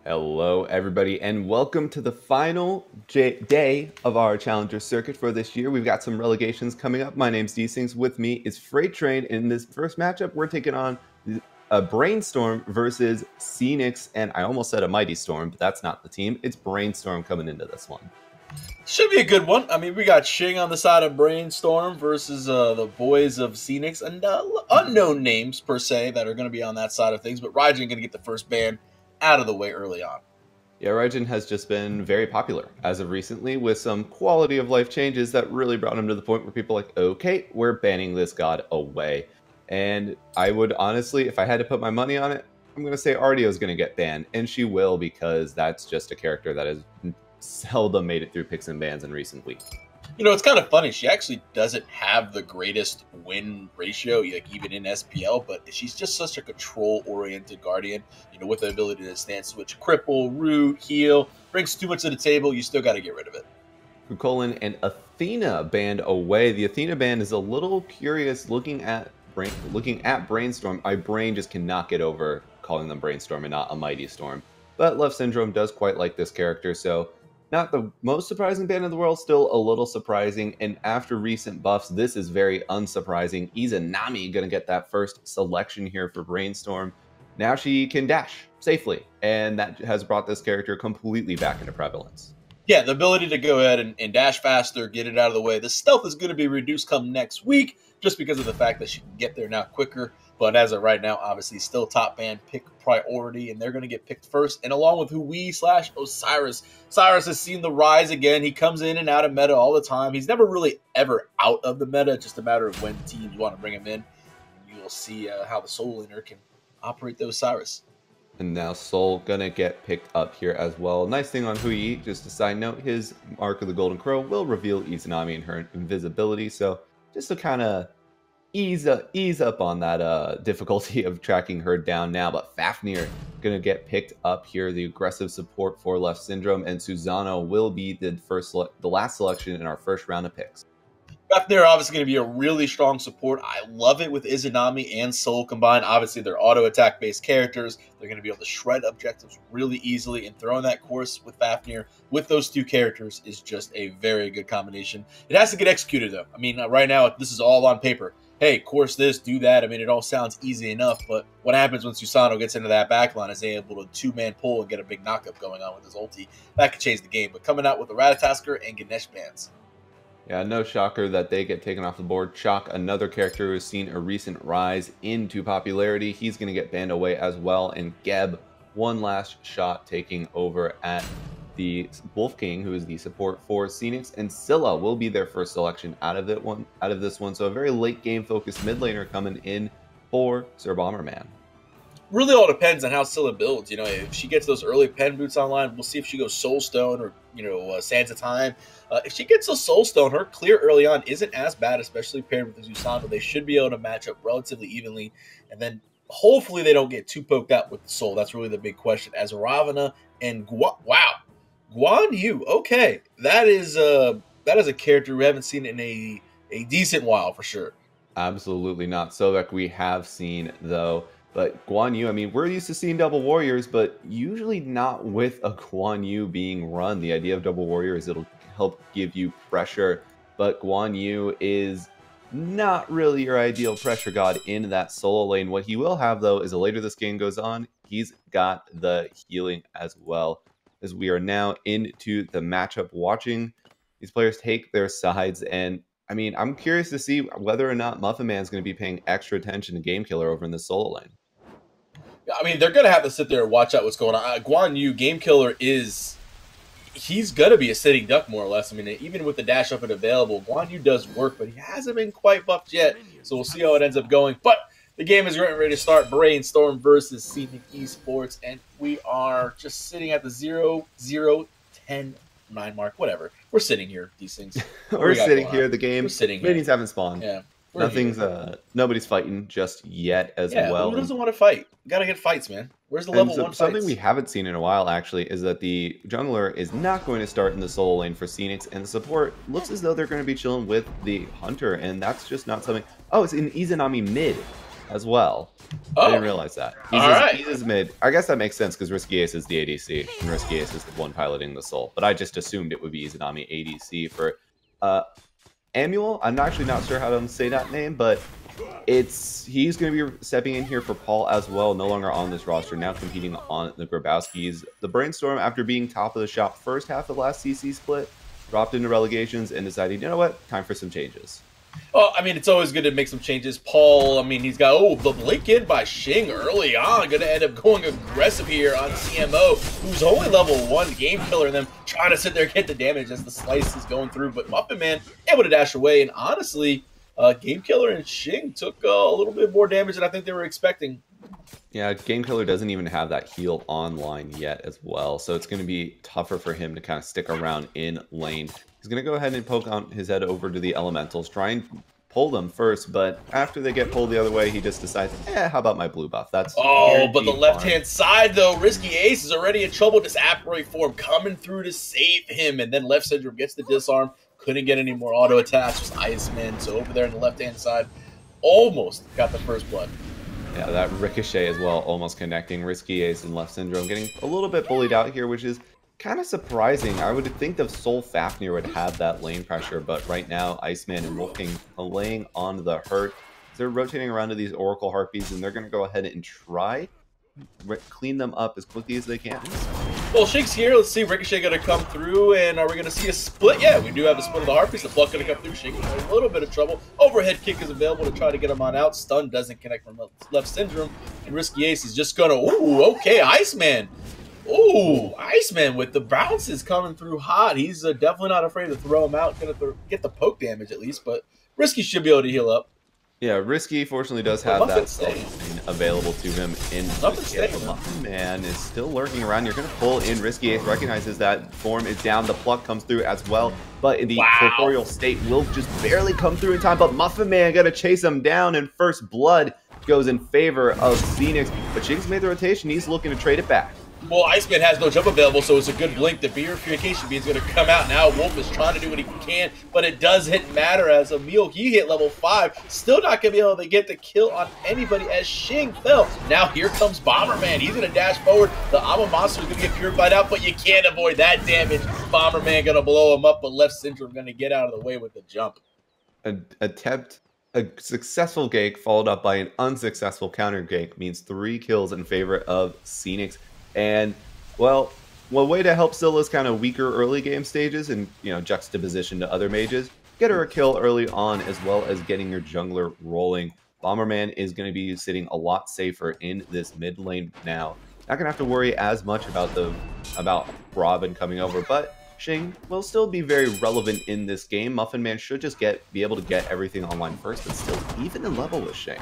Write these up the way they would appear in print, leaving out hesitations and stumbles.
Hello, everybody, and welcome to the final day of our Challenger circuit for this year. We've got some relegations coming up. My name's D-Sings. With me is Freight Train. In this first matchup, we're taking on a Brainstorm versus Phoenix, and I almost said a Mighty Storm, but that's not the team. It's Brainstorm coming into this one. Should be a good one. I mean, we got Shing on the side of Brainstorm versus the boys of Phoenix, and unknown names per se that are going to be on that side of things. But Raijin going to get the first ban out of the way early on. Yeah, Raijin has just been very popular as of recently with some quality of life changes that really brought him to the point where people are like, okay, we're banning this god away. And I would honestly, if I had to put my money on it, I'm going to say Artio is going to get banned, and she will, because that's just a character that has seldom made it through picks and bans in recent weeks. You know, it's kind of funny. She actually doesn't have the greatest win ratio, like even in SPL, but she's just such a control-oriented Guardian, you know, with the ability to stand switch, cripple, root, heal, brings too much to the table, you still got to get rid of it. Kukulin and Athena banned away. The Athena ban is a little curious looking at Brainstorm. My brain just cannot get over calling them Brainstorm and not a Mighty Storm. But Left Syndrome does quite like this character, so not the most surprising ban in the world, still a little surprising. And after recent buffs, this is very unsurprising. Izanami going to get that first selection here for Brainstorm. Now she can dash safely, and that has brought this character completely back into prevalence. Yeah, the ability to go ahead and dash faster, get it out of the way. The stealth is going to be reduced come next week just because of the fact that she can get there now quicker. But as of right now, obviously still top band pick priority, and they're going to get picked first. And along with Hui/Osiris. Cyrus has seen the rise again. He comes in and out of meta all the time. He's never really ever out of the meta. It's just a matter of when teams want to bring him in. You will see how the Soul Laner can operate the Osiris. And now Soul gonna get picked up here as well. Nice thing on Hui, just a side note, his Mark of the Golden Crow will reveal Izanami and her invisibility. So just to kind of ease up on that difficulty of tracking her down now. But Fafnir gonna get picked up here, the aggressive support for Left Syndrome, and Susano will be the last selection in our first round of picks. Fafnir obviously going to be a really strong support. I love it with Izanami and Soul combined. Obviously, they're auto attack based characters. They're going to be able to shred objectives really easily, and throwing that course with Fafnir with those two characters is just a very good combination. It has to get executed though. I mean, right now this is all on paper. Hey, course this, do that. I mean, it all sounds easy enough, but what happens when Susano gets into that backline is able to two-man pull and get a big knockup going on with his ulti. That could change the game. But coming out with the Ratatasker and Ganesh bans. Yeah, no shocker that they get taken off the board. Chalk, another character who has seen a recent rise into popularity. He's going to get banned away as well. And Geb, one last shot taking over at the Wolf King, who is the support for Phoenix. And Scylla will be their first selection out of this one. So a very late game focused mid laner coming in for Sir Bomberman. Really all depends on how Scylla builds. You know, if she gets those early pen boots online, we'll see if she goes Soulstone or, you know, Sands of Time. If she gets a Soulstone, her clear early on isn't as bad, especially paired with the Susano. They should be able to match up relatively evenly. And then hopefully they don't get too poked out with the Soul. That's really the big question. As Ravana and Guan Yu. Okay, that is a character we haven't seen in a decent while for sure. Absolutely not. Sobek we have seen, though. But Guan Yu, I mean, we're used to seeing double warriors, but usually not with a Guan Yu being run. The idea of double warrior is it'll help give you pressure, but Guan Yu is not really your ideal pressure god in that solo lane. What he will have, though, is the later this game goes on, he's got the healing as well, as we are now into the matchup watching these players take their sides. And I mean, I'm curious to see whether or not Muffin Man's going to be paying extra attention to Game Killer over in the solo lane. I mean, they're going to have to sit there and watch out what's going on. Guan Yu, Game Killer, he's going to be a sitting duck, more or less. I mean, even with the dash up and available, Guan Yu does work, but he hasn't been quite buffed yet. So we'll see how it ends up going. But the game is getting ready to start. Brainstorm versus Scenic Esports. And we are just sitting at the 0-0-10-9 mark. Whatever. We're sitting here, these things. We're sitting here. The game. We're sitting here. Minions haven't spawned. Yeah. Nobody's fighting just yet as well. Who doesn't want to fight? You gotta get fights, man. Where's the level 1 fights? Something we haven't seen in a while, actually, is that the jungler is not going to start in the solo lane for Phoenix, and the support looks as though they're going to be chilling with the hunter, and that's just not something. Oh, it's an Izanami mid as well. I Oh, didn't realize that. all right. He's his mid. I guess that makes sense because Risky Ace is the ADC, and Risky Ace is the one piloting the Soul. But I just assumed it would be Izanami ADC for Amuel. I'm actually not sure how to say that name, but he's going to be stepping in here for Paul as well, no longer on this roster, now competing on the Grabowskis. The Brainstorm, after being top of the shop first half of last CC split, dropped into relegations and decided, you know what, time for some changes. Well, I mean, it's always good to make some changes. Paul, I mean, he's got, the blink in by Xing early on. Going to end up going aggressive here on CMO, who's only level 1 game killer, and them trying to sit there and get the damage as the slice is going through. But Muffin Man able to dash away, and honestly, Game Killer and Xing took a little bit more damage than I think they were expecting. Yeah, Game Killer doesn't even have that heal online yet as well, so it's going to be tougher for him to kind of stick around in lane. He's going to go ahead and poke on his head over to the Elementals, try and pull them first, but after they get pulled the other way, he just decides, how about my blue buff? That's but the left-hand side, though, Risky Ace is already in trouble. This Aproid form coming through to save him, and then Left Syndrome gets the disarm. Couldn't get any more auto attacks, just Iceman. So over there on the left-hand side, almost got the first blood. Yeah, that Ricochet as well, almost connecting. Risky Ace and Left Syndrome getting a little bit bullied out here, which is kind of surprising. I would think the Soul Fafnir would have that lane pressure, but right now, Iceman and Wolf King laying on the hurt. They're rotating around to these Oracle Harpies, and they're going to go ahead and try clean them up as quickly as they can. Well, Shig's here. Let's see. Ricochet going to come through, and are we going to see a split? Yeah, we do have a split of the Harpies. The Pluck going to come through. Shig in a little bit of trouble. Overhead kick is available to try to get him on out. Stun doesn't connect from Left Syndrome, and Risky Ace is just going to, okay, Iceman. Ooh, Iceman with the bounces coming through hot. He's definitely not afraid to throw him out. Going to get the poke damage at least, but Risky should be able to heal up. Yeah, Risky fortunately does have that available to him in Muffin Man is still lurking around. You're going to pull in. Risky Ace recognizes that form is down. The Pluck comes through as well, but in the corporeal state will just barely come through in time, but Muffin Man going to chase him down, and first blood goes in favor of Phoenix, but Shig's made the rotation. He's looking to trade it back. Well, Iceman has no jump available, so it's a good blink. The Purification Beam is going to come out now. Wolf is trying to do what he can, but it doesn't matter as Emil, he hit level 5. Still not going to be able to get the kill on anybody as Xing fell. Now here comes Bomberman. He's going to dash forward. The Ama Monster is going to get purified out, but you can't avoid that damage. Bomberman going to blow him up, but Left Syndrome going to get out of the way with the jump. A successful gank followed up by an unsuccessful counter gank means 3 kills in favor of Phoenix. And, well, one way to help Scylla's kind of weaker early game stages and, juxtaposition to other mages, get her a kill early on as well as getting your jungler rolling. Bomberman is going to be sitting a lot safer in this mid lane now. Not going to have to worry as much about Robin coming over, but Xing will still be very relevant in this game. Muffin Man should just be able to get everything online first, but still even in level with Xing.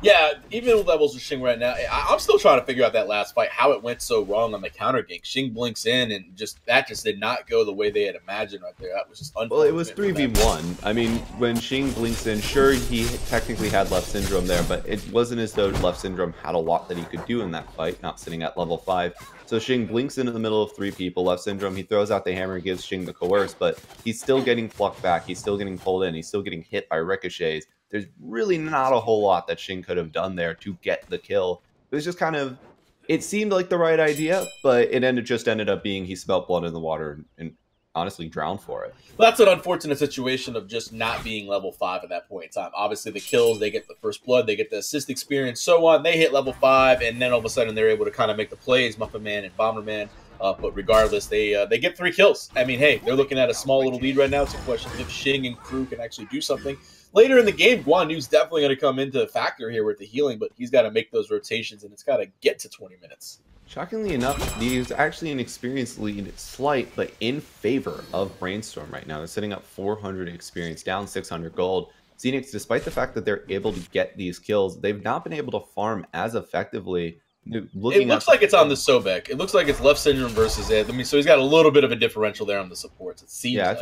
Yeah, even with levels with Xing right now, I'm still trying to figure out that last fight, how it went so wrong on the counter gank. Xing blinks in, and that just did not go the way they had imagined right there. That was just unfortunate. Well, it was 3v1. I mean, when Xing blinks in, sure, he technically had Left Syndrome there, but it wasn't as though Left Syndrome had a lot that he could do in that fight, not sitting at level 5. So Xing blinks into the middle of 3 people. Left Syndrome, he throws out the hammer and gives Xing the coerce, but he's still getting plucked back. He's still getting pulled in. He's still getting hit by ricochets. There's really not a whole lot that Xing could have done there to get the kill. It was just kind of, it seemed like the right idea, but it ended up being he smelt blood in the water and honestly drowned for it. Well, that's an unfortunate situation of just not being level 5 at that point in time. Obviously, the kills, they get the first blood, they get the assist experience, so on. They hit level 5, and then all of a sudden they're able to kind of make the plays, Muffin Man and Bomberman. But regardless, they get 3 kills. I mean, hey, they're looking at a small little lead right now. It's a question if Xing and crew can actually do something. Later in the game, Guan Yu's definitely going to come into factor here with the healing, but he's got to make those rotations, and it's got to get to 20 minutes. Shockingly enough, he's actually an experienced lead, slight, but in favor of Brainstorm right now. They're sitting up 400 experience, down 600 gold. Phoenix, despite the fact that they're able to get these kills, they've not been able to farm as effectively. It looks like it's on the Sobek. It looks like it's Left Syndrome versus it. I mean, so he's got a little bit of a differential there on the supports. It seems I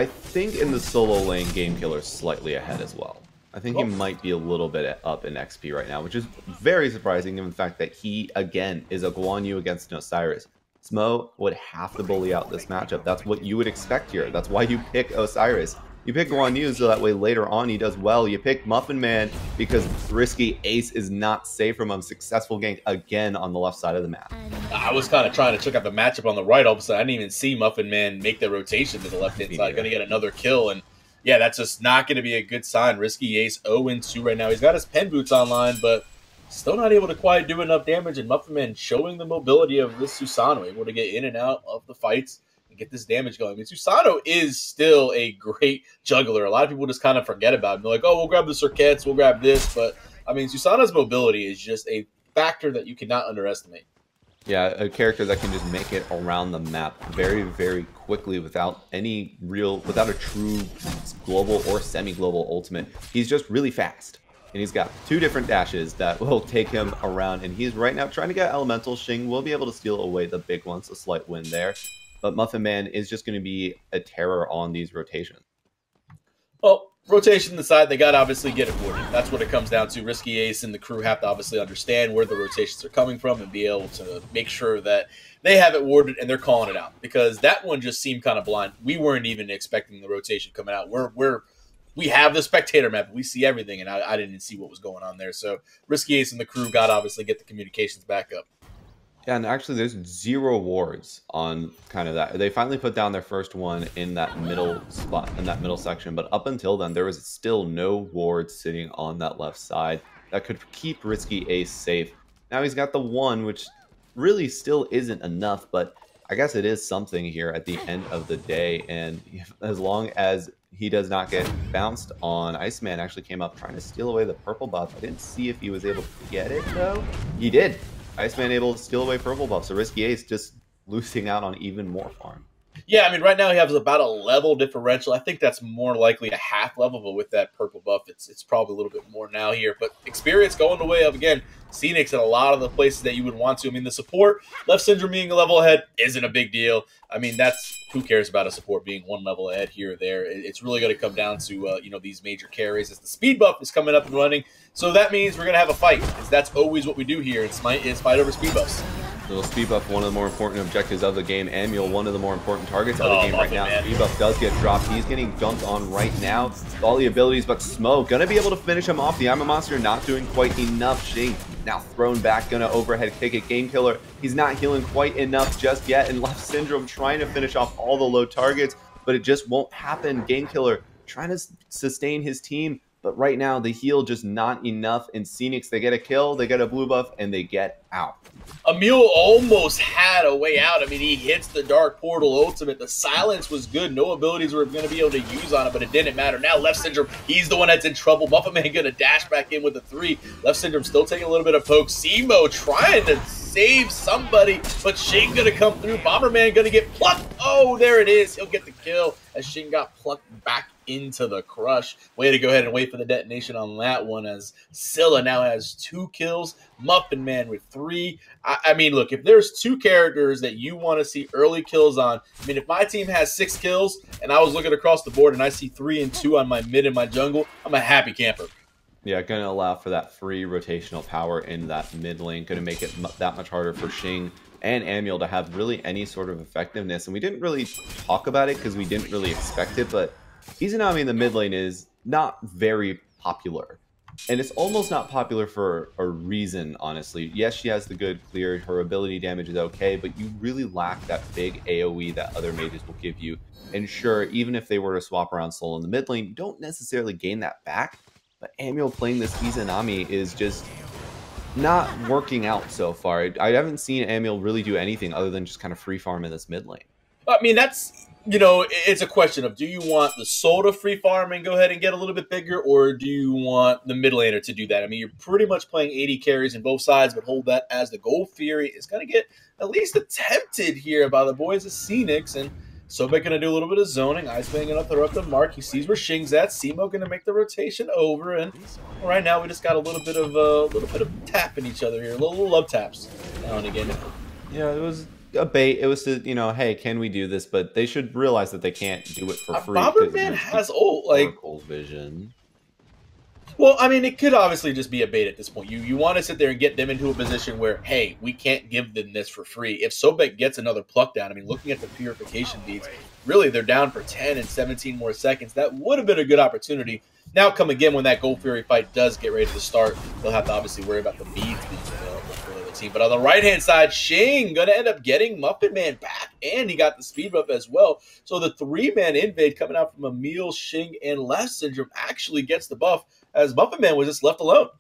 think in the solo lane, Game Killer's slightly ahead as well. I think he might be a little bit up in XP right now, which is very surprising given the fact that he, again, is a Guan Yu against an Osiris. Smo would have to bully out this matchup. That's what you would expect here. That's why you pick Osiris. You pick Guan Yu so that way later on he does well. You pick Muffin Man because Risky Ace is not safe from him. Successful gank again on the left side of the map. I was kind of trying to check out the matchup on the right. All of a sudden, I didn't even see Muffin Man make the rotation to the left-hand side. Going to get another kill. And yeah, that's just not going to be a good sign. Risky Ace 0-2 right now. He's got his pen boots online, but still not able to quite do enough damage. And Muffin Man showing the mobility of this Susano, able to get in and out of the fights and get this damage going. I mean, Susano is still a great juggler. A lot of people just kind of forget about him. They're like, oh, we'll grab the circuits, we'll grab this. But, I mean, Susano's mobility is just a factor that you cannot underestimate. Yeah, a character that can just make it around the map very, very quickly without a true global or semi-global ultimate. He's just really fast. And he's got 2 different dashes that will take him around. And he's right now trying to get Elemental. Shing will be able to steal away the big ones, a slight win there. But Muffin Man is just going to be a terror on these rotations. Well, rotation aside, they got to obviously get it warded. That's what it comes down to. Risky Ace and the crew have to obviously understand where the rotations are coming from and be able to make sure that they have it warded and they're calling it out. Because that one just seemed kind of blind. We weren't even expecting the rotation coming out. We have the spectator map. We see everything, and I didn't see what was going on there. So Risky Ace and the crew got to obviously get the communications back up. Yeah, and actually there's 0 wards on kind of that. They finally put down their first one in that middle spot, in that middle section. But up until then, there was still no wards sitting on that left side that could keep Risky Ace safe. Now he's got the 1, which really still isn't enough, but I guess it is something here at the end of the day. And as long as he does not get bounced on, Iceman actually came up trying to steal away the purple buff. I didn't see if he was able to get it, though. He did. Iceman able to steal away purple buff, so Risky Ace just losing out on even more farm. Yeah, I mean, right now he has about a level differential. I think that's more likely a half level, but with that purple buff, it's probably a little bit more now here. But experience going the way of, again, Scenics in a lot of the places that you would want to. I mean, the support, Left Syndrome being a level ahead isn't a big deal. I mean, who cares about a support being 1 level ahead here or there? It's really going to come down to, these major carries as the speed buff is coming up and running. So that means we're going to have a fight, because that's always what we do here in SMITE is fight over speed buffs. Little speed buff, one of the more important objectives of the game. Amule, one of the more important targets of the game right now. Speed buff does get dropped. He's getting dunked on right now with all the abilities, but Smoke gonna be able to finish him off. The Iron Monster not doing quite enough. Shing now thrown back, gonna overhead kick it. Game Killer, he's not healing quite enough just yet, and Left Syndrome trying to finish off all the low targets, but it just won't happen. Game Killer trying to sustain his team, but right now the heal just not enough. And Scenics, they get a kill, they get a blue buff, and they get out. Emil almost had a way out. I mean, he hits the Dark Portal ultimate. The silence was good. No abilities were going to be able to use on it, but it didn't matter. Now Left Syndrome, he's the one that's in trouble. Muffin Man going to dash back in with a 3. Left Syndrome still taking a little bit of poke. Simo trying to save somebody, but Shing going to come through. Bomberman going to get plucked. Oh, there it is. He'll get the kill as Shing got plucked back into the crush. Way to go ahead and wait for the detonation on that one, as Scylla now has 2 kills, Muffin Man with 3. I mean, look, if there's 2 characters that you want to see early kills on, I mean, if my team has 6 kills and I was looking across the board and I see 3 and 2 on my mid and my jungle, I'm a happy camper. Yeah, going to allow for that free rotational power in that mid lane. Going to make it that much harder for Shing and Amule to have really any sort of effectiveness. And we didn't really talk about it because we didn't really expect it, but Izanami in the mid lane is not very popular. And it's almost not popular for a reason, honestly. Yes, she has the good clear, her ability damage is okay, but you really lack that big AoE that other mages will give you. And sure, even if they were to swap around Soul in the mid lane, you don't necessarily gain that back. But Amule playing this Izanami is just not working out so far. I haven't seen Amule really do anything other than just kind of free farm in this mid lane. I mean, that's, it's a question of, do you want the Soul to free farm and go ahead and get a little bit bigger, or do you want the mid laner to do that? I mean, you're pretty much playing 80 carries in both sides, but hold that as the Gold Fury is going to get at least attempted here by the boys of Scenics, and Sobek going to do a little bit of zoning. Iceman going to throw up the mark. He sees where Shing's at. Simo going to make the rotation over, and right now we just got a little bit of tapping each other here, little love taps now and again. Yeah, it was a bait. It was to, hey, can we do this? But they should realize that they can't do it for free. Bomberman has ult, like Oracle vision. Well, I mean, it could obviously just be a bait at this point. You want to sit there and get them into a position where, hey, we can't give them this for free. If Sobek gets another pluck down, I mean, looking at the purification beads, really they're down for 10 and 17 more seconds. That would have been a good opportunity. Now, come again, when that Gold Fury fight does get ready to start, they'll have to obviously worry about the beads being available for the team. But on the right-hand side, Shing going to end up getting Muffin Man back, and he got the speed buff as well. So the three-man invade coming out from Emil, Shing, and Left Syndrome actually gets the buff, as Muffin Man was just left alone.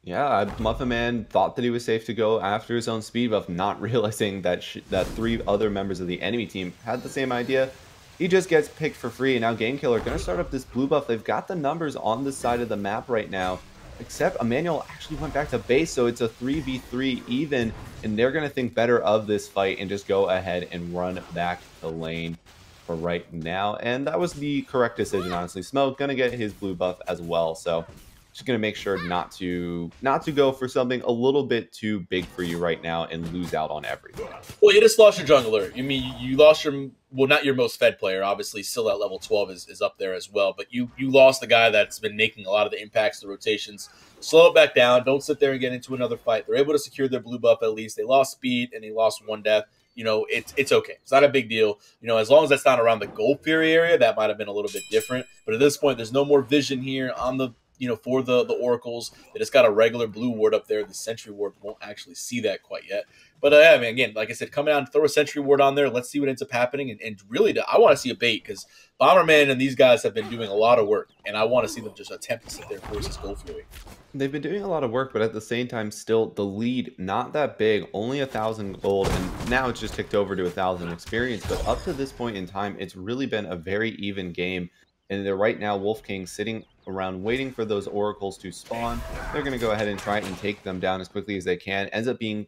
Yeah, Muffin Man thought that he was safe to go after his own speed buff, not realizing that that 3 other members of the enemy team had the same idea. He just gets picked for free, and now Game Killer going to start up this blue buff. They've got the numbers on the side of the map right now, except Emmanuel actually went back to base, so it's a 3v3 even, and they're going to think better of this fight and just go ahead and run back to lane for right now. And that was the correct decision, honestly. Smoke going to get his blue buff as well, so just going to make sure not to go for something a little bit too big for you right now and lose out on everything. Well, you just lost your jungler. I mean, you lost your, well, not your most fed player. Obviously, still at level 12 is up there as well. But you lost the guy that's been making a lot of the impacts, the rotations. Slow it back down. Don't sit there and get into another fight. They're able to secure their blue buff at least. They lost speed and they lost 1 death. You know, it's okay. It's not a big deal. You know, as long as that's not around the Gold Fury area, that might have been a little bit different. But at this point, there's no more vision here on the, you know, for the oracles. They just got a regular blue ward up there. The sentry ward won't actually see that quite yet. But I mean, again, like I said, come out and throw a sentry ward on there. Let's see what ends up happening. And really, I want to see a bait, because Bomberman and these guys have been doing a lot of work, and I want to see them just attempt to sit there and force this Gold Fury. They've been doing a lot of work, but at the same time, still the lead not that big, only 1,000 gold, and now it's just ticked over to 1,000 experience. But up to this point in time, it's really been a very even game. And they're right now, Wolf King sitting around waiting for those oracles to spawn. They're going to go ahead and try and take them down as quickly as they can. Ends up being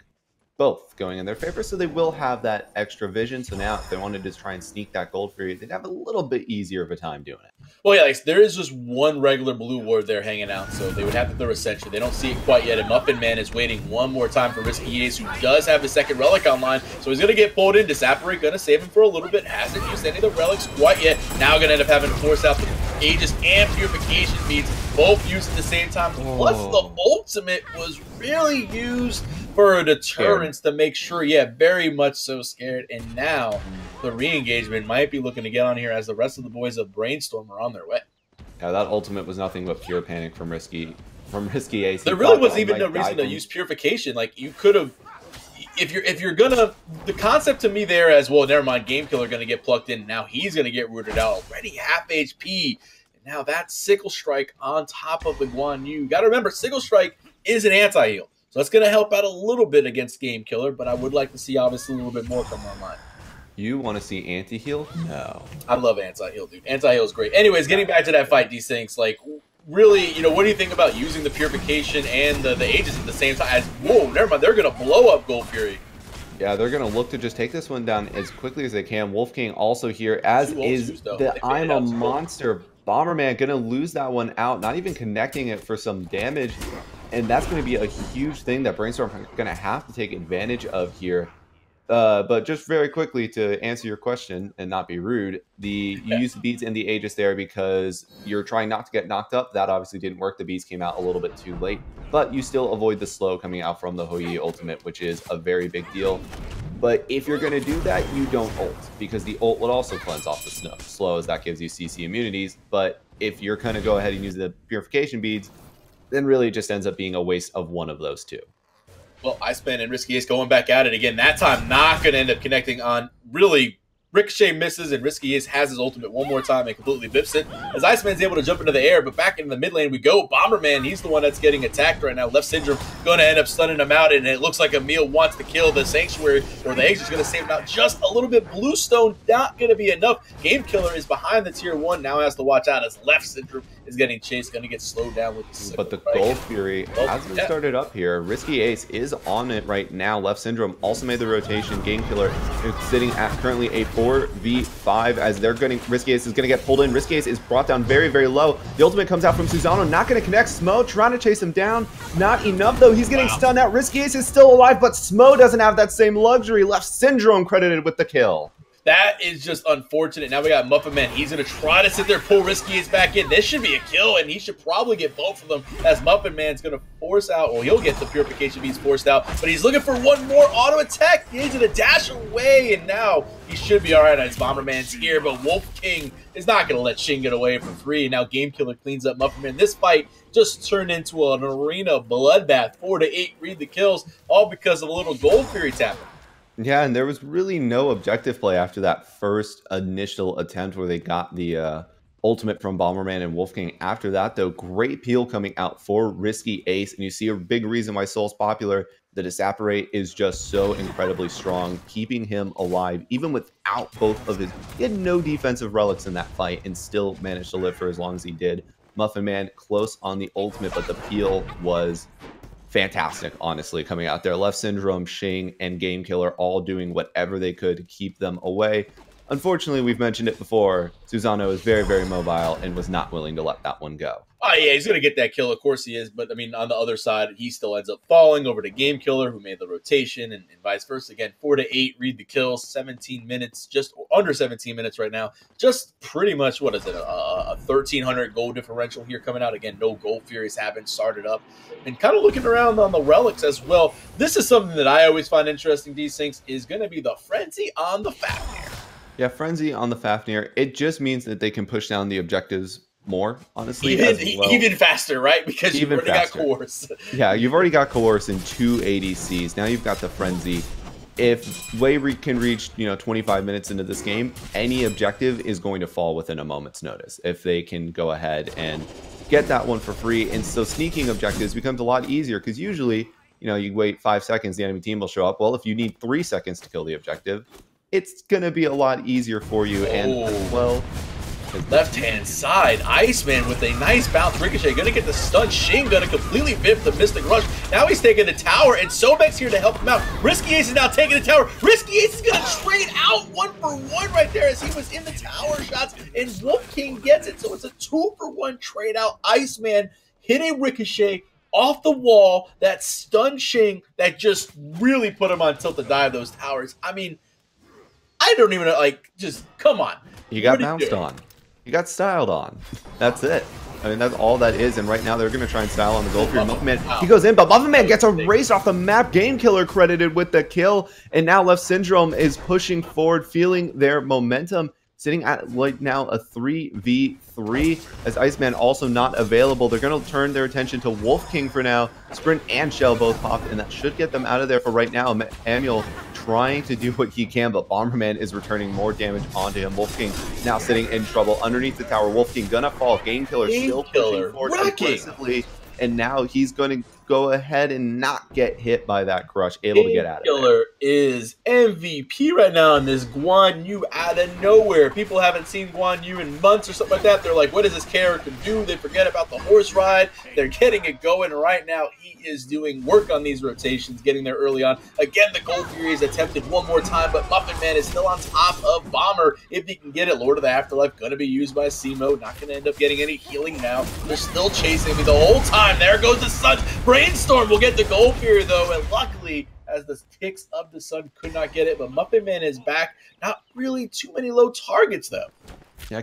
both going in their favor, so they will have that extra vision. So now if they wanted to try and sneak that Gold Fury, they'd have a little bit easier of a time doing it. Well, yeah, like, there is just one regular blue ward there hanging out, so they would have to throw a sentry. They don't see it quite yet, and Muffin Man is waiting one more time for Risky Ace, who does have the second relic online, so he's going to get pulled in. Disapparate going to save him for a little bit. Hasn't used any of the relics quite yet. Now going to end up having to force out the Aegis and Purification beads, both used at the same time. Plus, the ultimate was really used for a deterrence to make sure, yeah, very much so scared. And now the re-engagement might be looking to get on here, as the rest of the boys of Brainstorm are on their way. Yeah, that ultimate was nothing but pure panic from Risky Ace. There really wasn't even no reason to use Purification. Like, you could have, if you're gonna, the concept to me there as, well, never mind, Game Killer gonna get plugged in. Now he's gonna get rooted out. Already half HP. And now that's Sickle Strike on top of the Guan Yu. Got to remember, Sickle Strike is an anti-heal. So that's going to help out a little bit against Game Killer, but I would like to see, obviously, a little bit more come online. You want to see anti-heal? No. I love anti-heal, dude. Anti-heal is great. Anyways, getting back to that fight, Desyncs, like, really, you know, what do you think about using the Purification and the Aegis at the same time? As, whoa, never mind, they're going to blow up Gold Fury. Yeah, they're going to look to just take this one down as quickly as they can. Wolf King also here, as is the I'm a Monster. Bomberman going to lose that one out, not even connecting it for some damage. And that's going to be a huge thing that Brainstorm are going to have to take advantage of here. But just very quickly to answer your question and not be rude, you use the beads and the Aegis there because you're trying not to get knocked up. That obviously didn't work. The beads came out a little bit too late. But you still avoid the slow coming out from the Hou Yi ultimate, which is a very big deal. But if you're going to do that, you don't ult, because the ult would also cleanse off the slow, as that gives you CC immunities. But if you're going to go ahead and use the Purification beads, then really it just ends up being a waste of one of those two. Well, Iceman and Risky Ace going back at it again. That time not going to end up connecting on. Really, Ricochet misses, and Risky Ace has his ultimate one more time and completely bips it. As Iceman's able to jump into the air, but back into the mid lane we go. Bomberman, he's the one that's getting attacked right now. Left Syndrome going to end up stunning him out, and it looks like Emil wants to kill the Sanctuary, or the Aegis is going to save him out just a little bit. Bluestone not going to be enough. Game Killer is behind the tier 1, now has to watch out as Left Syndrome is getting chased, going to get slowed down with the sickle. But the Gold Fury hasn't started up here. Risky Ace is on it right now. Left Syndrome also made the rotation. Game Killer is sitting at currently a 4v5 as they're getting, Risky Ace is going to get pulled in. Risky Ace is brought down very, very low. The ultimate comes out from Susano, not going to connect. Smo trying to chase him down. Not enough though. He's getting stunned out. Risky Ace is still alive, but Smo doesn't have that same luxury. Left Syndrome credited with the kill. That is just unfortunate. Now we got Muffin Man. He's going to try to sit there, pull Risky Ace back in. This should be a kill, and he should probably get both of them as Muffin Man's going to force out. Well, he'll get the Purification Beast forced out, but he's looking for one more auto attack. He's going to dash away, and now he should be all right as Bomberman's here, but Wolf King is not going to let Shin get away for free. Now Game Killer cleans up Muffin Man. This fight just turned into an arena bloodbath. 4-8, read the kills, all because of a little Gold Fury tapping. Yeah, and there was really no objective play after that first initial attempt where they got the ultimate from Bomberman and Wolf King. After that, though, great peel coming out for Risky Ace, and you see a big reason why Soul's popular. The Disapparate is just so incredibly strong, keeping him alive, even without both of his... He had no defensive relics in that fight and still managed to live for as long as he did. Muffin Man close on the ultimate, but the peel was fantastic, honestly, coming out there. Left Syndrome, Shing, and Game Killer all doing whatever they could to keep them away. Unfortunately, we've mentioned it before, Susano is very, very mobile and was not willing to let that one go. Oh, yeah, he's going to get that kill. Of course he is. But, I mean, on the other side, he still ends up falling over to Game Killer, who made the rotation, and vice versa. Again, 4-8, read the kills, 17 minutes, just under 17 minutes right now. Just pretty much, what is it, a 1,300 gold differential here coming out. Again, no Gold Furies haven't started up. And kind of looking around on the relics as well. This is something that I always find interesting, D-Syncs, is going to be the Frenzy on the Fafnir. Yeah, Frenzy on the Fafnir. It just means that they can push down the objectives more, honestly. Even faster, right? Because you've already got Coerce. Yeah, you've already got Coerce in 2 ADCs. Now you've got the Frenzy. If Wei can reach, 25 minutes into this game, any objective is going to fall within a moment's notice if they can go ahead and get that one for free. And so sneaking objectives becomes a lot easier because usually, you wait 5 seconds, the enemy team will show up. Well, if you need 3 seconds to kill the objective, it's going to be a lot easier for you. And, well... Left-hand side, Iceman with a nice bounce. Ricochet going to get the stun. Shing going to completely whip the Mystic Rush. Now he's taking the tower, and Sobek's here to help him out. Risky Ace is now taking the tower. Risky Ace is going to trade out 1-for-1 right there as he was in the tower shots, and Wolf King gets it. So it's a 2-for-1 trade out. Iceman hit a Ricochet off the wall that stunned Shing that just really put him on tilt to dive those towers. I mean, I don't even know, just come on. You got bounced on. You got styled on. That's it. I mean, that's all that is. And right now, they're going to try and style on the Gold Fury. Muffin Man, he goes in, but Muffin Man gets erased off the map. Game Killer credited with the kill. And now Left Syndrome is pushing forward, feeling their momentum. Sitting at right now a 3v3 as Iceman also not available. They're going to turn their attention to Wolf King for now. Sprint and Shell both popped, and that should get them out of there for right now. Amiel trying to do what he can, but Bomberman is returning more damage onto him. Wolf King now sitting in trouble underneath the tower. Wolf King gonna fall. Game Killer still pushing forward aggressively, and now he's going to go ahead and not get hit by that crush, able to get out of there. Killer is MVP right now in this Guan Yu out of nowhere. People haven't seen Guan Yu in months or something like that. They're like, what does this character do? They forget about the horse ride. They're getting it going right now. He is doing work on these rotations, getting there early on. Again, the Gold Fury is attempted one more time, but Muffin Man is still on top of Bomber. If he can get it, Lord of the Afterlife going to be used by C-Mode. Not going to end up getting any healing now. They're still chasing me the whole time. There goes the Sun. Brainstorm will get the Gold Fury, though, and luckily, as the ticks of the Sun could not get it, but Muffin Man is back. Not really too many low targets, though. Yeah,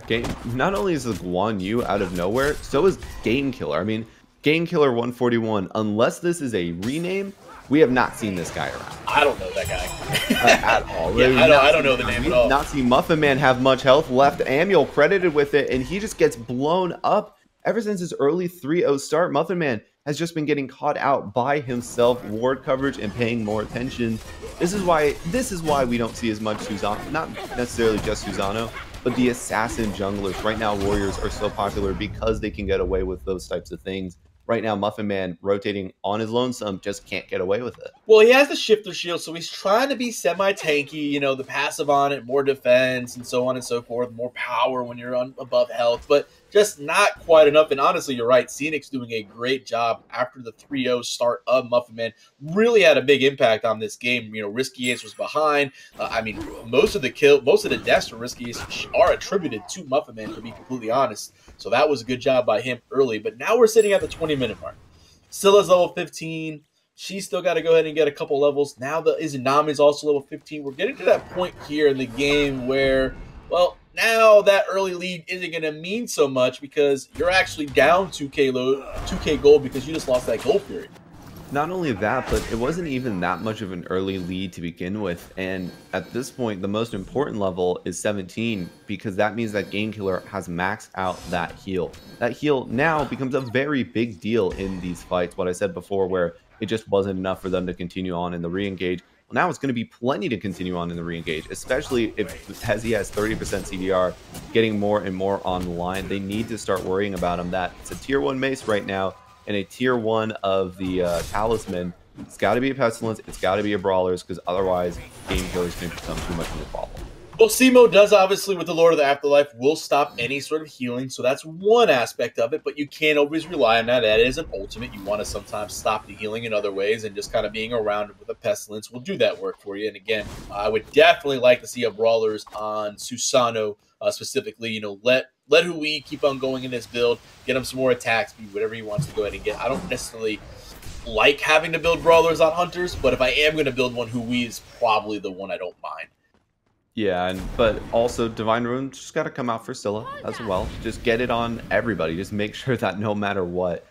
not only is the Guan Yu out of nowhere, so is Game Killer. I mean, Game Killer 141, unless this is a rename, we have not seen this guy around. I don't know that guy. At all. Yeah, I don't know the name at all. Not seen Muffin Man have much health left. Amiel credited with it, and he just gets blown up. Ever since his early 3-0 start, Muffin Man has just been getting caught out by himself, ward coverage, and paying more attention. This is why we don't see as much Susano, not necessarily just Susano, but the assassin junglers. Right now, warriors are so popular because they can get away with those types of things. Right now, Muffin Man rotating on his lonesome just can't get away with it. Well, he has the shifter shield, so he's trying to be semi-tanky, the passive on it, more defense, and so on and so forth, more power when you're above health, but just not quite enough. And honestly, you're right. Scenic's doing a great job after the 3-0 start of Muffin Man. Really had a big impact on this game. Risky Ace was behind. I mean, most of the deaths for Risky Ace are attributed to Muffin Man, to be completely honest. So that was a good job by him early. But now we're sitting at the 20-minute mark. Still has level 15. She's still got to go ahead and get a couple levels. Now the Izanami is also level 15. We're getting to that point here in the game where, well, now that early lead isn't going to mean so much because you're actually down 2K gold because you just lost that Gold Fury. Not only that, but it wasn't even that much of an early lead to begin with. And at this point, the most important level is 17 because that means that Game Killer has maxed out that heal. That heal now becomes a very big deal in these fights. What I said before, where it just wasn't enough for them to continue on in the re-engage. Well, now it's going to be plenty to continue on in the re-engage, especially if as he has 30% CDR, getting more and more online. They need to start worrying about him. That it's a tier 1 mace right now. And a tier 1 of the talisman. It's got to be a pestilence. It's got to be a brawlers because otherwise Game Killer is going to become too much of a problem. Well, Simo does obviously with the Lord of the Afterlife will stop any sort of healing, so that's one aspect of it. But you can't always rely on that. That is an ultimate. You want to sometimes stop the healing in other ways, and just kind of being around with a pestilence will do that work for you. And again, I would definitely like to see a brawlers on Susano specifically. You know, let Hui keep on going in this build, get him some more attack speed, whatever he wants to go ahead and get. I don't necessarily like having to build brawlers on hunters, but if I am going to build one, Hui is probably the one I don't mind. Yeah, but also Divine Ruin just got to come out for Scylla as well. Just get it on everybody. Just make sure that no matter what,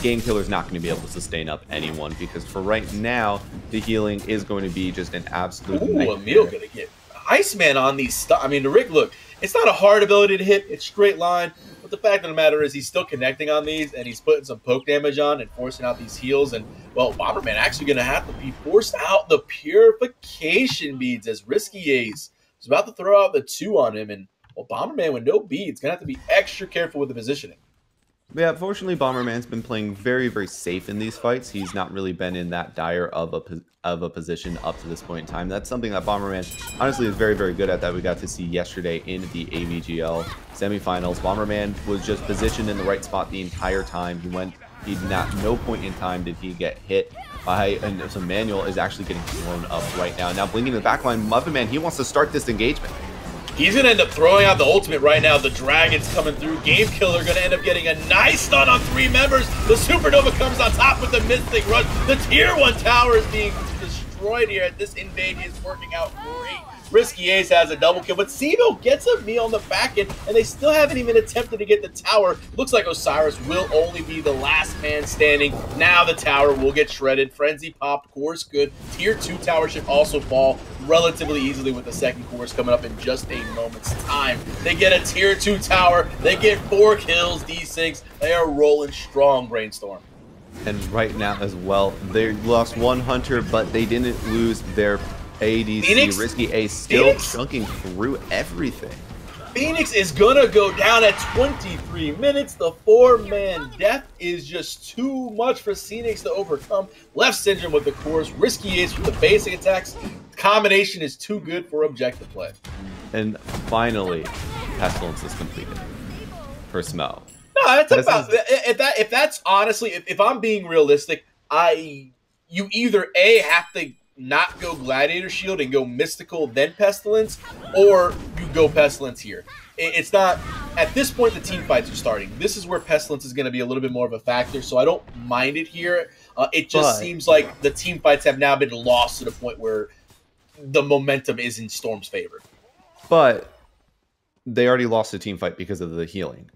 Game Killer's not going to be able to sustain up anyone because for right now, the healing is going to be just an absolute nightmare. Emil going to get Iceman on these stuff. I mean, the Rick, look, it's not a hard ability to hit. It's straight line. But the fact of the matter is he's still connecting on these, and he's putting some poke damage on and forcing out these heals. And, well, Bomberman actually going to have to be forced out the purification beads as Risky Ace is about to throw out the 2 on him. And, well, Bomberman with no beads going to have to be extra careful with the positioning. Yeah, fortunately, Bomberman's been playing very, very safe in these fights. He's not really been in that dire of a position up to this point in time. That's something that Bomberman honestly is very, very good at that we got to see yesterday in the AVGL semifinals. Bomberman was just positioned in the right spot the entire time. He did not, no point in time did he get hit by, and so Manuel is actually getting blown up right now. Now blinking in the backline, Muffin Man, he wants to start this engagement. He's going to end up throwing out the ultimate right now. The Dragon's coming through. Game Killer going to end up getting a nice stun on 3 members. The Supernova comes on top with the Mystic Rush. The Tier 1 tower is being destroyed here. This invade is working out great. Risky Ace has a double kill, but Simo gets a meal on the back end, and they still haven't even attempted to get the tower. Looks like Osiris will only be the last man standing. Now the tower will get shredded. Frenzy popped, course good. Tier 2 tower should also fall relatively easily with the second course coming up in just a moment's time. They get a Tier 2 tower. They get 4 kills, D6. They are rolling strong, Brainstorm. And right now as well, they lost 1 hunter, but they didn't lose their ADC. Phoenix? Risky Ace still chunking through everything. Phoenix is gonna go down at 23 minutes. The 4-man death is just too much for Phoenix to overcome. Left Syndrome with the course, Risky Ace with the basic attacks. The combination is too good for objective play. And finally, Pestilence is completed for Smo. No, that's about if that's honestly, if I'm being realistic, you either A, have to not go Gladiator Shield and go Mystical then Pestilence, or you go Pestilence here. It's not, at this point the team fights are starting. This is where Pestilence is going to be a little bit more of a factor, so I don't mind it here. It just seems like the team fights have now been lost to the point where the momentum is in Storm's favor. But they already lost a team fight because of the healing.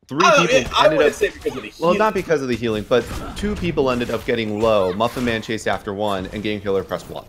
3 people I ended up, say because of the healing. well, not because of the healing, but 2 people ended up getting low. Muffin Man chased after 1, and Game Killer pressed 1.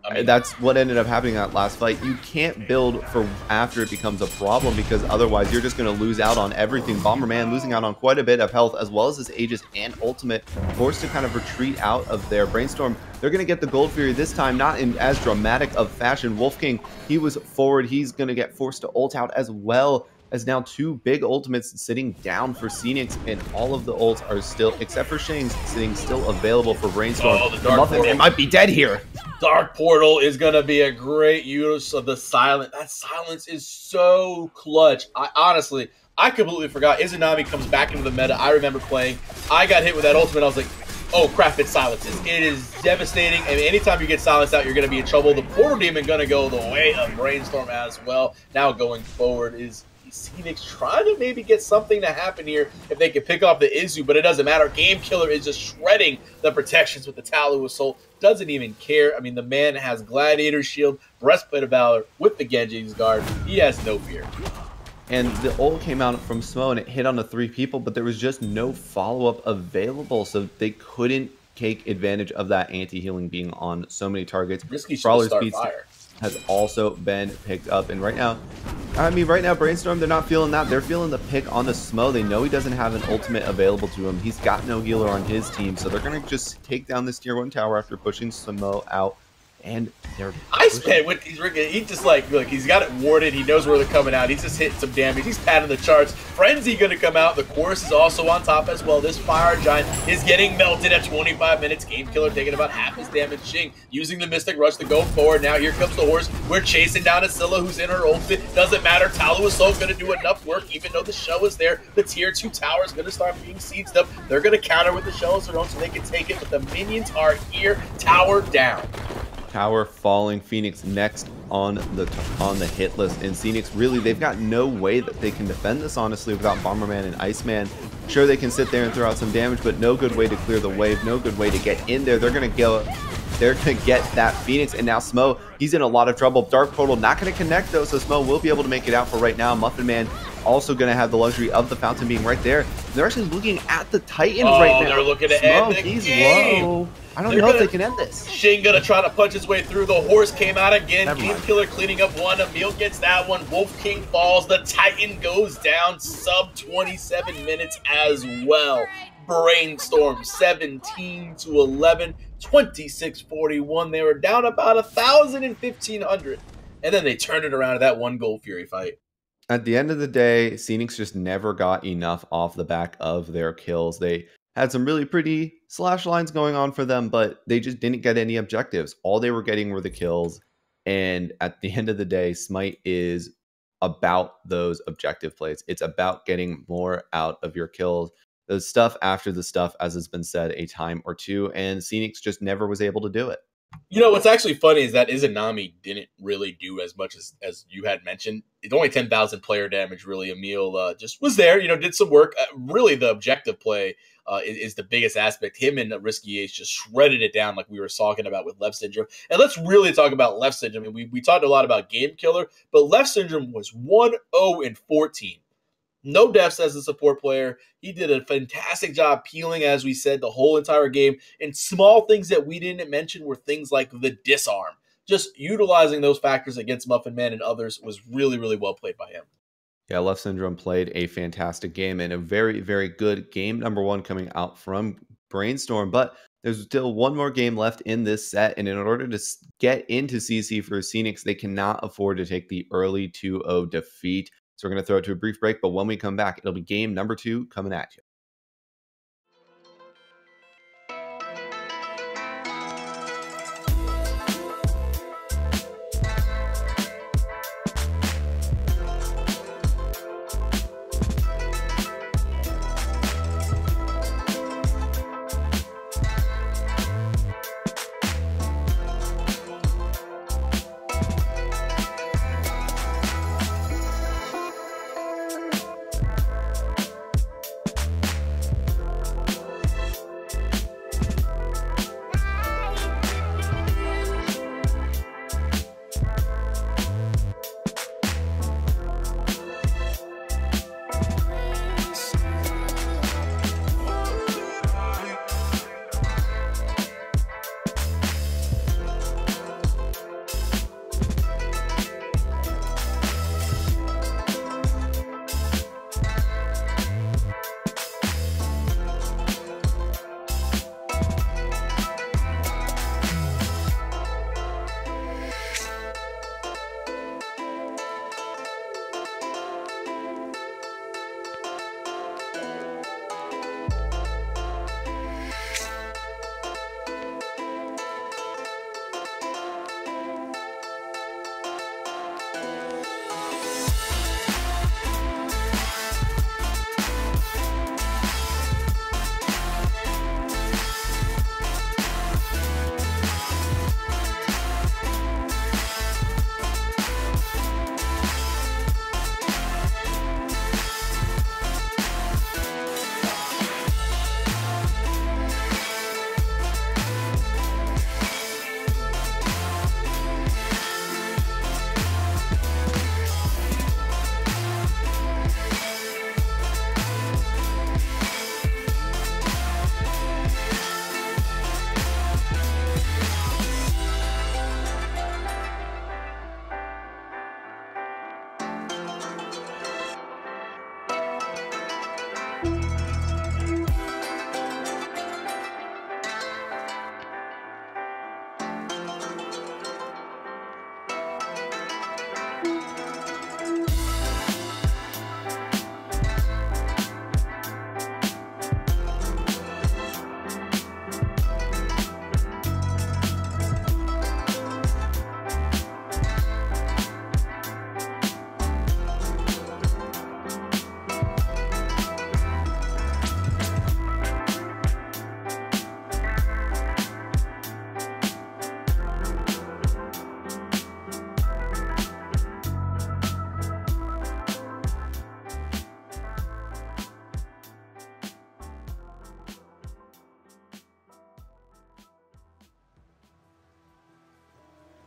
I mean, that's what ended up happening that last fight. You can't build for after it becomes a problem because otherwise you're just going to lose out on everything. Bomberman losing out on quite a bit of health as well as his Aegis and ultimate, forced to kind of retreat out of their Brainstorm. They're going to get the Gold Fury this time, not in as dramatic of fashion. Wolf King, he was forward. He's going to get forced to ult out as well, as now 2 big ultimates sitting down for Phoenix, and all of the ults are still, except for Shang's, sitting still available for Brainstorm. Oh, the Dark Portal might be dead here. Dark Portal is going to be a great use of the silence. That silence is so clutch. Honestly, I completely forgot. Izanami comes back into the meta. I remember playing. I got hit with that ultimate. I was like, oh crap, it silences. It is devastating. I mean, anytime you get silenced out, you're going to be in trouble. The Portal Demon going to go the way of Brainstorm as well. Now going forward is Phoenix trying to maybe get something to happen here if they can pick off the Izu, but it doesn't matter. Game Killer is just shredding the protections with the Talu Assault. Doesn't even care. I mean, the man has Gladiator Shield, Breastplate of Valor with the Genji's Guard. He has no fear. And the ult came out from Smo and it hit on the 3 people, but there was just no follow-up available, so they couldn't take advantage of that anti-healing being on so many targets. Risky Brawler's start Beast fire has also been picked up, and right now Brainstorm, they're not feeling that. They're feeling the pick on the Smo. They know he doesn't have an ultimate available to him. He's got no healer on his team, so they're going to just take down this tier 1 tower after pushing Smo out. And they're Iceman, he just like, look, he's got it warded. He knows where they're coming out. He's just hitting some damage. He's padding the charts. Frenzy going to come out. The Chorus is also on top as well. This Fire Giant is getting melted at 25 minutes. Game Killer taking about half his damage. Shing using the Mystic Rush to go forward. Now here comes the Horse. We're chasing down Asilla, who's in her ultimate. Doesn't matter. Talu Assault going to do enough work, even though the show is there. The tier 2 tower is going to start being sieged up. They're going to counter with the show of their own so they can take it, but the minions are here. Tower down. Tower falling. Phoenix next on the hit list, and Phoenix really, they've got no way that they can defend this honestly without Bomberman and Iceman. Sure, they can sit there and throw out some damage, but no good way to clear the wave, no good way to get in there. They're gonna get that Phoenix, and now Smo, he's in a lot of trouble. Dark Portal not gonna connect though, so Smo will be able to make it out for right now. Muffin Man also gonna have the luxury of the fountain being right there. They're actually looking at the Titans right now. They're looking to Smo, end the he's game. low. I don't know if they can end this. Shing gonna try to punch his way through. The Horse came out again. Never Game mind. Killer cleaning up one. Emil gets that one. Wolf King falls. The Titan goes down. Sub 27 minutes as well. Brainstorm 17 to 11, 26-41. They were down about 1,000 and 1,500. And then they turned it around to that one Gold Fury fight. At the end of the day, Phoenix just never got enough off the back of their kills. They had some really pretty slash lines going on for them, but they just didn't get any objectives. All they were getting were the kills. And at the end of the day, SMITE is about those objective plays. It's about getting more out of your kills. The stuff after the stuff, as has been said a time or two, and Phoenix just never was able to do it. You know, what's actually funny is that Izanami didn't really do as much as you had mentioned. It's only 10,000 player damage, really. Emil just was there, you know, did some work. Really, the objective play is the biggest aspect. Him and Risky Ace just shredded it down like we were talking about with Left Syndrome. And let's really talk about Left Syndrome. I mean, we talked a lot about Game Killer, but Left Syndrome was 1-0-14. No deaths as a support player. He did a fantastic job peeling, as we said, the whole entire game. And small things that we didn't mention were things like the disarm. Just utilizing those factors against Muffin Man and others was really, really well played by him. Yeah, Left Syndrome played a fantastic game and a very, very good game number 1 coming out from Brainstorm. But there's still one more game left in this set, and in order to get into CC for Phoenix, they cannot afford to take the early 2-0 defeat. So we're going to throw it to a brief break, but when we come back, it'll be game number 2 coming at you.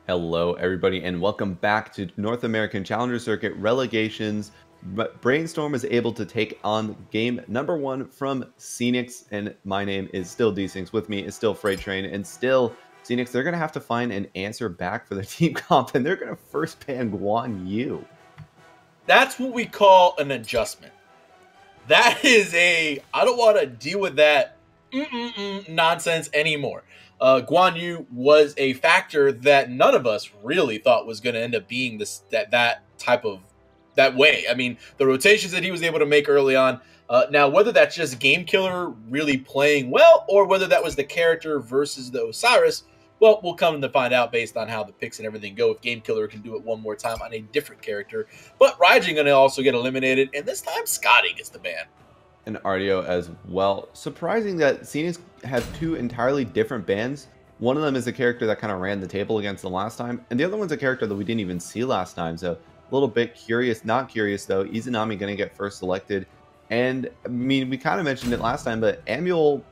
Hello, everybody, and welcome back to North American Challenger Circuit Relegations. Brainstorm is able to take on game number 1 from Scenics, and my name is still D-Syncs. With me is still Freight Train, and still Scenics. They're going to have to find an answer back for their team comp, and they're going to first ban Guan Yu. That's what we call an adjustment. That is I don't want to deal with that nonsense anymore. Guan Yu was a factor that none of us really thought was going to end up being that way. I mean, the rotations that he was able to make early on. Now, whether that's just Game Killer really playing well, or whether that was the character versus the Osiris, well, we'll come to find out based on how the picks and everything go. If Game Killer can do it one more time on a different character, but Raijin going to also get eliminated, and this time Scotty gets the ban. And Artio as well. Surprising that Scenics have 2 entirely different bans. One of them is a character that kind of ran the table against them last time, and the other one's a character that we didn't even see last time. So a little bit curious, not curious though. Izanami going to get first selected, and I mean, we kind of mentioned it last time, but Amuel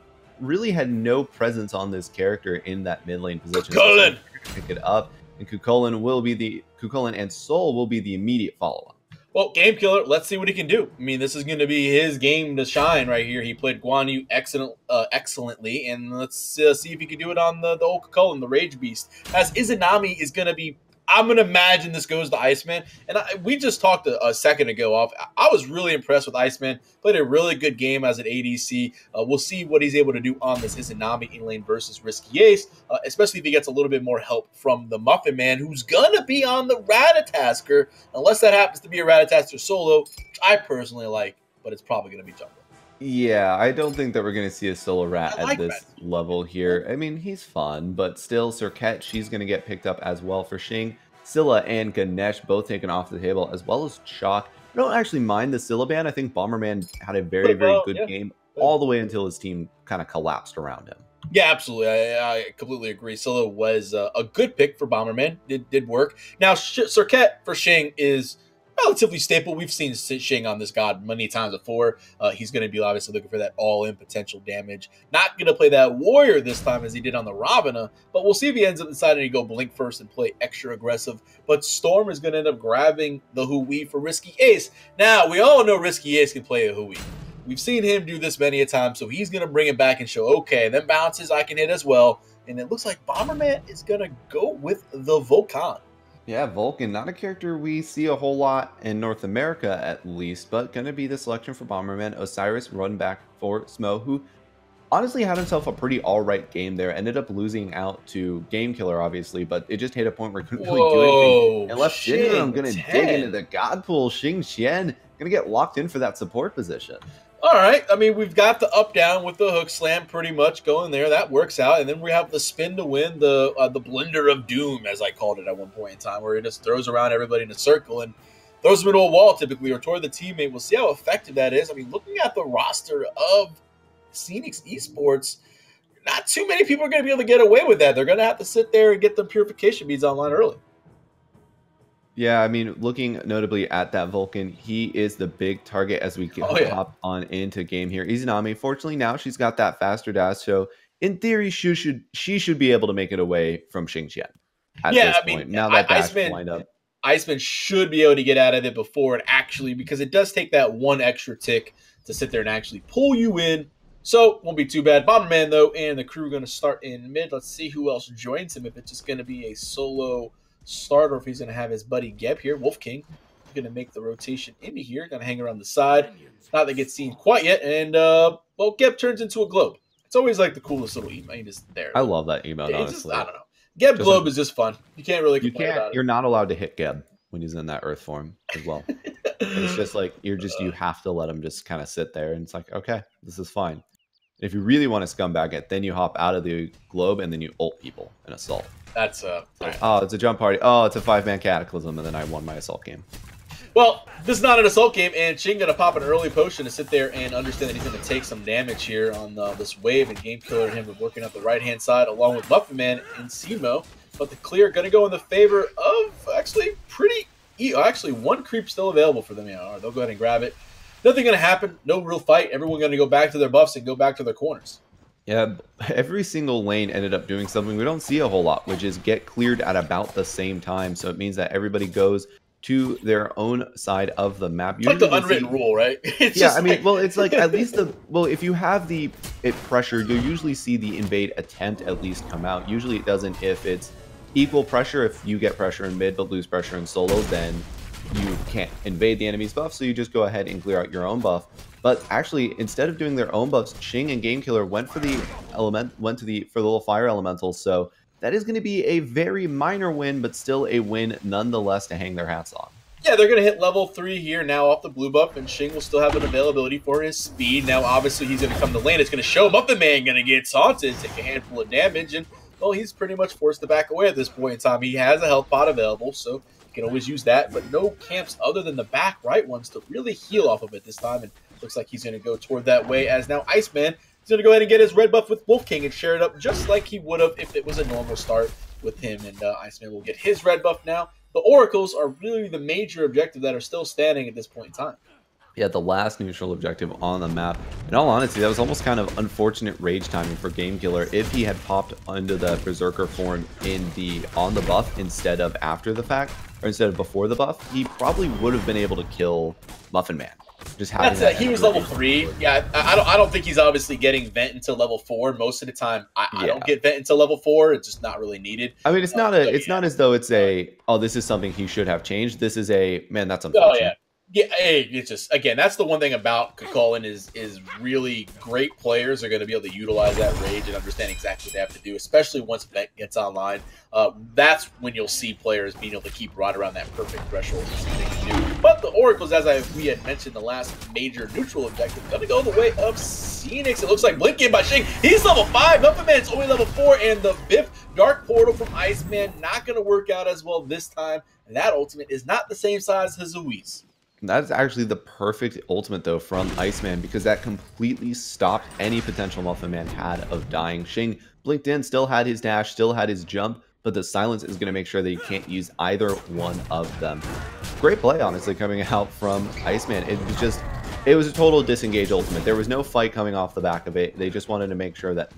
really had no presence on this character in that mid lane position. Kukulin! So pick it up, and Kukulin and Soul will be the immediate follow-up. Well, Game Killer, let's see what he can do. I mean, this is going to be his game to shine right here. He played Guan Yu excellently, and let's see if he can do it on the old Kukulin, the Rage Beast. As Izanami is going to be, I'm going to imagine this goes to Iceman. And we just talked a second ago off. I was really impressed with Iceman. Played a really good game as an ADC. We'll see what he's able to do on this Izanami in lane versus Risky Ace, especially if he gets a little bit more help from the Muffin Man, who's going to be on the Ratatasker, unless that happens to be a Ratatasker solo, which I personally like, but it's probably going to be jungle. Yeah, I don't think that we're going to see a solo rat at this level here. I mean, he's fun, but still, Cirquette, she's going to get picked up as well for Xing. Scylla and Ganesh both taken off the table, as well as Chalk. I don't actually mind the Scylla ban. I think Bomberman had a very, very good game all the way until his team kind of collapsed around him. Yeah, absolutely. I completely agree. Scylla was a good pick for Bomberman. It did work. Now, Cirquette for Xing is relatively staple. We've seen Xing on this god many times before. He's going to be obviously looking for that all-in potential damage. Not going to play that warrior this time as he did on the Ravana, but we'll see if he ends up deciding to go blink first and play extra aggressive. But Storm is going to end up grabbing the Hui for Risky Ace. Now, we all know Risky Ace can play a Hui. We've seen him do this many a time, so he's going to bring it back and show, okay, them bounces I can hit as well. And it looks like Bomberman is going to go with the Vulcan. Yeah, Vulcan, not a character we see a whole lot in North America at least, but going to be the selection for Bomberman. Osiris run back for Smo, who honestly had himself a pretty alright game there. Ended up losing out to Game Killer, obviously, but it just hit a point where he couldn't really do anything. And left Syndrome going to dig into the God Pool. Xing Qian going to get locked in for that support position. All right. I mean, we've got the up-down with the hook slam pretty much going there. That works out. And then we have the spin to win, the blender of doom, as I called it at one point in time, where he just throws around everybody in a circle and throws them into a wall typically or toward the teammate. We'll see how effective that is. I mean, looking at the roster of Scenics Esports, not too many people are going to be able to get away with that. They're going to have to sit there and get the purification beads online early. Yeah, I mean, looking notably at that Vulcan, he is the big target as we hop on into game here. Izanami, fortunately now she's got that faster dash, so in theory she should be able to make it away from Xing Qian at this point. Now that dash lined up. Iceman should be able to get out of it before it actually, because it does take that one extra tick to sit there and actually pull you in. So won't be too bad. Bomberman though, and the crew going to start in mid. Let's see who else joins him. If it's just going to be a solo start, or if he's going to have his buddy Geb here. Wolf King going to make the rotation into here. Going to hang around the side. Not that it gets seen quite yet. And, well, Geb turns into a globe. It's always like the coolest little emote. He's just there. I love that emote, honestly. Just, I don't know. Geb just globe is just fun. You can't really complain about it. You're not allowed to hit Geb when he's in that earth form as well. It's just like, you have to let him just kind of sit there. And it's like, okay, this is fine. If you really want to scumbag it, then you hop out of the globe and then you ult people in assault. That's oh, it's a jump party. Oh, it's a 5-man cataclysm, and then I won my assault game. Well, this is not an assault game, and Xing going to pop an early potion to sit there and understand that he's going to take some damage here on this wave, and Game Killer and him are working up the right-hand side along with Muffin Man and Simo. But the clear going to go in the favor of actually one creep still available for them. Yeah, they'll go ahead and grab it. Nothing going to happen. No real fight. Everyone going to go back to their buffs and go back to their corners. Yeah, every single lane ended up doing something we don't see a whole lot, which is get cleared at about the same time. So it means that everybody goes to their own side of the map. It's like Usually the we'll unwritten see. rule, right? It's Yeah, I just mean, like well, it's like at least well, if you have the it pressure, you'll usually see the invade attempt at least come out. Usually it doesn't if it's equal pressure. If you get pressure in mid but lose pressure in solo, then you can't invade the enemy's buff, so you just go ahead and clear out your own buff. But actually, instead of doing their own buffs, Shing and Game Killer went for the for the little fire elemental. So that is going to be a very minor win, but still a win nonetheless to hang their hats on. yeah, they're going to hit level 3 here now off the blue buff, and Shing will still have an availability for his speed. Now, obviously, he's going to come to lane. It's going to show Muffin Man going to get taunted, take a handful of damage, and, well, he's pretty much forced to back away at this point in time. He has a health pot available, so you can always use that, but no camps other than the back right ones to really heal off of it this time, and looks like he's going to go toward that way as now Iceman is going to go ahead and get his red buff with Wolf King and share it up just like he would have if it was a normal start with him, and Iceman will get his red buff now. The Oracles are really the major objective that are still standing at this point in time. Yeah, the last neutral objective on the map. In all honesty, that was almost kind of unfortunate rage timing for Game Killer. If he had popped under the Berserker form on the buff instead of after the fact, or instead of before the buff, he probably would have been able to kill Muffin Man. Just having That's it. He was level 3. Yeah, I don't think he's obviously getting vent until level 4. Most of the time, I don't get vent until level 4. It's just not really needed. I mean, it's not as though it's a, oh, this is something he should have changed. This is a, man, that's unfortunate. Oh, yeah. Yeah, it's just, again, that's the one thing about Kukulkan is really great players are going to be able to utilize that rage and understand exactly what they have to do, especially once Vent gets online. That's when you'll see players being able to keep right around that perfect threshold to see what they can do. But the Oracles, as we had mentioned, the last major neutral objective, going to go the way of Phoenix. It looks like Blinking by Shing. He's level 5. Muffin Man's only level 4. And the Biff Dark Portal from Iceman not going to work out as well this time. And that ultimate is not the same size as Zui's. That's actually the perfect ultimate, though, from Iceman, because that completely stopped any potential Muffin Man had of dying. Shing blinked in, still had his dash, still had his jump, but the silence is going to make sure that you can't use either one of them. Great play, honestly, coming out from Iceman. It was a total disengage ultimate. There was no fight coming off the back of it. They just wanted to make sure that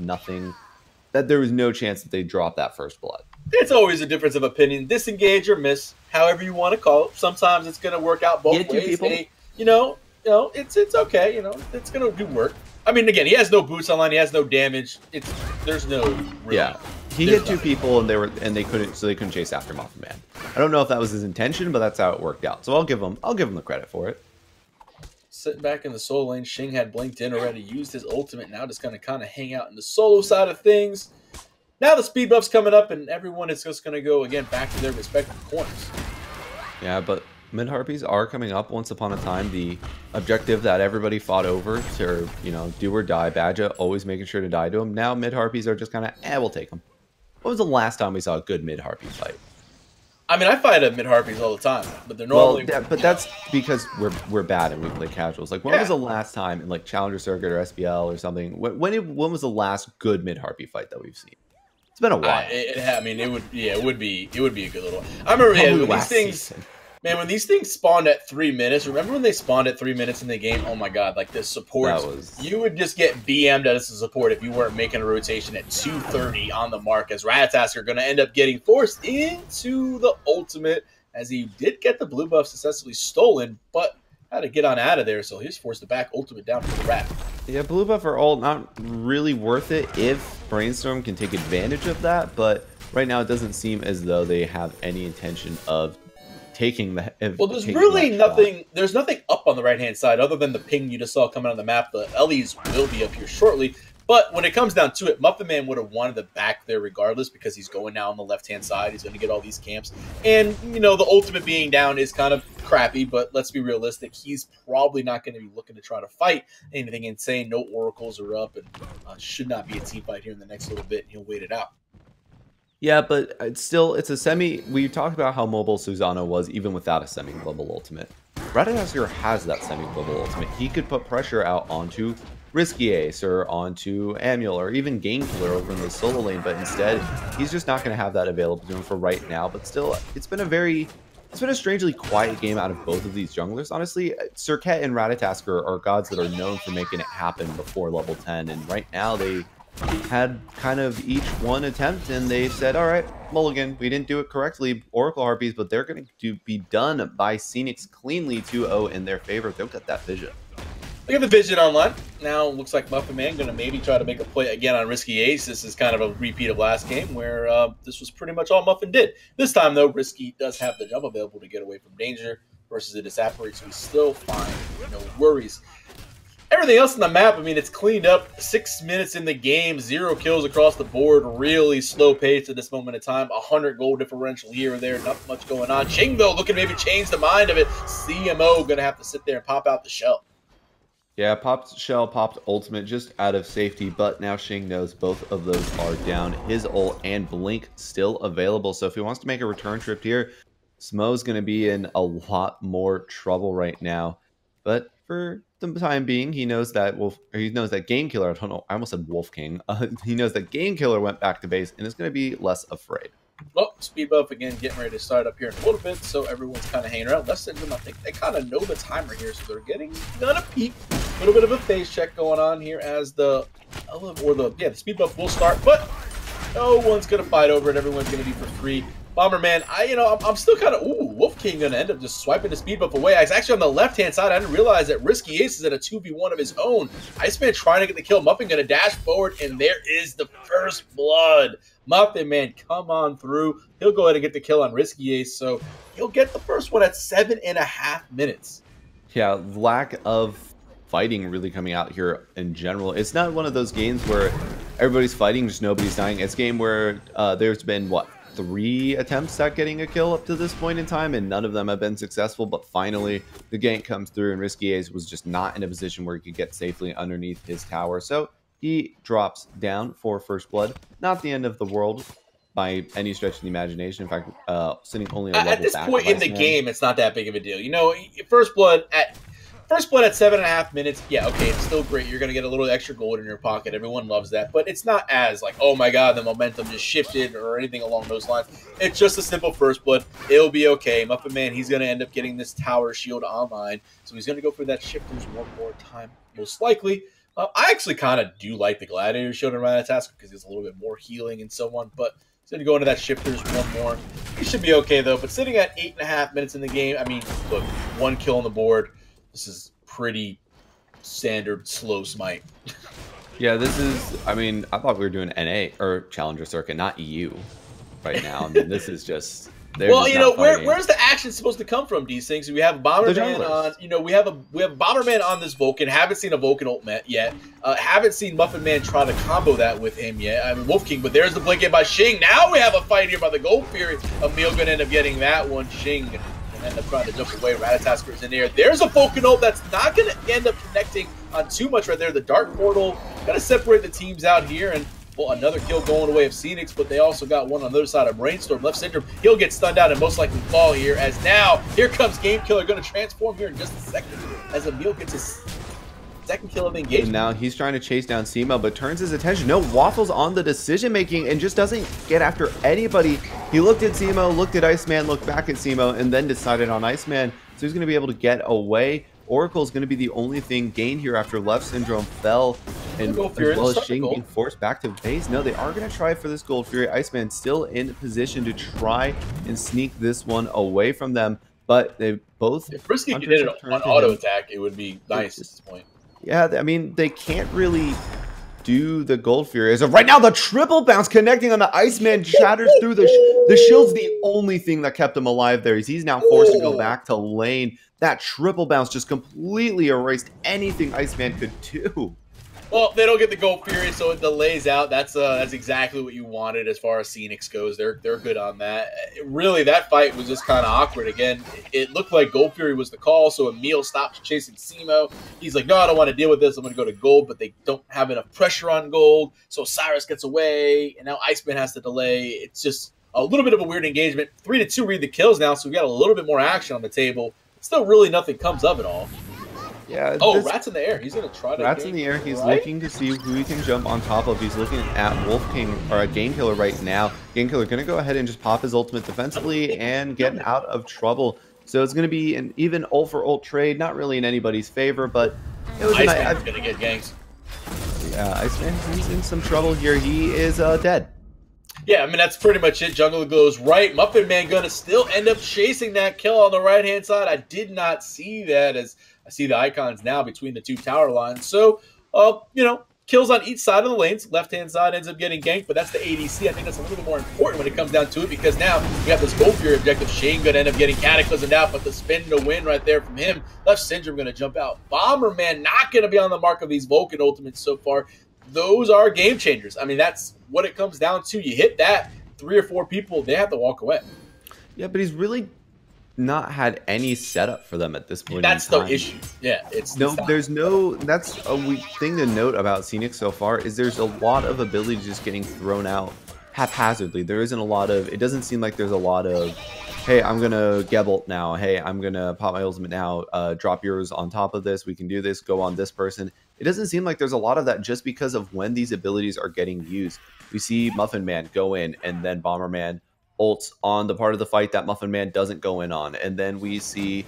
there was no chance that they dropped that first blood. It's always a difference of opinion. Disengage or miss, however you want to call it. Sometimes it's going to work out both ways. People. Hey, it's okay. It's going to do work. I mean, again, he has no boots online. He has no damage. There's no really, yeah. He hit two people and they couldn't chase after Muffin Man. I don't know if that was his intention, but that's how it worked out. So I'll give him the credit for it. Sitting back in the solo lane, Shing had blinked in already, used his ultimate. Now just going to kind of hang out in the solo side of things. Now the speed buff's coming up, and everyone is just going to go, again, back to their respective corners. Yeah, but mid-harpies are coming up once upon a time. The objective that everybody fought over to, do or die. Badja always making sure to die to him. Now mid-harpies are just kind of, we'll take them. When was the last time we saw a good mid-harpy fight? I mean, I fight at mid-harpies all the time, but they're normally... Well, but that's because we're bad and we play casuals. Like, when was the last time in, like, Challenger Circuit or SBL or something? When was the last good mid-harpy fight that we've seen? It's been a while. It would be a good little one. I remember when these things spawned at 3 minutes. Remember when they spawned at 3 minutes in the game? Oh my god, like the support, you would just get BM'd as a support if you weren't making a rotation at 2:30 on the mark, as Ratatask are going to end up getting forced into the ultimate, as he did get the blue buff successfully stolen, but had to get on out of there, so he's forced to back ultimate down for the Rat. Yeah, blue buff are all not really worth it if Brainstorm can take advantage of that, but right now it doesn't seem as though they have any intention of taking the... Well, there's really nothing... There's nothing up on the right-hand side other than the ping you just saw coming on the map. The Ellie's will be up here shortly. But when it comes down to it, Muffin Man would have wanted to back there regardless because he's going now on the left-hand side. He's going to get all these camps. And, the ultimate being down is kind of crappy, but let's be realistic. He's probably not going to be looking to try to fight anything insane. No Oracles are up, and should not be a team fight here in the next little bit. He'll wait it out. Yeah, but it's a semi... We talked about how mobile Susano was even without a semi-global ultimate. Ratatasker has that semi-global ultimate. He could put pressure out onto Risky Ace or onto Amul or even Game Killer over in the solo lane, but instead he's just not going to have that available to him for right now. But still, it's been a strangely quiet game out of both of these junglers. Honestly, Serket and Ratatasker are gods that are known for making it happen before level 10, and right now they had kind of each one attempt, and they said, all right, mulligan, we didn't do it correctly, Oracle Harpies, but they're going to be done by Scenics cleanly 2-0 in their favor. They'll get that vision. Look at the vision online. Now looks like Muffin Man going to maybe try to make a play again on Risky Ace. This is kind of a repeat of last game where this was pretty much all Muffin did. This time, though, Risky does have the jump available to get away from danger versus it disapparates, so he's still fine. No worries. Everything else on the map, I mean, it's cleaned up. 6 minutes in the game, 0 kills across the board. Really slow pace at this moment in time. 100 goal differential here or there. Not much going on. Ching, though, looking to maybe change the mind of it. CMO going to have to sit there and pop out the shell. Yeah, popped shell, popped ultimate just out of safety, but now Shing knows both of those are down. His ult and blink still available, so if he wants to make a return trip here, Smo's going to be in a lot more trouble right now. But for the time being, he knows that Game Killer, I don't know, I almost said Wolf King. He knows that Game Killer went back to base and is going to be less afraid. Well, speed buff again, getting ready to start up here in a little bit, so everyone's kind of hanging around. Less than them, I think they kind of know the timer here, so they're getting gonna peek. A little bit of a phase check going on here as the speed buff will start, but no one's gonna fight over it. Everyone's gonna be for free. Bomberman, I'm still kind of, Wolf King gonna end up just swiping the speed buff away. It's actually on the left-hand side. I didn't realize that Risky Ace is at a 2v1 of his own. Iceman trying to get the kill. Muffin gonna dash forward, and there is the first blood. Muffin Man, come on through. He'll go ahead and get the kill on Risky Ace, so he'll get the first one at 7.5 minutes. Yeah, lack of fighting really coming out here in general. It's not one of those games where everybody's fighting, just nobody's dying. It's a game where there's been, 3 attempts at getting a kill up to this point in time, and none of them have been successful, but finally the gank comes through, and Risky Ace was just not in a position where he could get safely underneath his tower, so he drops down for first blood. Not the end of the world by any stretch of the imagination. In fact, sitting only a level at this back point in the game, it's not that big of a deal. You know, first blood at 7.5 minutes, yeah, okay, it's still great. You're going to get a little extra gold in your pocket. Everyone loves that. But it's not as like, oh my god, the momentum just shifted or anything along those lines. It's just a simple first blood. It'll be okay. Muffin Man, he's going to end up getting this tower shield online. So he's going to go for that shifters one more time, most likely. I actually kind of do like the Gladiator shield in Ratatask because it's a little bit more healing and so on. But he's going to go into that shifters one more. He should be okay, though. But sitting at 8.5 minutes in the game, I mean, look, 1 kill on the board. This is pretty standard slow smite. Yeah, this is, I mean, I thought we were doing NA or Challenger Circuit, not EU right now. I mean, this is just, well, you know, where's the action supposed to come from, these things? We have Bomberman on, you know, we have Bomberman on this Vulcan. Haven't seen a Vulcan ult yet. Haven't seen Muffin Man try to combo that with him yet. I mean, Wolf King, but there's the blink in by Shing. Now we have a fight here by the Gold Fury. Emil gonna end up getting that one. Shing end up trying to jump away. Ratatasker is in there. There's a Vulcan ult that's not going to end up connecting on too much right there. The Dark Portal got to separate the teams out here, and well, another kill going away of Scenics, but they also got one on the other side of Brainstorm. Left Syndrome, he'll get stunned out and most likely fall here, as now here comes Game Killer, going to transform here in just a second as Emil gets his second kill of the engagement. And now he's trying to chase down Simo, but turns his attention. No, Waffles on the decision making and just doesn't get after anybody. He looked at Simo, looked at Iceman, looked back at Simo, and then decided on Iceman. So he's going to be able to get away. Oracle is going to be the only thing gained here after Left Syndrome fell, and as well as Shing being forced back to base. No, they are going to try for this Gold Fury. Iceman still in position to try and sneak this one away from them, but they both. If Risky could hit it on auto attack, it would be nice at this point. Yeah, I mean, they can't really do the Gold Fury. As of right now, the triple bounce connecting on the Iceman shatters through the shield's the only thing that kept him alive there. He's now forced to go back to lane. That triple bounce just completely erased anything Iceman could do. Well, they don't get the Gold Fury, so it delays out. That's exactly what you wanted as far as Scenics goes. They're good on that. Really, that fight was just kind of awkward. Again, it looked like Gold Fury was the call, so Emil stopped chasing Simo. He's like, no, I don't want to deal with this. I'm going to go to Gold, but they don't have enough pressure on Gold, so Cyrus gets away, and now Iceman has to delay. It's just a little bit of a weird engagement. 3-2 read the kills now, so we got a little bit more action on the table. Still, really nothing comes of it all. Yeah. Oh, Rat's in the air. He's going to try to. Rat's in the air. He's looking to see who he can jump on top of. He's looking at Wolf King or at Game Killer right now. Game Killer going to go ahead and just pop his ultimate defensively and get out of trouble. So it's going to be an even ult for ult trade. Not really in anybody's favor, but it was Iceman's going to get ganks. Iceman, he's in some trouble here. He is dead. Yeah, I mean, that's pretty much it. Jungle goes right. Muffin Man gonna still end up chasing that kill on the right-hand side. I did not see that, as I see the icons now between the two tower lines. So, kills on each side of the lanes. Left-hand side ends up getting ganked, but that's the ADC. I think that's a little bit more important when it comes down to it, because now we have this Gold Fury objective. Shane gonna end up getting cataclysmed out, but the spin to win right there from him. Left Syndrome gonna jump out. Bomberman not gonna be on the mark of these Vulcan ultimates so far. Those are game changers. I mean, that's what it comes down to. You hit that, 3 or 4 people, they have to walk away. Yeah, but he's really not had any setup for them at this point. That's the issue. Yeah, it's no. There's no. That's a weak thing to note about Scenic so far, is there's a lot of ability just getting thrown out haphazardly. There isn't a lot of. It doesn't seem like there's a lot of, hey, I'm gonna Gebelt now. Hey, I'm gonna pop my ultimate now. Drop yours on top of this. We can do this. Go on this person. It doesn't seem like there's a lot of that, just because of when these abilities are getting used. We see Muffin Man go in, and then Bomberman ults on the part of the fight that Muffin Man doesn't go in on. And then we see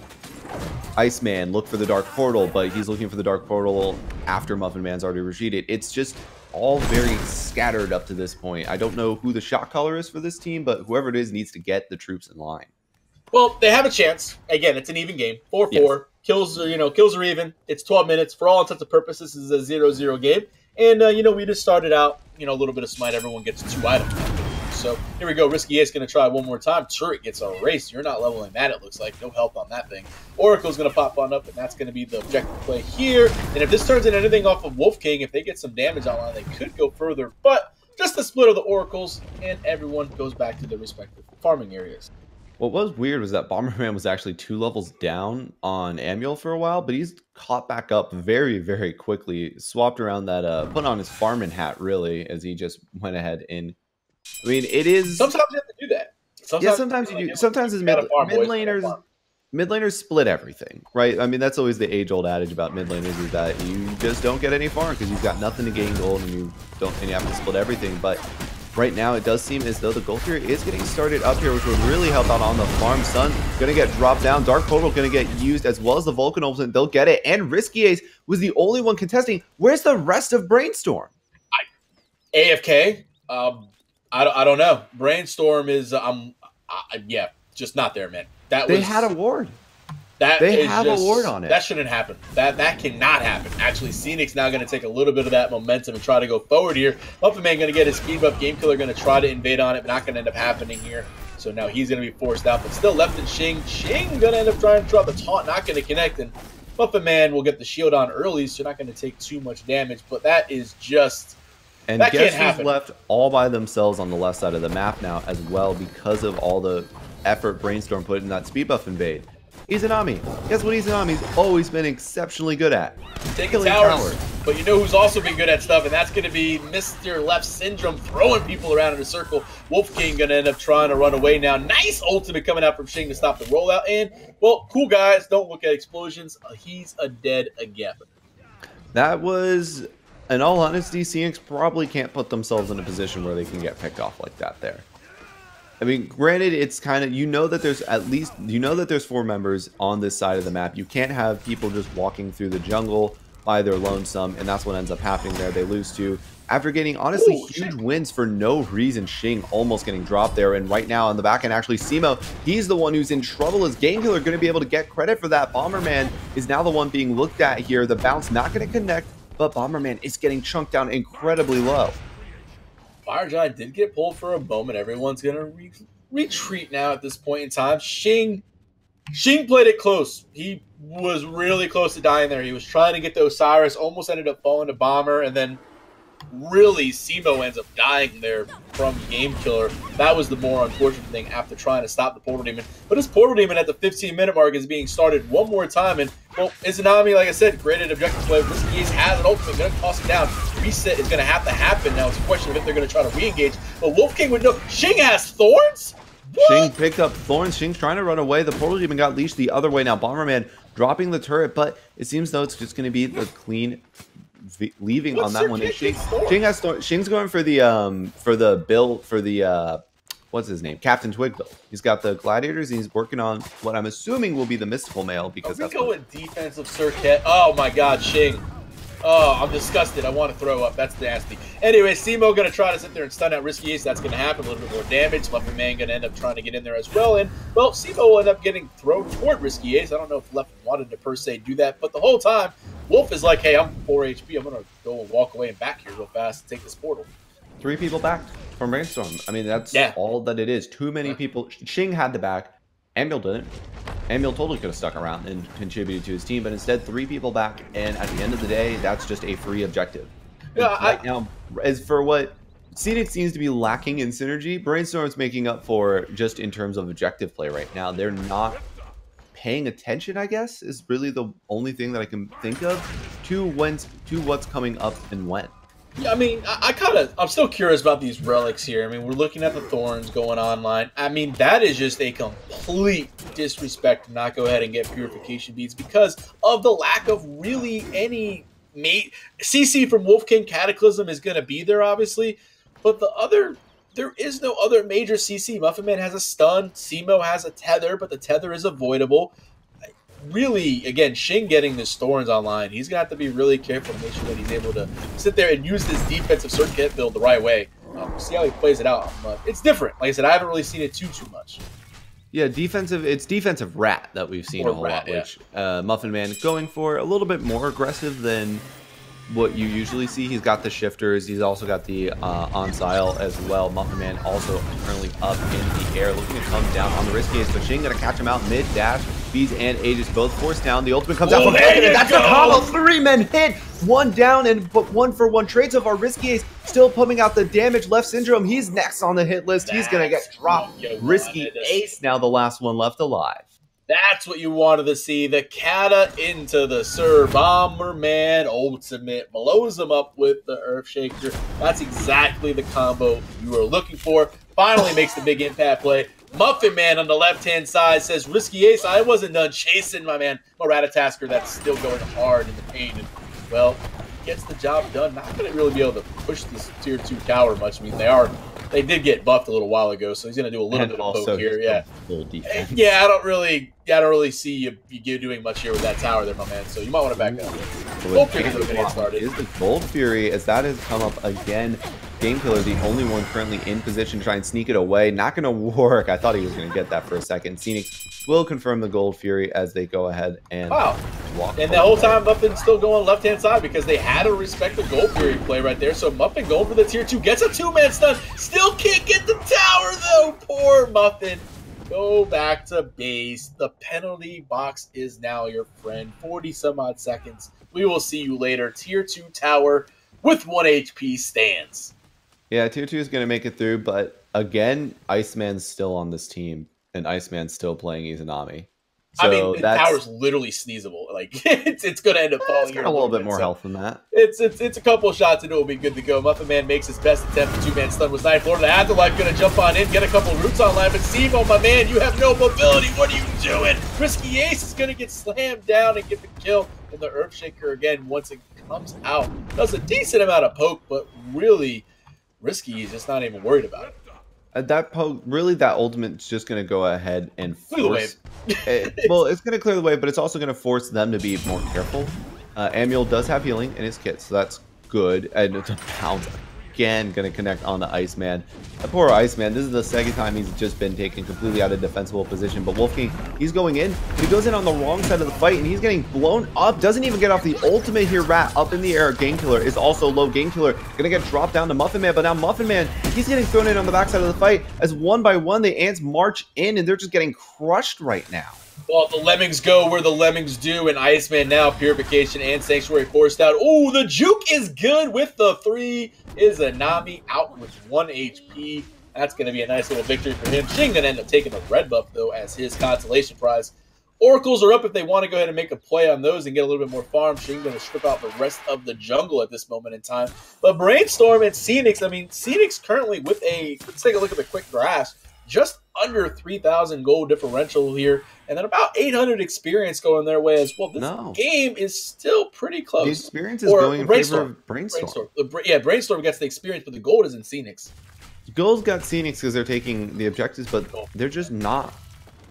Iceman look for the Dark Portal, but he's looking for the Dark Portal after Muffin Man's already retreated. It's just all very scattered up to this point. I don't know who the shot caller is for this team, but whoever it is needs to get the troops in line. Well, they have a chance. Again, it's an even game. 4-4. Yes. Kills are even. It's 12 minutes. For all intents and purposes, this is a 0-0 game. And, we just started out, a little bit of Smite. Everyone gets 2 items. So here we go. Risky Ace going to try one more time. Turret gets erased. You're not leveling that, it looks like. No health on that thing. Oracle's going to pop on up, and that's going to be the objective play here. And if this turns into anything off of Wolf King, if they get some damage online, they could go further. But just the split of the Oracles, and everyone goes back to their respective farming areas. What was weird was that Bomberman was actually 2 levels down on Amul for a while, but he's caught back up very, very quickly. Swapped around that, put on his farming hat, really, as he just went ahead and... I mean, it is... Sometimes you have to do that. Sometimes you do. Sometimes as mid laners split everything, right? I mean, that's always the age-old adage about mid laners, is that you just don't get any farm because you've got nothing to gain gold, and you have to split everything. But right now, it does seem as though the Gold Fury is getting started up here, which would really help out on the farm. Sun going to get dropped down. Dark Portal going to get used, as well as the Vulcan ultimate. They'll get it. And Risky Ace was the only one contesting. Where's the rest of Brainstorm? AFK? I don't know. Brainstorm is, just not there, man. They had a ward. They have a ward on it. That shouldn't happen. That cannot happen. Actually, Scenic's now going to take a little bit of that momentum and try to go forward here. Muffin Man going to get his speed buff. Game Killer going to try to invade on it, but not going to end up happening here. So now he's going to be forced out, but still left in Shing. Shing going to end up trying to drop the taunt, not going to connect, and Muffin Man will get the shield on early, so you're not going to take too much damage, but that is just... And guess who's left all by themselves on the left side of the map now as well, because of all the effort Brainstorm put in that speed buff invade? Izanami. Guess what Izanami's always been exceptionally good at? Taking towers. But you know who's also been good at stuff, and that's going to be Mr. Left Syndrome, throwing people around in a circle. Wolf King going to end up trying to run away now. Nice ultimate coming out from Shing to stop the rollout. And, well, cool guys, don't look at explosions. He's a dead again. That was... In all honesty, CX probably can't put themselves in a position where they can get picked off like that there. I mean, granted, it's kind of, that there's at least, that there's 4 members on this side of the map. You can't have people just walking through the jungle by their lonesome, and that's what ends up happening there. They lose to, after getting, honestly, huge wins for no reason. Shing almost getting dropped there, and right now on the back end, actually, Simo, he's the one who's in trouble. Is Game Killer going to be able to get credit for that? Bomberman is now the one being looked at here. The bounce not going to connect, but Bomberman is getting chunked down incredibly low. Fire Giant did get pulled for a moment. Everyone's going to retreat now at this point in time. Shing played it close. He was really close to dying there. He was trying to get the Osiris, almost ended up falling to Bomber, and then really Simo ends up dying there from Game Killer. That was the more unfortunate thing after trying to stop the Portal Demon. But this Portal Demon at the 15-minute mark is being started one more time, and well, Izanami, like I said, graded objective play. Risky Ace has an ultimate, going to toss him down. Reset is going to have to happen. Now it's a question of if they're going to try to re-engage. But Wolf King would know. Shing has Thorns? What? Shing picked up Thorns. Shing's trying to run away. The Portal Demon got leashed the other way. Now Bomberman dropping the turret, but it seems though it's just going to be the clean leaving on that one. Shing's going for the build for the what's his name? Captain Twig build. He's got the gladiators and he's working on what I'm assuming will be the mystical mail, because that's going defensive circuit. Oh my god, Shing. Oh, I'm disgusted. I want to throw up. That's nasty. Anyway, Simo going to try to sit there and stun out Risky Ace. That's going to happen. A little bit more damage. Muffin Man going to end up trying to get in there as well. And, well, Simo will end up getting thrown toward Risky Ace. I don't know if Left wanted to per se do that. But the whole time, Wolf is like, hey, I'm 4 HP. I'm going to go and walk away and back here real fast and take this portal. 3 people backed from Brainstorm. I mean, that's all that it is. Too many people. Xing had the back. Ambil didn't. Ambil totally could have stuck around and contributed to his team, but instead 3 people back, and at the end of the day, that's just a free objective. Yeah, right now, as for what Scenic seems to be lacking in synergy, Brainstorm's making up for just in terms of objective play right now. They're not paying attention, I guess, is really the only thing that I can think of to what's coming up and when. Yeah, I mean, I'm still curious about these relics here. I mean, we're looking at the Thorns going online. I mean, that is just a complete disrespect to not go ahead and get Purification Beads because of the lack of really any CC from Wolf King Cataclysm is going to be there, obviously. But there is no other major CC. Muffin Man has a stun. Simo has a tether, but the tether is avoidable. Really, again, Xing getting the Thorns online, he's going to have to be really careful to make sure that he's able to sit there and use this defensive circuit build the right way. See how he plays it out. But it's different. Like I said, I haven't really seen it too much. Yeah, it's defensive rat that we've seen a whole lot, which Muffin Man going for a little bit more aggressive than what you usually see. He's got the shifters. He's also got the on-sile as well. Muffin Man also currently up in the air, looking to come down on the Risky Ace, but Xing going to catch him out mid-dash. Bees and Aegis both forced down. The ultimate comes out from Falcon, and that's a combo. 3 men hit, 1 down, and but 1-for-1 trades of our Risky Ace still pumping out the damage. Left Syndrome, he's next on the hit list. He's going to get dropped. Risky Ace now the last one left alive. That's what you wanted to see. The Kata into the Sir Bomberman ultimate. Blows him up with the Earthshaker. That's exactly the combo you were looking for. Finally makes the big impact play. Muffin Man on the left-hand side says, Risky Ace, I wasn't done chasing my man, Maratatasker, that's still going hard in the paint. And, well, gets the job done. Not going to really be able to push this Tier 2 tower much. I mean, they did get buffed a little while ago, so he's going to do a little bit of poke here. Yeah, full defense. Yeah, I don't really see you doing much here with that tower there, my man. So you might want to back up. Gold Fury going to get started. Is the Gold Fury, as that has come up again. Game Killer, the only one currently in position to try and sneak it away. Not going to work. I thought he was going to get that for a second. Scenic will confirm the Gold Fury as they go ahead and walk. And the whole time, Muffin's still going left-hand side because they had to respect the Gold Fury play right there. So Muffin going for the Tier 2. Gets a 2-man stun. Still can't get the tower, though. Poor Muffin. Go back to base. The penalty box is now your friend. 40-some-odd seconds. We will see you later. Tier 2 tower with 1 HP stands. Yeah, Tier 2 is going to make it through, but again, Iceman's still on this team, and Iceman's still playing Izanami. So I mean, the tower's literally sneezable. Like, it's going to end up falling here. A little bit more health than that. It's a couple shots and it will be good to go. Muffin Man makes his best attempt. 2-man stun with Night Lord. The Afterlife going to jump on in, get a couple roots online. But Simo, my man, you have no mobility. What are you doing? Risky Ace is going to get slammed down and get the kill. And the Earthshaker again, once it comes out, does a decent amount of poke, but really, Risky is just not even worried about it. That poke, really, that ultimate's just going to go ahead and force. Well, it's going to clear the way, but it's also going to force them to be more careful. Amul does have healing in his kit, so that's good. And it's a pound again, going to connect on the Iceman. That poor Iceman, this is the second time he's just been taken completely out of defensible position. But Wolf King, he's going in. He goes in on the wrong side of the fight, and he's getting blown up. Doesn't even get off the ultimate here. Rat up in the air. Game Killer is also low. Game Killer going to get dropped down to Muffin Man, but now Muffin Man, he's getting thrown in on the backside of the fight as one by one the ants march in, and they're just getting crushed right now. Well, the Lemmings go where the Lemmings do, and Iceman now, Purification and Sanctuary forced out. Oh, the juke is good with the 3. Izanami out with 1 HP. That's going to be a nice little victory for him. Xing going to end up taking the red buff, though, as his consolation prize. Oracles are up if they want to go ahead and make a play on those and get a little bit more farm. Xing going to strip out the rest of the jungle at this moment in time. But Brainstorm and Scenics, I mean, Scenics currently with let's take a look at the quick graphs. Just under 3,000 gold differential here, and then about 800 experience going their way as well. This game is still pretty close. The experience is going in favor of Brainstorm. Yeah, Brainstorm gets the experience, but the gold is in Scenics. Gold's got Scenics because they're taking the objectives, but they're just not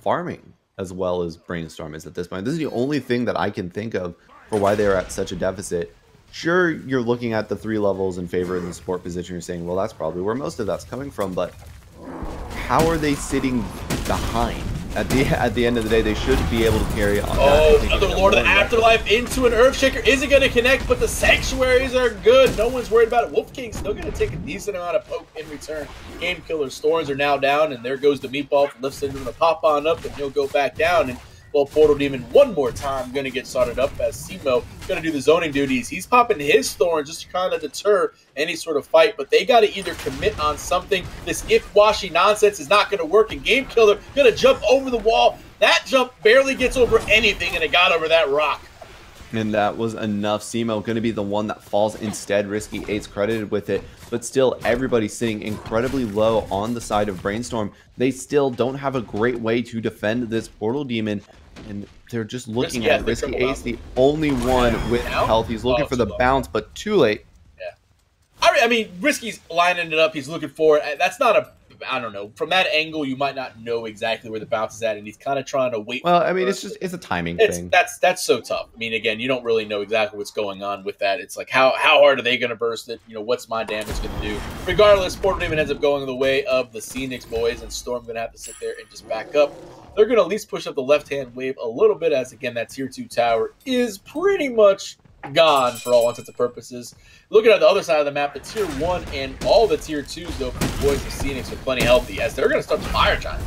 farming as well as Brainstorm is at this point. This is the only thing that I can think of for why they're at such a deficit. Sure, you're looking at the 3 levels in favor in the support position. You're saying, well, that's probably where most of that's coming from. But how are they sitting behind? At the end of the day, they should be able to carry on. Oh, another Lord of the Afterlife into an Earthshaker. Is it going to connect? But the Sanctuaries are good. No one's worried about it. Wolf King's still going to take a decent amount of poke in return. Game Killer's Thorns are now down, and there goes the Meatball. Lifts into the pop on up, and he'll go back down. And well, Portal Demon one more time going to get started up as Simo going to do the zoning duties. He's popping his Thorns just to kind of deter any sort of fight, but they got to either commit on something. This if-washy nonsense is not going to work, and Game Killer going to jump over the wall. That jump barely gets over anything, and it got over that rock. And that was enough. Simo going to be the one that falls instead. Risky 8's credited with it, but still everybody sitting incredibly low on the side of Brainstorm. They still don't have a great way to defend this Portal Demon, and they're just looking at Risky 8's the only one with health. He's looking for the bounce, but too late. Yeah. I mean, Risky's lining it up. He's looking for it. That's not a... I don't know. From that angle, you might not know exactly where the bounce is at, and he's kind of trying to wait. Well, I mean, it's a timing thing. That's so tough. I mean, again, you don't really know exactly what's going on with that. It's like, how hard are they going to burst it? You know, what's my damage going to do? Regardless, Portal Demon ends up going the way of the Phoenix boys, and Storm going to have to sit there and just back up. They're going to at least push up the left-hand wave a little bit, as, again, that Tier 2 tower is pretty much gone for all intents and purposes. Looking at the other side of the map, the Tier 1 and all the Tier 2s, though, for the boys of Phoenix are plenty healthy, as they're going to start the Fire Giant.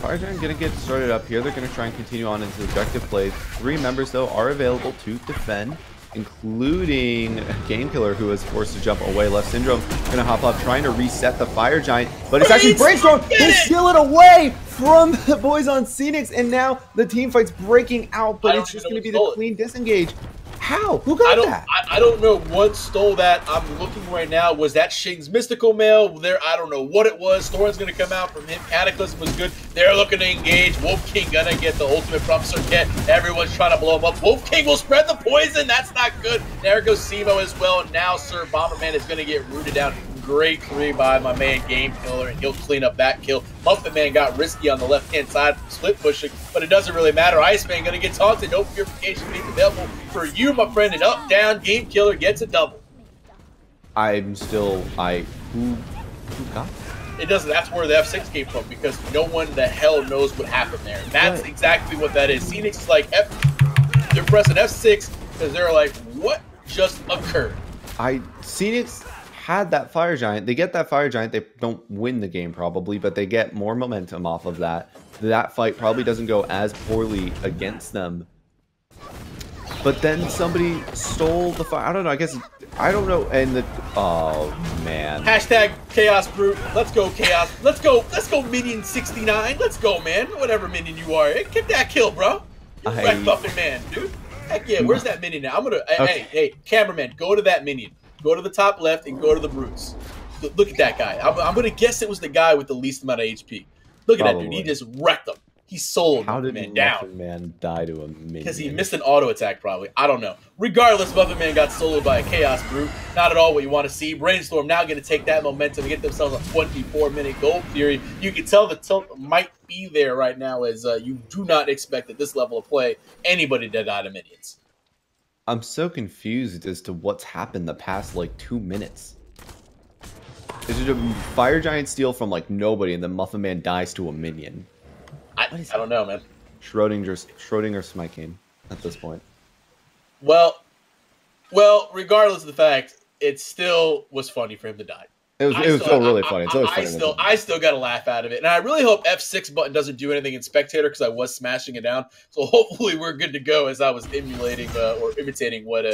Fire Giant going to get started up here. They're going to try and continue on into objective play. 3 members, though, are available to defend, including Game Killer, who was forced to jump away. Left Syndrome going to hop up, trying to reset the Fire Giant, but it's actually Brainstorm. They steal it away from the boys on Phoenix, and now the team fight's breaking out, but it's just going to be the clean disengage. How? Who got that? I don't know what stole that. I'm looking right now. Was that Shing's Mystical Mail? There, I don't know what it was. Thorn's going to come out from him. Cataclysm was good. They're looking to engage. Wolf King going to get the ultimate from Circuit. Everyone's trying to blow him up. Wolf King will spread the poison. That's not good. There goes Simo as well. And now Sir Bomberman is going to get rooted down. Great 3 by my man Game Killer, and he'll clean up that kill. Muffin Man got risky on the left-hand side from split pushing, but it doesn't really matter. Iceman going to get taunted. No purification being available for you, my friend. And up, down, Game Killer gets a double. I'm still... Who got that? It doesn't. That's where the F6 came from, because no one the hell knows what happened there. That's exactly what that is. Phoenix is like, they're pressing F6 because they're like, what just occurred? Phoenix had that Fire Giant. They get that Fire Giant. They don't win the game probably, but they get more momentum off of that. That fight probably doesn't go as poorly against them. But then somebody stole the fire. I don't know. I guess I don't know. And the man. Hashtag Chaos Brute. Let's go Chaos. Let's go Minion 69. Let's go, man. Whatever minion you are. Hey, get that kill, bro. You're Red Muffin Man, dude. Heck yeah. Where's that minion now? I'm gonna. Okay. Hey, cameraman, go to that minion. Go to the top left and go to the brutes. Look at that guy. I'm going to guess it was the guy with the least amount of HP. Look at that dude. He just wrecked him. He soloed Muffin Man down. Muffin Man die to a minion? Because he missed an auto attack probably. I don't know. Regardless, Muffin Man got soloed by a Chaos Brute. Not at all what you want to see. Brainstorm now going to take that momentum and get themselves a 24-minute gold period. You can tell the tilt might be there right now, as you do not expect at this level of play anybody to die to minions. I'm so confused as to what's happened the past, like, 2 minutes. Is it a Fire Giant steal from, like, nobody, and then Muffin Man dies to a minion? I don't know, man. Schrodinger's SMITE game at this point. Well, regardless of the fact, it still was funny for him to die. It was still really funny. It's always funny. I still got a laugh out of it. And I really hope F6 button doesn't do anything in Spectator, because I was smashing it down. So hopefully we're good to go, as I was emulating or imitating what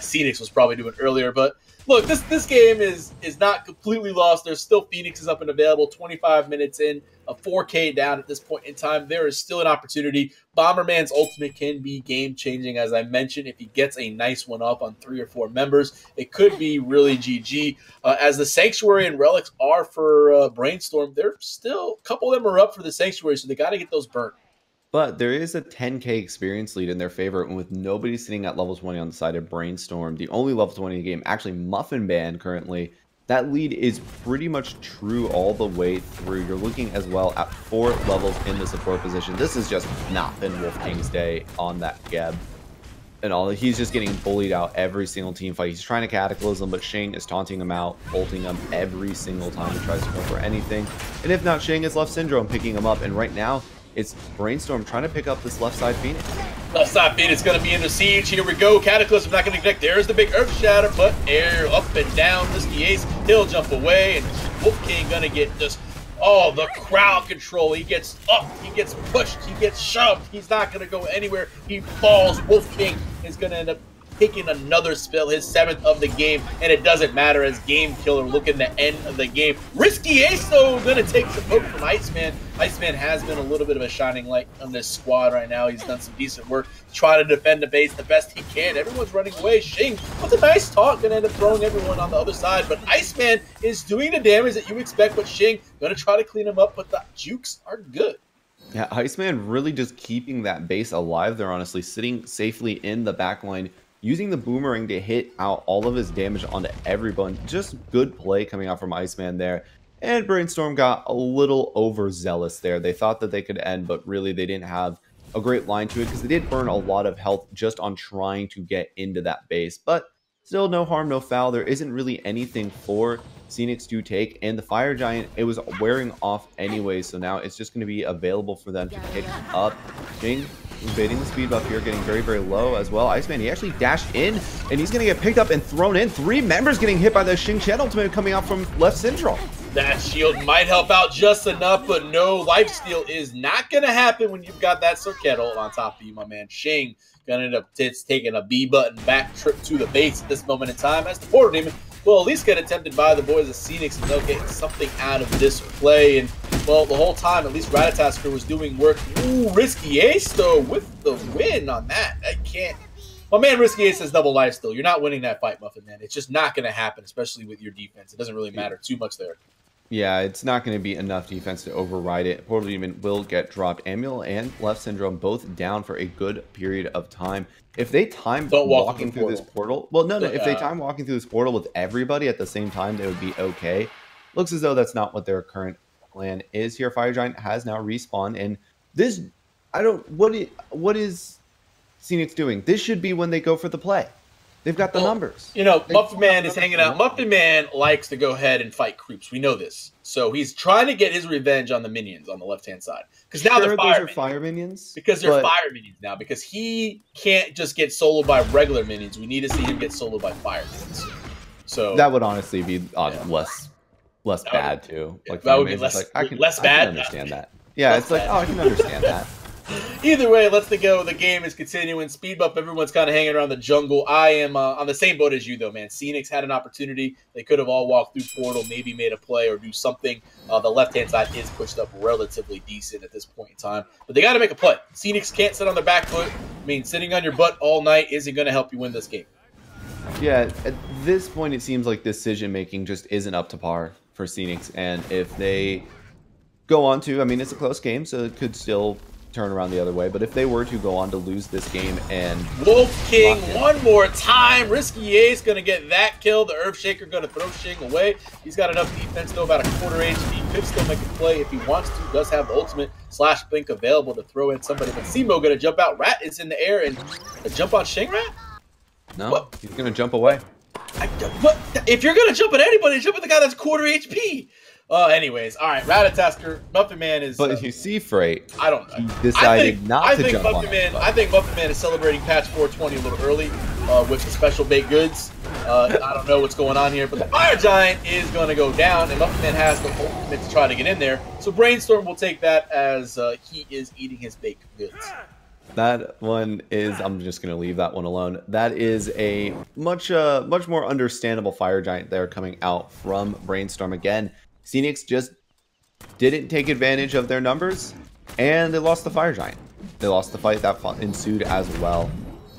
Phoenix was probably doing earlier. But look, this game is not completely lost. There's still Phoenix is up and available 25 minutes in, a 4K down at this point in time. There is still an opportunity. Bomberman's ultimate can be game-changing, as I mentioned. If he gets a nice one up on 3 or 4 members, it could be really GG. As the Sanctuary and Relics are for Brainstorm, they're still, a couple of them are up for the Sanctuary, so they got to get those burnt. But there is a 10k experience lead in their favor, and with nobody sitting at level 20 on the side of Brainstorm, the only level 20 in the game, actually Muffin Man currently, that lead is pretty much true all the way through. You're looking as well at 4 levels in the support position. This has just not been Wolf King's day on that Geb. and all. He's just getting bullied out every single team fight. He's trying to Cataclysm, but Shing is taunting him out, ulting him every single time he tries to go for anything. And if not, Shing is Left Syndrome picking him up. And right now, it's Brainstorm trying to pick up this left side Phoenix. Left side Phoenix going to be in the siege. Here we go. Cataclysm not going to connect. There's the big Earth Shatter, but air up and down. Risky Ace, he'll jump away, and Wolf King going to get just... Oh, the crowd control. He gets up, he gets pushed, he gets shoved. He's not going to go anywhere. He falls. Wolf King is going to end up taking another spill, his 7th of the game, and it doesn't matter as Game Killer looking to end of the game. Risky Ace, though, going to take some poke from Iceman. Iceman has been a little bit of a shining light on this squad right now. He's done some decent work, trying to defend the base the best he can. Everyone's running away. Shing, what's a nice taunt, going to end up throwing everyone on the other side, but Iceman is doing the damage that you expect, but Shing going to try to clean him up, but the jukes are good. Yeah, Iceman really just keeping that base alive there, honestly, sitting safely in the back line, using the boomerang to hit out all of his damage onto everyone. Just good play coming out from Iceman there. And Brainstorm got a little overzealous there. They thought that they could end, but really they didn't have a great line to it because they did burn a lot of health just on trying to get into that base. But still, no harm, no foul. There isn't really anything for Phoenix to take, and the Fire Giant, it was wearing off anyway, so now it's just going to be available for them to pick up. Jing invading the speed buff here, getting very, very low as well. Iceman, he actually dashed in, and he's going to get picked up and thrown in. 3 members getting hit by the Xing Chen ultimate coming out from Left Syndrome. That shield might help out just enough, but no, lifesteal is not going to happen when you've got that Sir Kettle on top of you, my man. Shing going to end up taking a B button back trip to the base at this moment in time as the Portal Demon will at least get attempted by the boys of Phoenix, and they'll get something out of this play. And, well, the whole time, at least Ratatasker was doing work. Ooh, Risky Ace, though, with the win on that. I can't. My man, Risky Ace has double life still. You're not winning that fight, Muffin Man. It's just not going to happen, especially with your defense. It doesn't really matter too much there. Yeah, it's not going to be enough defense to override it. Portal Demon will get dropped. Amul and Left Syndrome both down for a good period of time. If they time walking through this portal, well, no, if they time walking through this portal with everybody at the same time, they would be okay. Looks as though that's not what their current plan is here. Fire Giant has now respawned, and this, what is Phoenix doing? This should be when they go for the play. They've got the numbers. You know, Muffin Man is hanging out. Muffin Man likes to go ahead and fight creeps. We know this. So he's trying to get his revenge on the minions on the left-hand side. Because now they're fire minions. Because they're fire minions now. Because he can't just get soloed by regular minions. We need to see him get soloed by fire minions. So that would honestly be less bad, too. Like, that would be less bad. I can understand that. Yeah, it's like, I can understand that. Either way, let's go. The game is continuing. Speed buff, everyone's kind of hanging around the jungle. I am on the same boat as you, though, man. Phoenix had an opportunity. They could have all walked through Portal, maybe made a play or do something. The left-hand side is pushed up relatively decent at this point in time. But they got to make a play. Phoenix can't sit on their back foot. I mean, sitting on your butt all night isn't going to help you win this game. Yeah, at this point, it seems like decision-making just isn't up to par for Phoenix. And if they go on to, I mean, it's a close game, so it could still turn around the other way, but if they were to go on to lose this game and Wolf King one more time, Risky Ace gonna get that kill. The Earthshaker gonna throw Shing away. He's got enough defense though, about a quarter HP. Could still make a play if he wants to. Does have the ultimate / blink available to throw in somebody, but Simo gonna jump out. Rat is in the air and a jump on Shing. Rat? No, he's gonna jump away. What? If you're gonna jump at anybody, jump at the guy that's quarter HP. Anyways, all right, Ratatasker, Muffin Man is... But you see Freight, I don't know. He decided not to jump on it. I think Muffin Man is celebrating patch 420 a little early with the special baked goods. I don't know what's going on here, but the Fire Giant is going to go down, and Muffin Man has the ultimate to try to get in there. So Brainstorm will take that as he is eating his baked goods. That one is, I'm just going to leave that one alone. That is a much more understandable Fire Giant there coming out from Brainstorm again. Phoenix just didn't take advantage of their numbers, and they lost the Fire Giant. They lost the fight that ensued as well.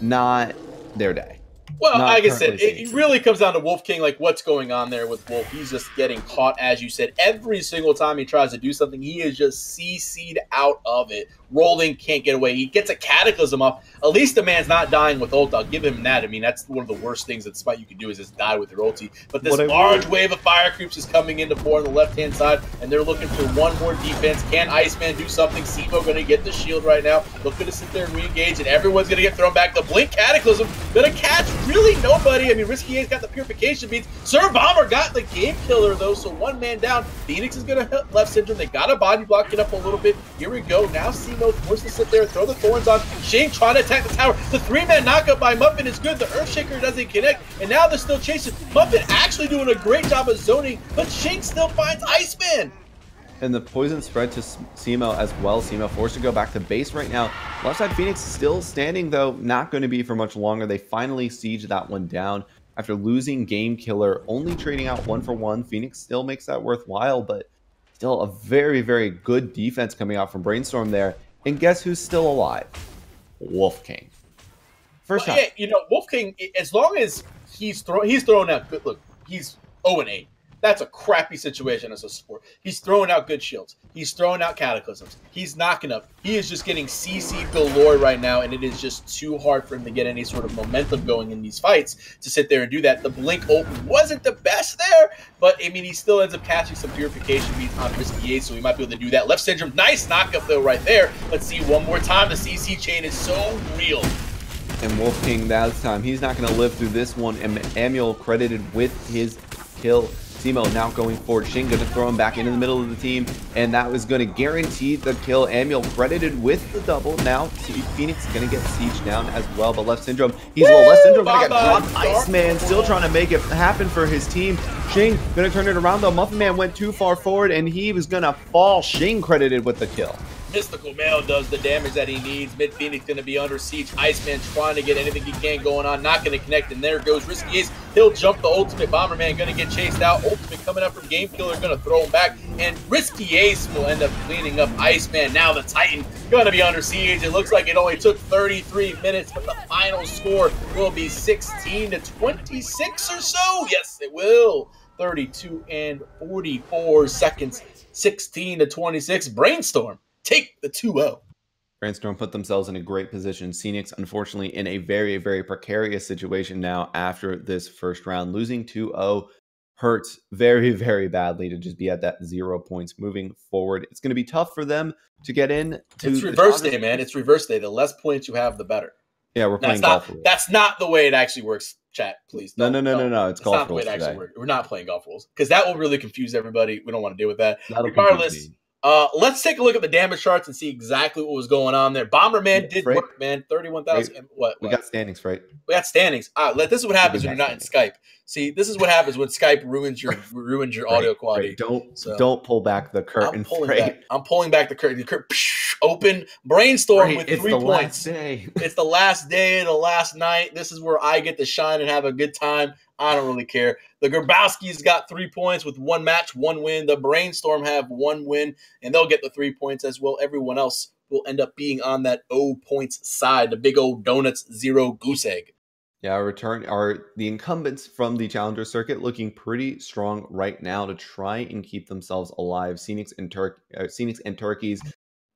Not their day. Well, like I said, it really comes down to Wolf King, like what's going on there with Wolf. He's just getting caught, as you said. Every single time he tries to do something, he is just CC'd out of it. rolling, can't get away. He gets a Cataclysm off. At least the man's not dying with ult. I'll give him that. I mean, that's one of the worst things that Smite you can do is just die with your ulti. But this large wave of fire creeps is coming into 4 on the left-hand side, and they're looking for one more defense. Can Iceman do something? Simo going to get the shield right now. Looking to sit there and re-engage, and everyone's going to get thrown back. The Blink Cataclysm going to catch really nobody. I mean, Risky A's got the Purification Beads. Sir Bomber got the game killer, though, so one man down. Phoenix is going to hit left Syndrome. They got a body block it up a little bit. Here we go. Now Simo forced to sit there and throw the thorns on. Shane trying to attack the tower. The 3-man knockup by Muffin is good. The Earthshaker doesn't connect, and now they're still chasing. Muffin actually doing a great job of zoning, but Shane still finds Iceman. And the poison spread to Simo as well. Simo forced to go back to base right now. Left side Phoenix still standing, though. Not going to be for much longer. They finally siege that one down after losing Game Killer, only trading out 1 for 1. Phoenix still makes that worthwhile, but still a very, very good defense coming out from Brainstorm there. And guess who's still alive? Wolf King. First time. Yeah, you know, Wolf King, as long as he's throwing out good, look, he's 0-8. That's a crappy situation as a support. He's throwing out good shields. He's throwing out Cataclysms. He's knocking up. He is just getting CC galore right now, and it is just too hard for him to get any sort of momentum going in these fights to sit there and do that. The Blink ult wasn't the best there, but, I mean, he still ends up catching some Purification Beads on Risky 8, so he might be able to do that. Left Syndrome, nice knockup, though, right there. Let's see one more time. The CC chain is so real. And Wolf King, that time, he's not going to live through this one. And Amul credited with his kill. Simo now going forward. Shin going to throw him back into the middle of the team, and that was going to guarantee the kill. Amul credited with the double. Now Phoenix going to get siege down as well, but Left Syndrome, he's low. Left Syndrome going to get dropped. Iceman still trying to make it happen for his team. Shing going to turn it around, though. Muffin Man went too far forward, and he was going to fall. Shing credited with the kill. Mystical Male does the damage that he needs. Mid Phoenix going to be under siege. Iceman trying to get anything he can going on. Not going to connect. And there goes Risky Ace. He'll jump the ultimate. Bomberman going to get chased out. Ultimate coming up from Game Killer. Going to throw him back. And Risky Ace will end up cleaning up Iceman. Now the Titan going to be under siege. It looks like it only took 33 minutes, but the final score will be 16 to 26 or so. Yes, it will. 32 and 44 seconds. 16 to 26. Brainstorm. Take the 2-0. Brainstorm put themselves in a great position. Phoenix, unfortunately, in a very, very precarious situation now after this first round. Losing 2-0 hurts very, very badly to just be at that 0 points moving forward. It's going to be tough for them to get in. It's reverse day, man. It's reverse day. The less points you have, the better. Yeah, we're playing golf rules. That's not the way it actually works, chat, please. No. It's golf rules today. We're not playing golf rules because that will really confuse everybody. We don't want to deal with that. Regardless, let's take a look at the damage charts and see exactly what was going on there. Bomberman did work, man. 31,000. What? We got standings, right? We got standings. This is what happens when you're not in Skype. See, this is what happens when Skype ruins your audio quality. Don't pull back the curtain. I'm pulling back the curtain. The curtain open. Brainstorm with 3 points. It's the last day, the last night. This is where I get to shine and have a good time. I don't really care. The Grabowskis got 3 points with 1 match, 1 win. The Brainstorm have 1 win, and they'll get the 3 points as well. Everyone else will end up being on that 0 points side, the big old donuts 0 goose egg. Yeah, the incumbents from the Challenger circuit looking pretty strong right now to try and keep themselves alive. Phoenix and Turkeys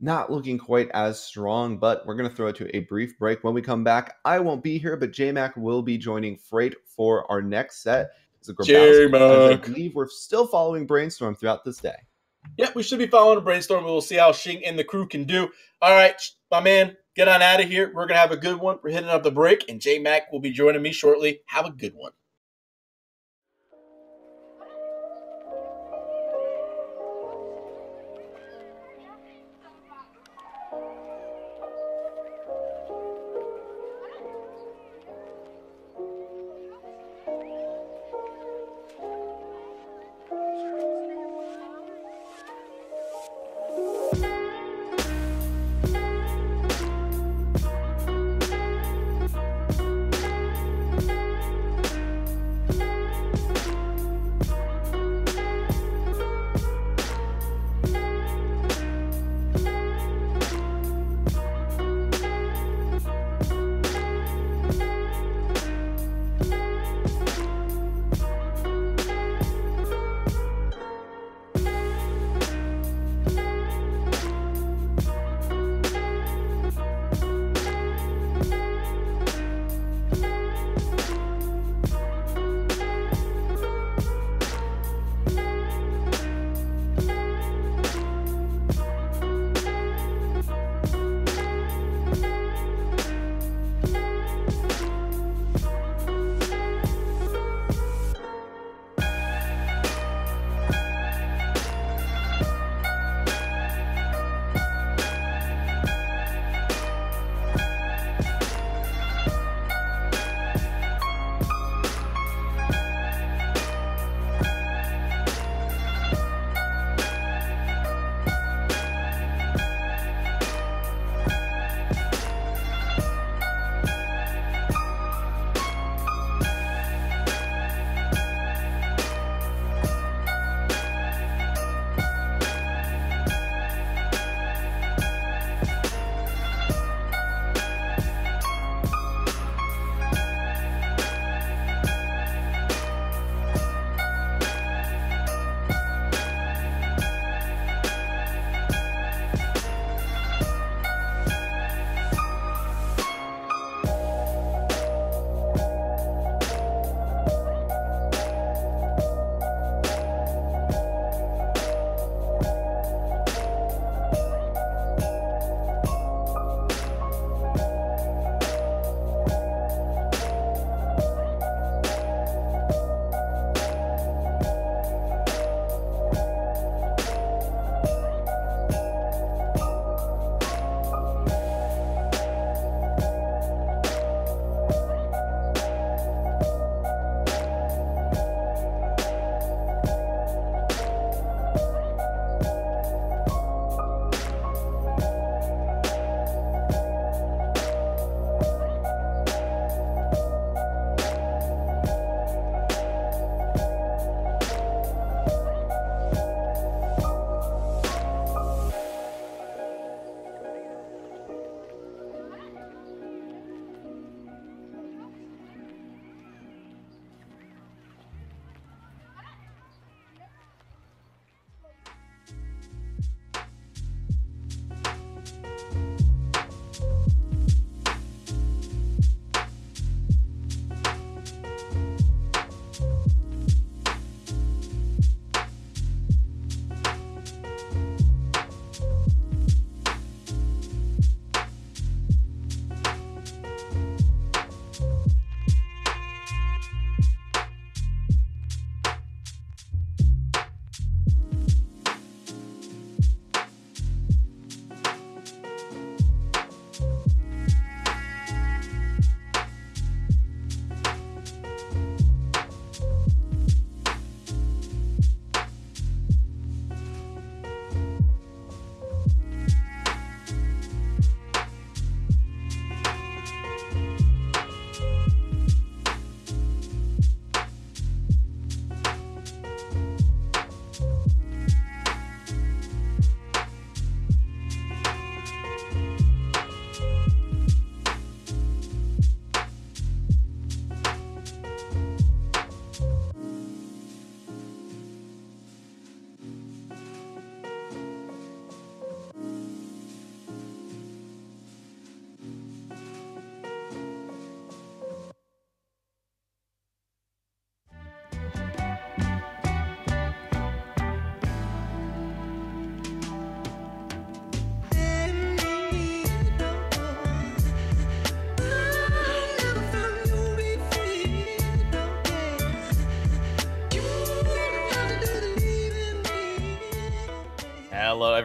not looking quite as strong, but we're going to throw it to a brief break. When we come back, I won't be here, but J-Mac will be joining Freight for our next set. J-Mac. I believe we're still following Brainstorm throughout this day. Yeah, we should be following a Brainstorm. We'll see how Shing and the crew can do. All right, my man, get on out of here. We're going to have a good one. We're hitting up the break, and J-Mac will be joining me shortly. Have a good one.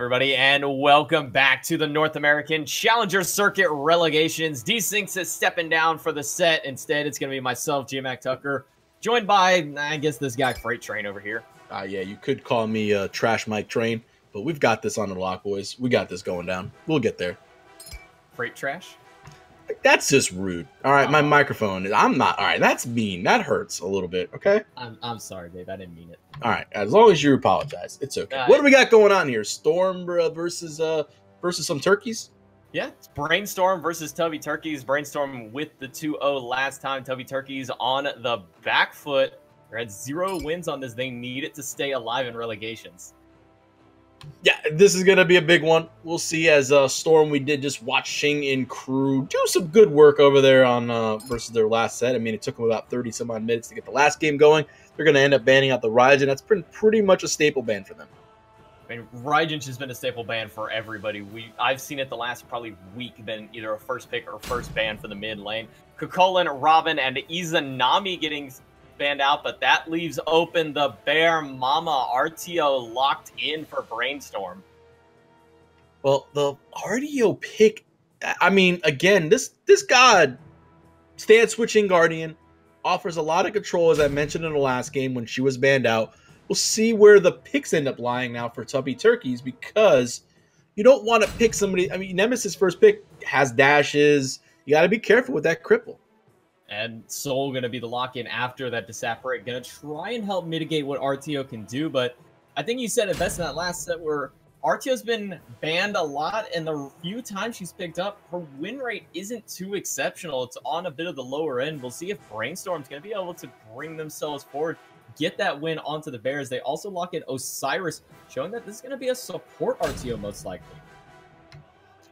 everybody, and welcome back to the North American Challenger Circuit Relegations. D-Sinks is stepping down for the set. Instead, it's going to be myself, J-Mac Tucker, joined by, I guess, this guy, Freight Train, over here. Yeah, you could call me Trash Mike Train, but we've got this on the lock, boys. We got this going down. We'll get there. Freight Trash? That's just rude. All right, my microphone. I'm not. All right, that's mean. That hurts a little bit, okay? I'm sorry, Dave. I didn't mean it. All right, as long as you apologize, it's okay. What do we got going on here? Storm versus some turkeys? Yeah, it's Brainstorm versus Tubby Turkeys. Brainstorm with the 2-0 last time. Tubby Turkeys on the back foot. They're at 0 wins on this. They need it to stay alive in relegations. Yeah, this is going to be a big one. We'll see. As Storm, we did just watch Shing and crew do some good work over there on versus their last set. I mean, it took them about 30-some-odd minutes to get the last game going. They're going to end up banning out the Ryzen. That's pretty much a staple ban for them. I mean, Raijin has been a staple ban for everybody. I've seen it the last probably week been either a first pick or first ban for the mid lane. Kukulin, Robin, and Izanami getting banned out, but that leaves open the Bear Mama RTO locked in for Brainstorm. Well, the RTO pick, I mean, again, this god, stance switching Guardian, offers a lot of control, as I mentioned in the last game when she was banned out. We'll see where the picks end up lying now for Tubby Turkeys, because you don't want to pick somebody. I mean, Nemesis' first pick has dashes. You got to be careful with that cripple. And Soul going to be the lock-in after that Disapparate. Going to try and help mitigate what RTO can do, but I think you said it best in that last set where RTO's been banned a lot, and the few times she's picked up, her win rate isn't too exceptional. It's on a bit of the lower end. We'll see if Brainstorm's going to be able to bring themselves forward, get that win onto the Bears. They also lock in Osiris, showing that this is going to be a support RTO most likely.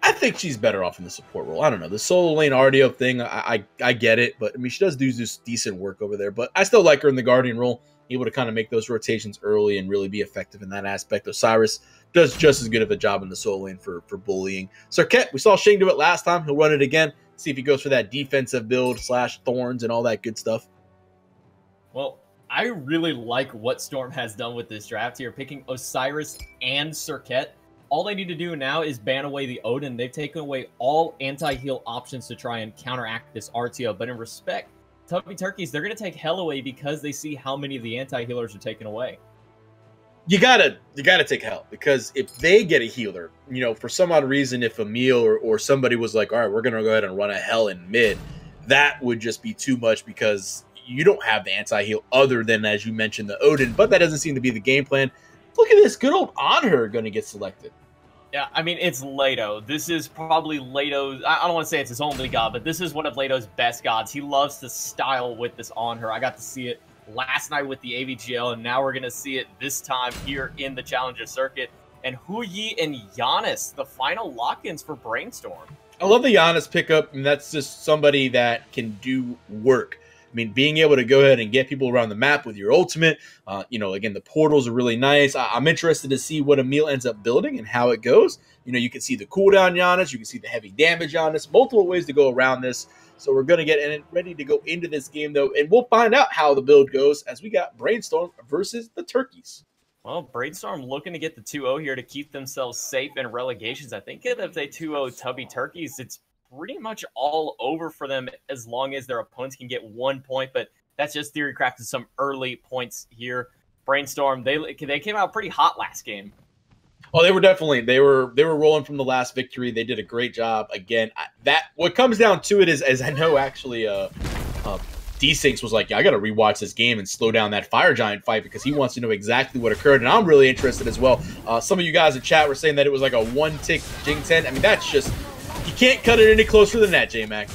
I think she's better off in the support role. I don't know. The solo lane RTO thing, I get it, but I mean, she does do this decent work over there. But I still like her in the Guardian role, able to kind of make those rotations early and really be effective in that aspect. Osiris does just as good of a job in the solo lane for bullying. Circuit, we saw Shing do it last time. He'll run it again. See if he goes for that defensive build / thorns and all that good stuff. Well, I really like what Storm has done with this draft here, picking Osiris and Circuit. All they need to do now is ban away the Odin. They've taken away all anti-heal options to try and counteract this RTO. But in respect, Tubby Turkeys, they're going to take hell away because they see how many of the anti-healers are taken away. You gotta take hell, because if they get a healer, you know, for some odd reason, if Emil or somebody was like, all right, we're going to go ahead and run a hell in mid, that would just be too much, because you don't have the anti-heal other than, as you mentioned, the Odin. But that doesn't seem to be the game plan. Look at this, good old Anhur going to get selected. Yeah, I mean, it's Leto. This is probably Leto's, I don't want to say it's his only god, but this is one of Leto's best gods. He loves to style with this Anhur. I got to see it last night with the AVGL, and now we're going to see it this time here in the Challenger Circuit. And Huyi and Giannis, the final lock-ins for Brainstorm. I love the Giannis pickup, and that's just somebody that can do work. I mean, being able to go ahead and get people around the map with your ultimate, you know, again, the portals are really nice. I'm interested to see what Emil ends up building and how it goes. You know, you can see the cooldown Giannis, you can see the heavy damage Giannis, multiple ways to go around this. So we're going to get ready to go into this game, though, and we'll find out how the build goes as we got Brainstorm versus the Turkeys. Well, Brainstorm looking to get the 2-0 here to keep themselves safe in relegations. I think if they 2-0 Tubby Turkeys, it's pretty much all over for them as long as their opponents can get 1 point, but that's just theory crafted some early points here. Brainstorm, they came out pretty hot last game. Oh, they were definitely they were rolling from the last victory. They did a great job. Again, what comes down to it is, as I know actually D-Sinks was like, yeah, I got to rewatch this game and slow down that Fire Giant fight because he wants to know exactly what occurred, and I'm really interested as well. Some of you guys in chat were saying that it was like a one-tick Jing 10. I mean, that's just, you can't cut it any closer than that, J-Mac.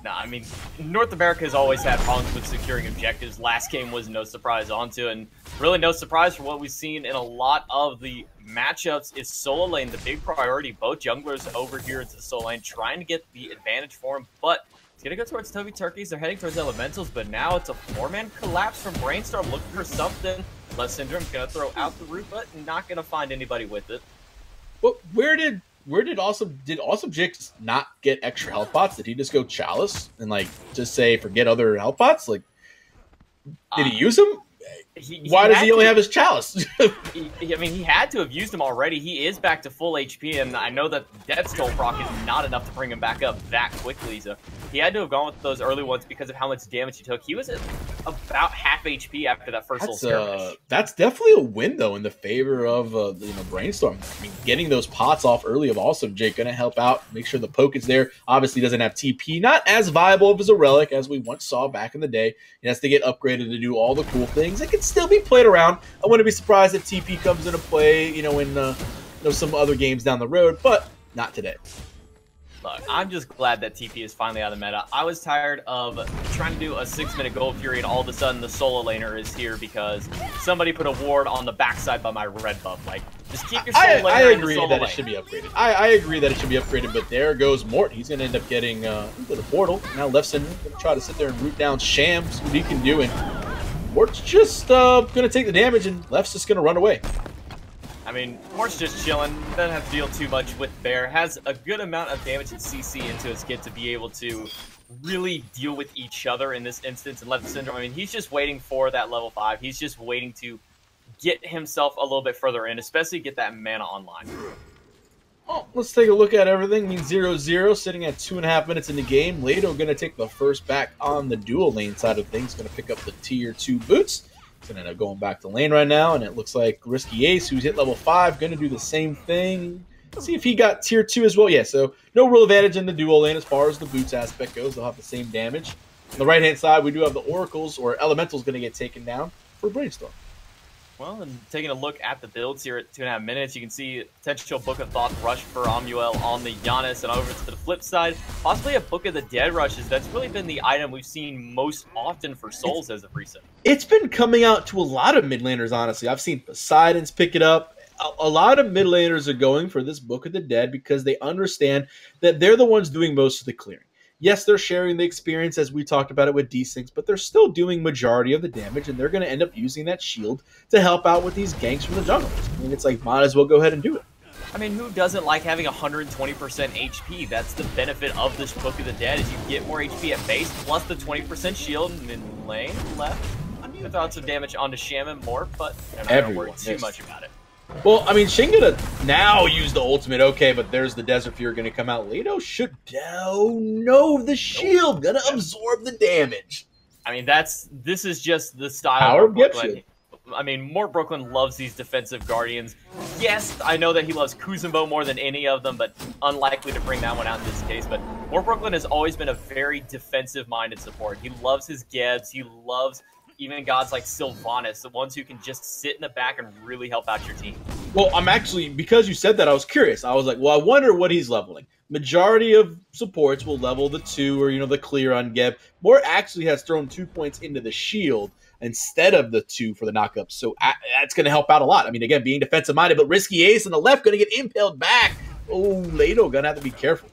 No, I mean, North America has always had problems with securing objectives. Last game was no surprise onto, and really no surprise for what we've seen in a lot of the matchups is solo lane the big priority. Both junglers over here into the solo lane trying to get the advantage for him, but it's going to go towards Tubby Turkeys. They're heading towards Elementals, but now it's a 4-man collapse from Brainstorm looking for something. Les Syndrome's going to throw out the root, but not going to find anybody with it. Well, did Awesome Jix not get extra health pots? Did he just go Chalice and like just say forget other health pots? Like, did he use them? Why does he only have his chalice? I mean, he had to have used him already. He is back to full HP, and I know that Death's Toll proc is not enough to bring him back up that quickly. So he had to have gone with those early ones because of how much damage he took. He was at about half HP after that first little skirmish. That's definitely a win, though, in the favor of Brainstorm. I mean, getting those pots off early of Awesome Jake going to help out, make sure the poke is there. Obviously doesn't have TP, not as viable as a relic as we once saw back in the day. He has to get upgraded to do all the cool things. It can still be played around. I wouldn't be surprised if TP comes into play, in some other games down the road, but not today. Look, I'm just glad that TP is finally out of the meta. I was tired of trying to do a 6-minute Gold Fury and all of a sudden the solo laner is here because somebody put a ward on the backside by my red buff. Like, just keep your solo laner. I agree that it should be upgraded. I agree that it should be upgraded, but there goes Mort. He's going to end up getting into the portal. Now left center, going to try to sit there and root down Sham, see what he can do, and Mort's just going to take the damage, and Left's just going to run away. I mean, Mort's just chilling, doesn't have to deal too much with Bear, has a good amount of damage and CC into his kit to be able to really deal with each other in this instance. And Left Syndrome, I mean, he's just waiting for that level 5. He's just waiting to get himself a little bit further in, especially get that mana online. Well, let's take a look at everything. I mean, 0-0, sitting at 2.5 minutes in the game. Lado going to take the first back on the dual lane side of things, going to pick up the tier 2 boots. He's going to end up going back to lane right now, and it looks like Risky Ace, who's hit level 5, going to do the same thing. Let's see if he got tier 2 as well. Yeah, so no real advantage in the dual lane as far as the boots aspect goes. They'll have the same damage. On the right-hand side, we do have the Oracles, or Elementals, going to get taken down for Brainstorm. Well, and taking a look at the builds here at 2.5 minutes, you can see potential Book of Thoth rush for Amuel on the Giannis, and over to the flip side, possibly a Book of the Dead rushes. That's really been the item we've seen most often for Souls as of recent. It's been coming out to a lot of mid laners, honestly. I've seen Poseidons pick it up. A lot of mid laners are going for this Book of the Dead because they understand that they're the ones doing most of the clearing. Yes, they're sharing the experience as we talked about it with D-Syncs, but they're still doing majority of the damage, and they're going to end up using that shield to help out with these ganks from the jungle. I mean, it's like, might as well go ahead and do it. I mean, who doesn't like having 120% HP? That's the benefit of this Book of the Dead, is you get more HP at base, plus the 20% shield in lane left. I'm going to throw out some damage onto Sham and Mort, but I'm not going to worry too much about it. Well, I mean, Shin gonna now use the ultimate, okay, but there's the Desert Fury gonna come out. Lado should no, the shield gonna absorb the damage. I mean, this is just the style Power of Brooklyn. shield. I mean, Mort Brooklyn loves these defensive guardians. Yes, I know that he loves Kuzumbo more than any of them, but unlikely to bring that one out in this case. But Mort Brooklyn has always been a very defensive-minded support. He loves his Gebs. He loves even gods like Sylvanas, the ones who can just sit in the back and really help out your team. Well, I'm actually, because you said that, I was curious. I was like, well, I wonder what he's leveling. Majority of supports will level the 2 or, the clear on Geb. Mort actually has thrown 2 points into the shield instead of the 2 for the knockup. So that's going to help out a lot. I mean, again, being defensive-minded, but Risky Ace on the left going to get impaled back. Oh, Lado going to have to be careful.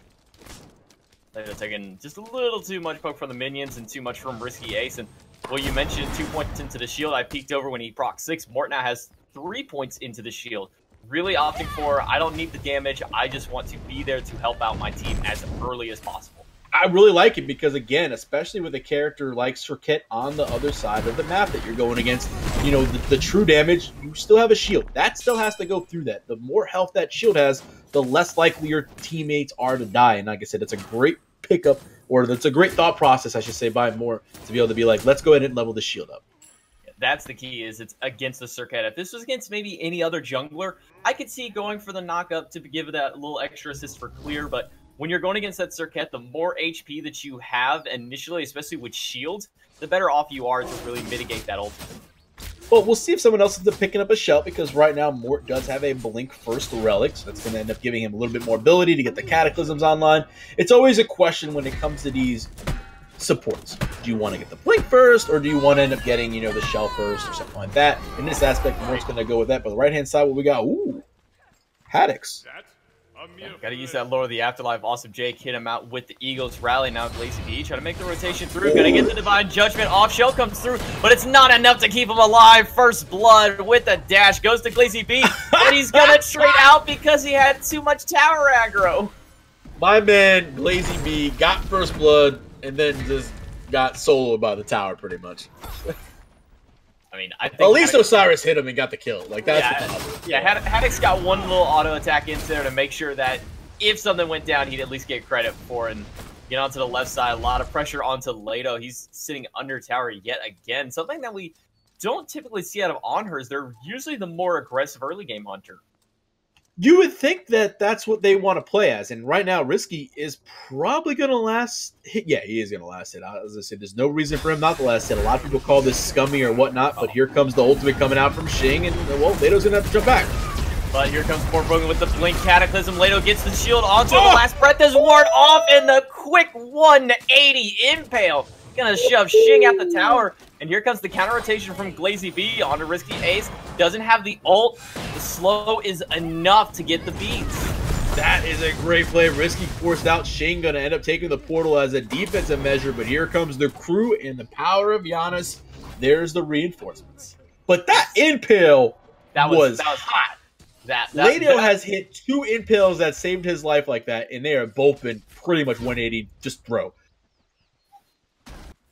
They're taking just a little too much poke from the minions and too much from Risky Ace. And, well, you mentioned 2 points into the shield. I peeked over when he proc 6. Mort now has 3 points into the shield. Really opting for, I don't need the damage. I just want to be there to help out my team as early as possible. I really like it because, again, especially with a character like Serket on the other side of the map that you're going against, the true damage, you still have a shield. That still has to go through that. The more health that shield has, the less likely your teammates are to die. And like I said, it's a great pickup, or that's a great thought process, I should say, by Mort to be able to be like, let's go ahead and level the shield up. That's the key, is it's against the Serket. If this was against maybe any other jungler, I could see going for the knockup to give that little extra assist for clear, but when you're going against that Serket, the more HP that you have initially, especially with shields, the better off you are to really mitigate that ultimate. Well, we'll see if someone else is picking up a shell, because right now Mort does have a Blink first relic, so that's going to end up giving him a little bit more ability to get the Cataclysms online. It's always a question when it comes to these supports. Do you want to get the Blink first, or do you want to end up getting, the shell first or something like that? In this aspect, Mort's going to go with that. But the right-hand side, what we got? Ooh, Haddix. Got to use that Lord of the Afterlife. Awesome Jake hit him out with the Eagles rally. Now Glazy B trying to make the rotation through. Going to get the Divine Judgment off. Shell comes through, but it's not enough to keep him alive. First blood with a dash goes to Glazy B, but he's going to trade out because he had too much tower aggro. My man, Glazy B, got first blood and then just got soloed by the tower pretty much. I I mean, I think at least Osiris hit him and got the kill. Like, that's the positive. Yeah, Haddix got one little auto attack into there to make sure that if something went down, he'd at least get credit for it and get onto the left side. A lot of pressure onto Leto. He's sitting under tower yet again. Something that we don't typically see out of Onhers. They're usually the more aggressive early game hunter. You would think that that's what they want to play as, and right now, Risky is probably going to last hit. Yeah, he is going to last hit. As I said, there's no reason for him not to last hit. A lot of people call this scummy or whatnot, but here comes the ultimate coming out from Shing, and, well, Leto's going to have to jump back. But here comes Port Brogan with the Blink Cataclysm. Leto gets the shield onto the last breath is ward off, and the quick 180 impale. Gonna shove Shing out the tower, and here comes the counter rotation from Glazy B onto Risky Ace. Doesn't have the ult. The slow is enough to get the beats. That is a great play. Risky forced out. Shing gonna end up taking the portal as a defensive measure, but here comes the crew and the power of Giannis. There's the reinforcements. But that impale that was hot. Leto has hit 2 impales that saved his life like that, and they have both been pretty much 180 just throw.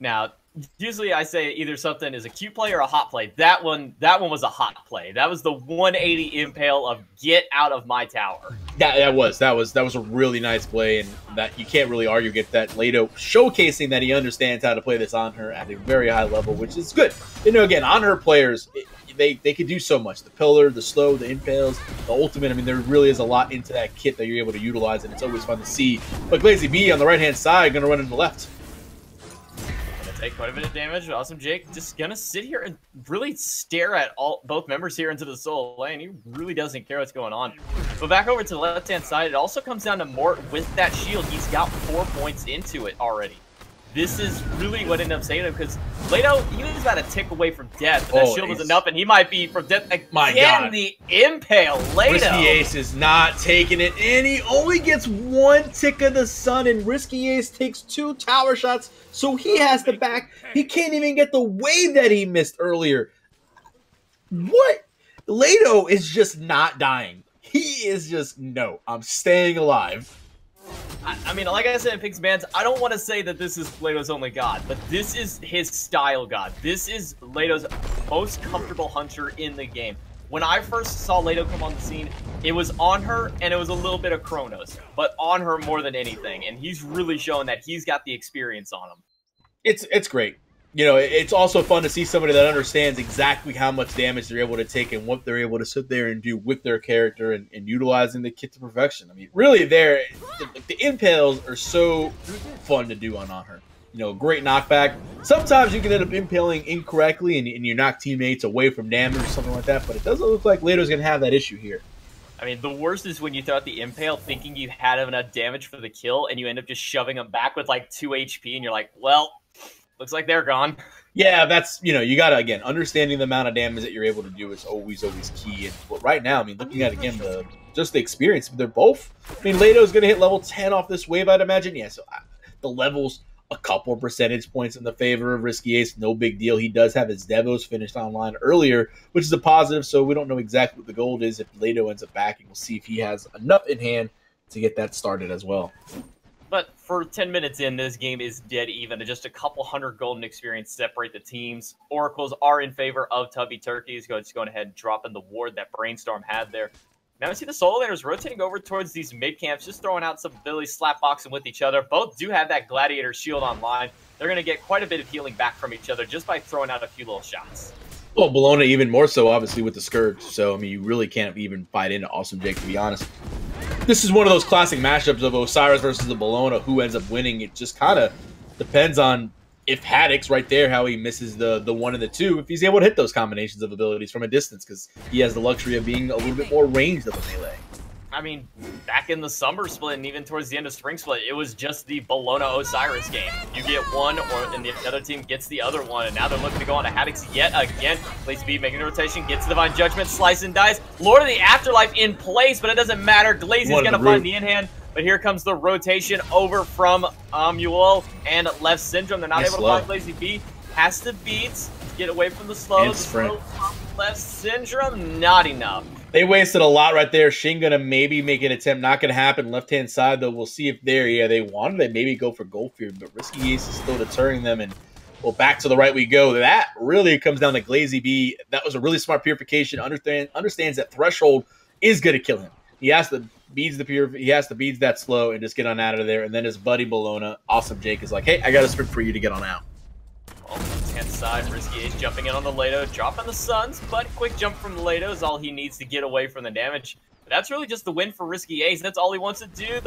Now, usually I say either something is a cute play or a hot play. That one was a hot play. That was the 180 impale of get out of my tower. That was a really nice play, and that you can't really argue against that. Leto showcasing that he understands how to play this on her at a very high level, which is good. You know, again, on her players, they can do so much. The pillar, the slow, the impales, the ultimate. I mean, there really is a lot into that kit that you're able to utilize, and it's always fun to see. But Glazy B on the right-hand side going to run in the left. Take quite a bit of damage. Awesome Jake just gonna sit here and really stare at both members here into the soul lane. He really doesn't care what's going on. But back over to the left-hand side, it also comes down to Mort with that shield. He's got 4 points into it already. This is really what ended up saving him, because Leto, he was about a tick away from death. But that shield was enough, and he might be from death again. My God. The impale, Leto. Risky Ace is not taking it, and he only gets 1 tick of the sun, and Risky Ace takes 2 tower shots, so he has to back. He can't even get the wave that he missed earlier. What? Leto is just not dying. He is just, no, I'm staying alive. I mean, like I said in Pix Bands, I don't want to say that this is Leto's only god, but this is his style god. This is Leto's most comfortable hunter in the game. When I first saw Leto come on the scene, it was on her and it was a little bit of Chronos, but on her more than anything. And he's really showing that he's got the experience on him. It's great. You know, it's also fun to see somebody that understands exactly how much damage they're able to take and what they're able to sit there and do with their character and utilizing the kit to perfection. I mean, really, the impales are so fun to do on her. You know, great knockback. Sometimes you can end up impaling incorrectly and you knock teammates away from damage or something like that, but it doesn't look like Leto's going to have that issue here. I mean, the worst is when you throw out the impale thinking you had enough damage for the kill and you end up just shoving them back with like 2 HP and you're like, well, looks like they're gone. Yeah, that's, you know, you got to, again, understanding the amount of damage that you're able to do is always key. And but right now, I mean, looking at, again, just the experience, they're both, I mean, Leto's going to hit level 10 off this wave, I'd imagine. Yeah, so the level's a couple percentage points in the favor of Risky Ace. No big deal. He does have his Devos finished online earlier, which is a positive, so we don't know exactly what the gold is. If Leto ends up backing, we'll see if he has enough in hand to get that started as well. But for 10 minutes in, this game is dead even. Just a couple hundred golden experience separate the teams. Oracles are in favor of Tubby Turkeys. Just going ahead and dropping the ward that Brainstorm had there. Now we see the solo laners rotating over towards these mid camps, just throwing out some abilities, slapboxing with each other. Both do have that Gladiator shield online. They're going to get quite a bit of healing back from each other just by throwing out a few little shots. Well, Bologna even more so, obviously, with the Scourge. So, I mean, you really can't even fight into Awesome Jake, to be honest. This is one of those classic matchups of Osiris versus the Bologna. Who ends up winning? It just kind of depends on if Haddix right there, how he misses the 1 and the 2, if he's able to hit those combinations of abilities from a distance, because he has the luxury of being a little bit more ranged of a melee. I mean, back in the summer split and even towards the end of spring split, it was just the Bologna Osiris game. You get one, and the other team gets the other one, and now they're looking to go on to Haddix yet again. Glazy B making a rotation, gets Divine Judgment, slice and dice. Lord of the Afterlife in place, but it doesn't matter. Glazy's going to find the in-hand, but here comes the rotation over from Amuel and Left Syndrome. They're not able to find Glazy B. Has to beat, get away from the slow. The slow from Left Syndrome, not enough. They wasted a lot right there. Shing gonna maybe make an attempt. Not gonna happen. Left-hand side, though, we'll see if they wanted to maybe go for Gold Fear, but Risky Ace is still deterring them. And Well, back to the right we go. That really comes down to Glazy B. That was a really smart purification. Understands that threshold is going to kill him. He has to beads he has to beads that slow and just get on out of there. And then his buddy Bologna, Awesome Jake, is like, hey, I got a script for you to get on out. On the left-hand side, Risky Ace jumping in on the Lado, dropping the Suns, but quick jump from the Lado is all he needs to get away from the damage. But that's really just the win for Risky Ace. That's all he wants to do.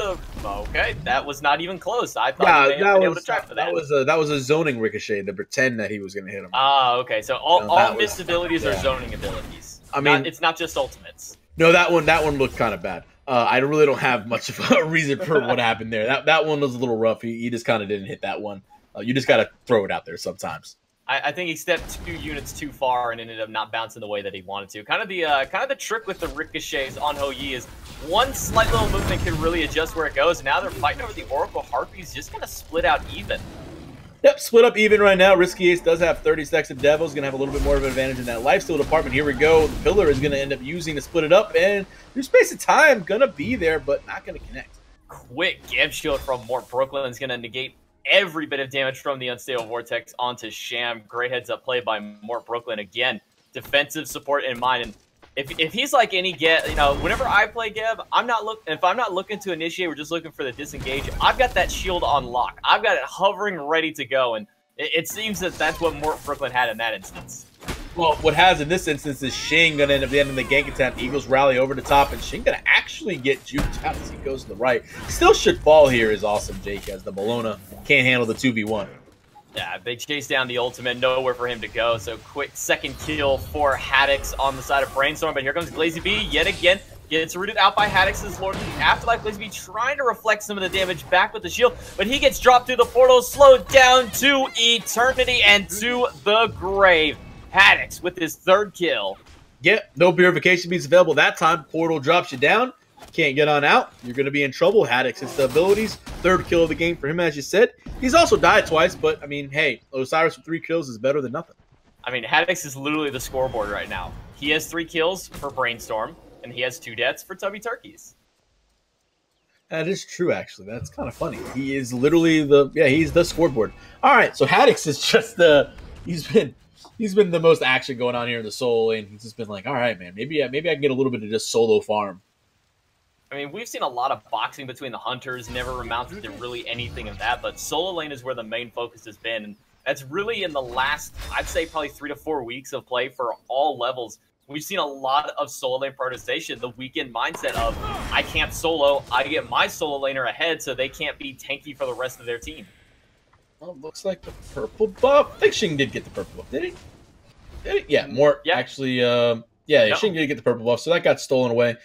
Okay, that was not even close. I thought he may be able to try for that. That was a zoning ricochet to pretend that he was going to hit him. Okay. So all missed abilities are zoning abilities. I mean, it's not just ultimates. No, that one looked kind of bad. I really don't have much of a reason for what happened there. That one was a little rough. He just kind of didn't hit that one. You just got to throw it out there sometimes. I think he stepped 2 units too far and ended up not bouncing the way that he wanted to. Kind of the trick with the ricochets on Ho Yi is one slight little movement can really adjust where it goes. Now they're fighting over the Oracle Harpies, just kind of split out even. Yep, split up even right now. Risky Ace does have 30 stacks of Devils, going to have a little bit more of an advantage in that lifesteal department. Here we go. The Pillar is going to end up using to split it up, and through space of time, going to be there, but not going to connect. Quick Gam Shield from Mort Brooklyn is going to negate every bit of damage from the Unstable Vortex onto Sham. Great heads-up play by Mort Brooklyn. Again, defensive support in mind. And if he's like any Geb, whenever I play Geb, if I'm not looking to initiate, we're just looking for the disengage. I've got that shield on lock. I've got it hovering, ready to go. And it seems that that's what Mort Brooklyn had in that instance. Well, what has in this instance is Shing going to end up ending the gank attempt. Eagles rally over the top, and Shing going to actually get juked out as he goes to the right. Still should fall here is Awesome Jake, as the Bologna can't handle the 2v1. Yeah, they chase down the ultimate, nowhere for him to go. So quick second kill for Haddix on the side of Brainstorm, but here comes Glazy B yet again. Gets rooted out by Haddix's Lord of the Afterlife. Glazy B trying to reflect some of the damage back with the shield, but he gets dropped through the portal, slowed down to eternity and to the grave. Haddix with his 3rd kill. Yep, no purification beats available that time. Portal drops you down. Can't get on out. You're going to be in trouble. Haddix hits the abilities. 3rd kill of the game for him, as you said. He's also died twice, but, I mean, hey, Osiris with 3 kills is better than nothing. I mean, Haddix is literally the scoreboard right now. He has 3 kills for Brainstorm, and he has 2 deaths for Tubby Turkeys. That is true, actually. That's kind of funny. He is literally he's the scoreboard. All right, so Haddix is just he's been the most action going on here in the Soul lane. He's just been like, all right, man, maybe I can get a little bit of just solo farm. I mean, we've seen a lot of boxing between the Hunters, never amounted to really anything of that, but solo lane is where the main focus has been, and that's really in the last, I'd say probably 3 to 4 weeks of play for all levels. We've seen a lot of solo lane prioritization, the weekend mindset of, I can't solo, I get my solo laner ahead so they can't be tanky for the rest of their team. Well, looks like the purple buff. I think Shing did get the purple buff. Did he? Yeah, Mort actually. Shing did get the purple buff, so that got stolen away.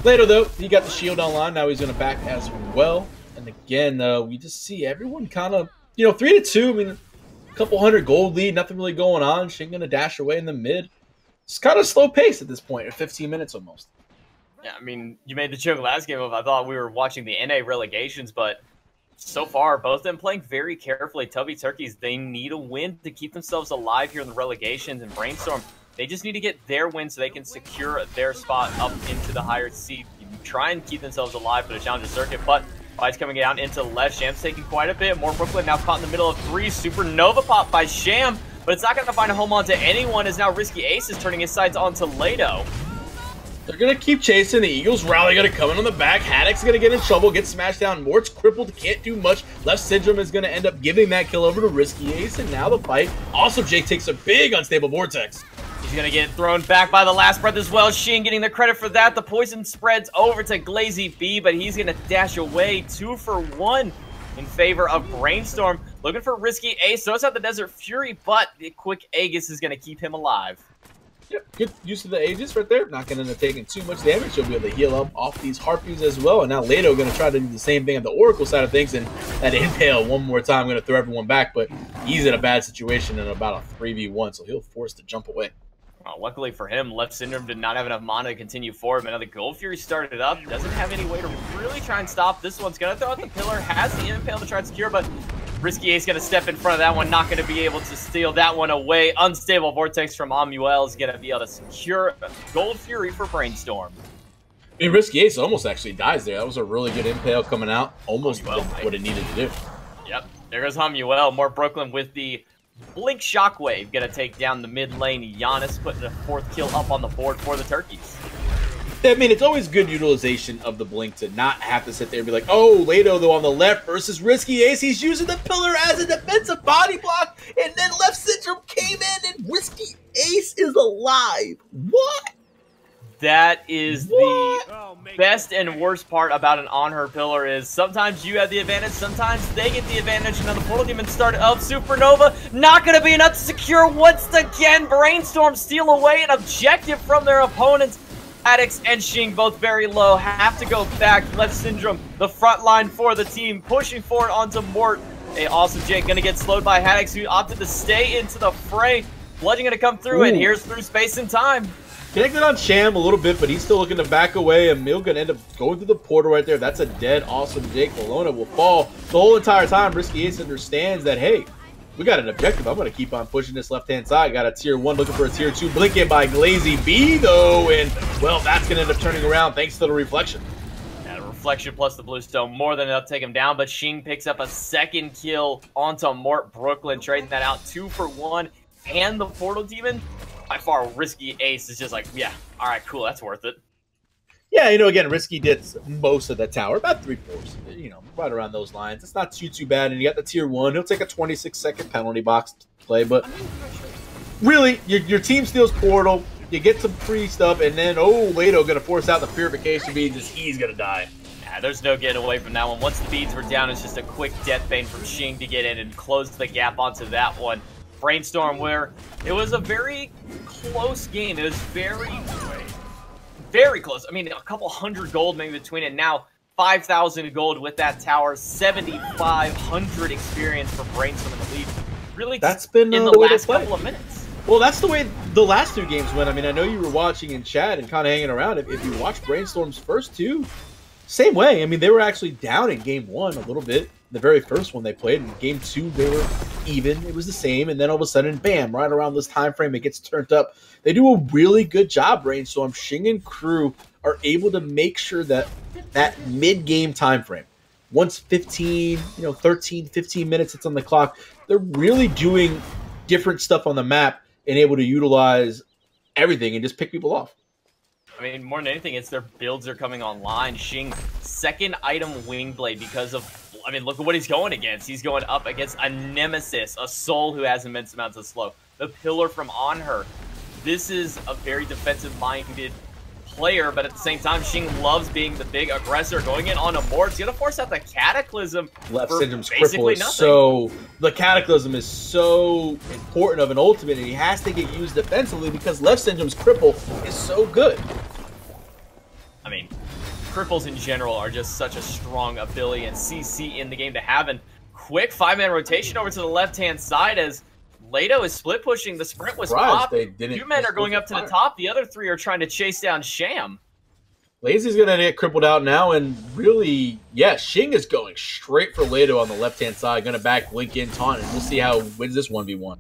Later, though, he got the shield online. Now he's going to back as well. And again, we just see everyone kind of, 3-2. I mean, a couple hundred gold lead, nothing really going on. Shing going to dash away in the mid. It's kind of slow pace at this point, at 15 minutes almost. Yeah, I mean, you made the joke last game of I thought we were watching the NA relegations, but so far, both of them playing very carefully. Tubby Turkeys, they need a win to keep themselves alive here in the relegations, and Brainstorm, they just need to get their win so they can secure their spot up into the higher seed. Try and keep themselves alive for the Challenger Circuit, but Fights coming down into the left. Sham's taking quite a bit. More Brooklyn now caught in the middle of 3. Supernova pop by Sham, but it's not going to find a home onto anyone as now Risky Ace is turning his sights onto Lado. They're going to keep chasing. The Eagles rally going to come in on the back. Haddock's going to get in trouble, get smashed down. Mort's crippled, can't do much. Left Syndrome is going to end up giving that kill over to Risky Ace, and now the fight. Also, Jake takes a big unstable vortex. He's going to get thrown back by the last breath as well. Sheen getting the credit for that. The poison spreads over to Glazy B, but he's going to dash away 2 for 1 in favor of Brainstorm. Looking for Risky Ace. Throws out the Desert Fury, but the quick Aegis is going to keep him alive. Yep, good use of the Aegis right there. Not going to end up taking too much damage. He'll be able to heal up off these Harpies as well. And now Lado going to try to do the same thing on the Oracle side of things. And that Impale one more time going to throw everyone back. But he's in a bad situation in about a 3v1, so he'll force to jump away. Well, luckily for him, Left Syndrome did not have enough mana to continue forward. But now the Gold Fury started up. Doesn't have any way to really try and stop. This one's going to throw out the Pillar. Has the Impale to try and secure, but Risky Ace going to step in front of that one. Not going to be able to steal that one away. Unstable Vortex from Amuel is going to be able to secure Gold Fury for Brainstorm. I mean, Risky Ace almost actually dies there. That was a really good Impale coming out. Almost what it needed to do. Yep. There goes Hamuel. More Brooklyn with the Blink Shockwave gonna take down the mid lane. Giannis putting a 4th kill up on the board for the Turkeys. I mean, it's always good utilization of the Blink to not have to sit there and be like, oh, Leto, though, on the left versus Risky Ace. He's using the pillar as a defensive body block, and then Left Syndrome came in, and Risky Ace is alive. What? That is the best and worst part about an on her pillar is sometimes you have the advantage, sometimes they get the advantage. Another Portal Demon start of Supernova. Not going to be enough to secure once again. Brainstorm steal away an objective from their opponents. Addicts and Xing both very low. Have to go back. Left Syndrome, the front line for the team, pushing forward onto Mort. A awesome Jake going to get slowed by Haddix, who opted to stay into the fray. Bludgeon going to come through, and here's through space and time. Connected on Sham a little bit, but he's still looking to back away, and Mill going to end up going through the portal right there. That's a dead awesome Jake. Bologna will fall. The whole entire time, Risky Ace understands that, hey, we got an objective. I'm going to keep on pushing this left-hand side. Got a tier 1 looking for a tier 2. Blinking by Glazy B, though. And, well, that's going to end up turning around thanks to the reflection. Yeah, the reflection plus the bluestone more than enough to take him down. But Xing picks up a 2nd kill onto Mort Brooklyn, trading that out 2 for 1. And the Portal Demon, by far, Risky Ace is just like, yeah, all right, cool, that's worth it. Yeah, you know, again, Risky did most of the tower, about 3/4, you know, right around those lines. It's not too bad, and you got the tier 1. He'll take a 26-second penalty box to play, but really, your team steals portal, you get some free stuff, and then, oh, Leto going to force out the purification beads as he's going to die. Yeah, there's no getting away from that one. Once the beads were down, it's just a quick death bane from Xing to get in and close the gap onto that one. Brainstorm, where it was a very close game. It was very close. I mean, a couple hundred gold maybe between it. Now 5,000 gold with that tower, 7,500 experience for Brainstorm in the lead. Really, that's been in the last couple of minutes. Well, that's the way the last 2 games went. I mean, I know you were watching in chat and kind of hanging around. If you watch Brainstorm's first 2, same way. I mean, they were actually down in game 1 a little bit. The very first one they played. In game 2, they were even. It was the same. And then all of a sudden, bam, right around this time frame, it gets turned up. They do a really good job, Brainstorm. Xing and crew are able to make sure that that mid-game time frame, once 15, 13, 15 minutes it's on the clock, they're really doing different stuff on the map and able to utilize everything and just pick people off. I mean, more than anything, it's their builds are coming online. Xing, 2nd item Wingblade because of, I mean, look at what he's going against. He's going up against a Nemesis, a Soul who has immense amounts of slow. The Pillar from On Her. This is a very defensive-minded player, but at the same time, Xing loves being the big aggressor. Going in on a Mort, he's going to force out the Cataclysm. Left Syndrome's cripple is so... The Cataclysm is so important of an ultimate, and he has to get used defensively because Left Syndrome's cripple is so good. I mean, cripples in general are just such a strong ability and CC in the game to have. And quick 5-man rotation over to the left-hand side as Leto is split pushing. The sprint was popped. 2 men are going up to the top. The other 3 are trying to chase down Sham. Lazy's going to get crippled out now, and really, yeah, Xing is going straight for Leto on the left-hand side. Going to back Blink in taunt, and we'll see how wins this 1v1.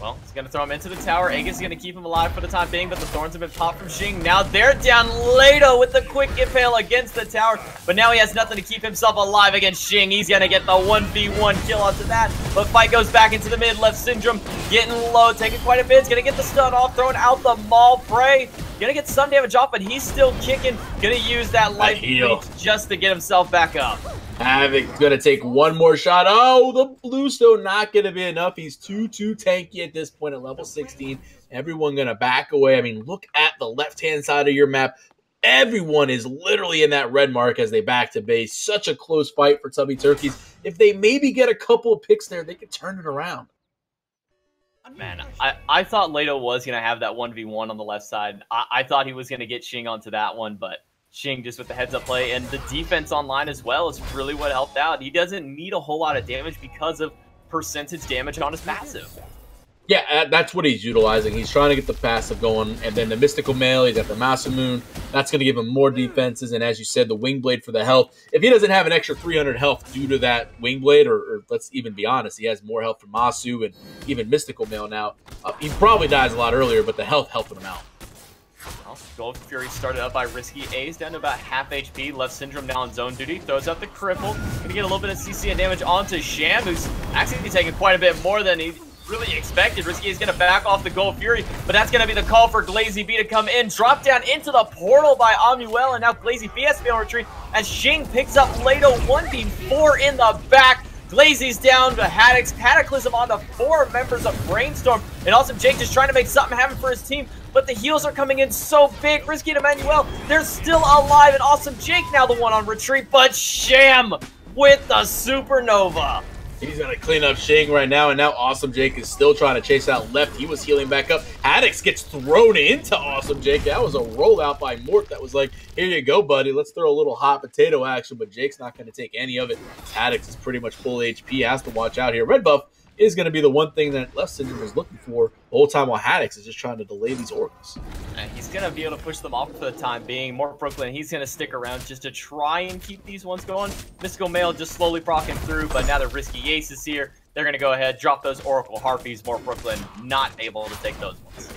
Well, he's going to throw him into the tower. Aegis is going to keep him alive for the time being, but the thorns have been popped from Xing. Now they're down. Leto with the quick impale against the tower, but now he has nothing to keep himself alive against Xing. He's going to get the 1v1 kill onto that, but fight goes back into the mid. Left Syndrome getting low, taking quite a bit. He's going to get the stun off, throwing out the Maul Prey. Going to get some damage off, but he's still kicking. Going to use that life leech just to get himself back up. Havoc's going to take one more shot. Oh, the bluestone not going to be enough. He's too tanky at this point at level 16. Everyone going to back away. I mean, look at the left-hand side of your map. Everyone is literally in that red mark as they back to base. Such a close fight for Tubby Turkeys. If they maybe get a couple of picks there, they could turn it around. Man, I thought Leto was going to have that 1v1 on the left side. I thought he was going to get Xing onto that one, but Xing just with the heads-up play and the defense online as well is really what helped out. He doesn't need a whole lot of damage because of percentage damage on his passive. Yeah, that's what he's utilizing. He's trying to get the passive going, and then the Mystical Mail, he's got the Masamune. That's going to give him more defenses, and as you said, the Wingblade for the health. If he doesn't have an extra 300 health due to that Wingblade, or let's even be honest, he has more health from Masu and even Mystical Mail now, he probably dies a lot earlier, but the health helping him out. Well, Gold Fury started up by Risky Ace, down to about half HP. Left Syndrome now on zone duty. Throws out the cripple. Gonna get a little bit of CC and damage onto Sham, who's actually taking quite a bit more than he really expected. Risky is gonna back off the Gold Fury, but that's gonna be the call for Glazy B to come in. Drop down into the portal by Amuel, and now Glazy B has to be on retreat as Xing picks up Lado 1v4 in the back. Glazy's down to Haddix. Cataclysm on the 4 members of Brainstorm. And Awesome Jake just trying to make something happen for his team. But the heals are coming in so big. Risky to Manuel. They're still alive. And Awesome Jake now the one on retreat. But Sham with the Supernova. He's going to clean up Xing right now, and now Awesome Jake is still trying to chase out left. He was healing back up. Haddix gets thrown into Awesome Jake. That was a rollout by Mort that was like, here you go, buddy. Let's throw a little hot potato action, but Jake's not going to take any of it. Haddix is pretty much full HP, has to watch out here. Red buff is going to be the one thing that Left Syndrome is looking for the whole time, while Haddix is just trying to delay these oracles. And he's going to be able to push them off for the time being. More Brooklyn, he's going to stick around just to try and keep these ones going. Mystical Male just slowly procking through, but now the Risky Ace is here. They're going to go ahead, drop those Oracle Harpies. More Brooklyn not able to take those ones.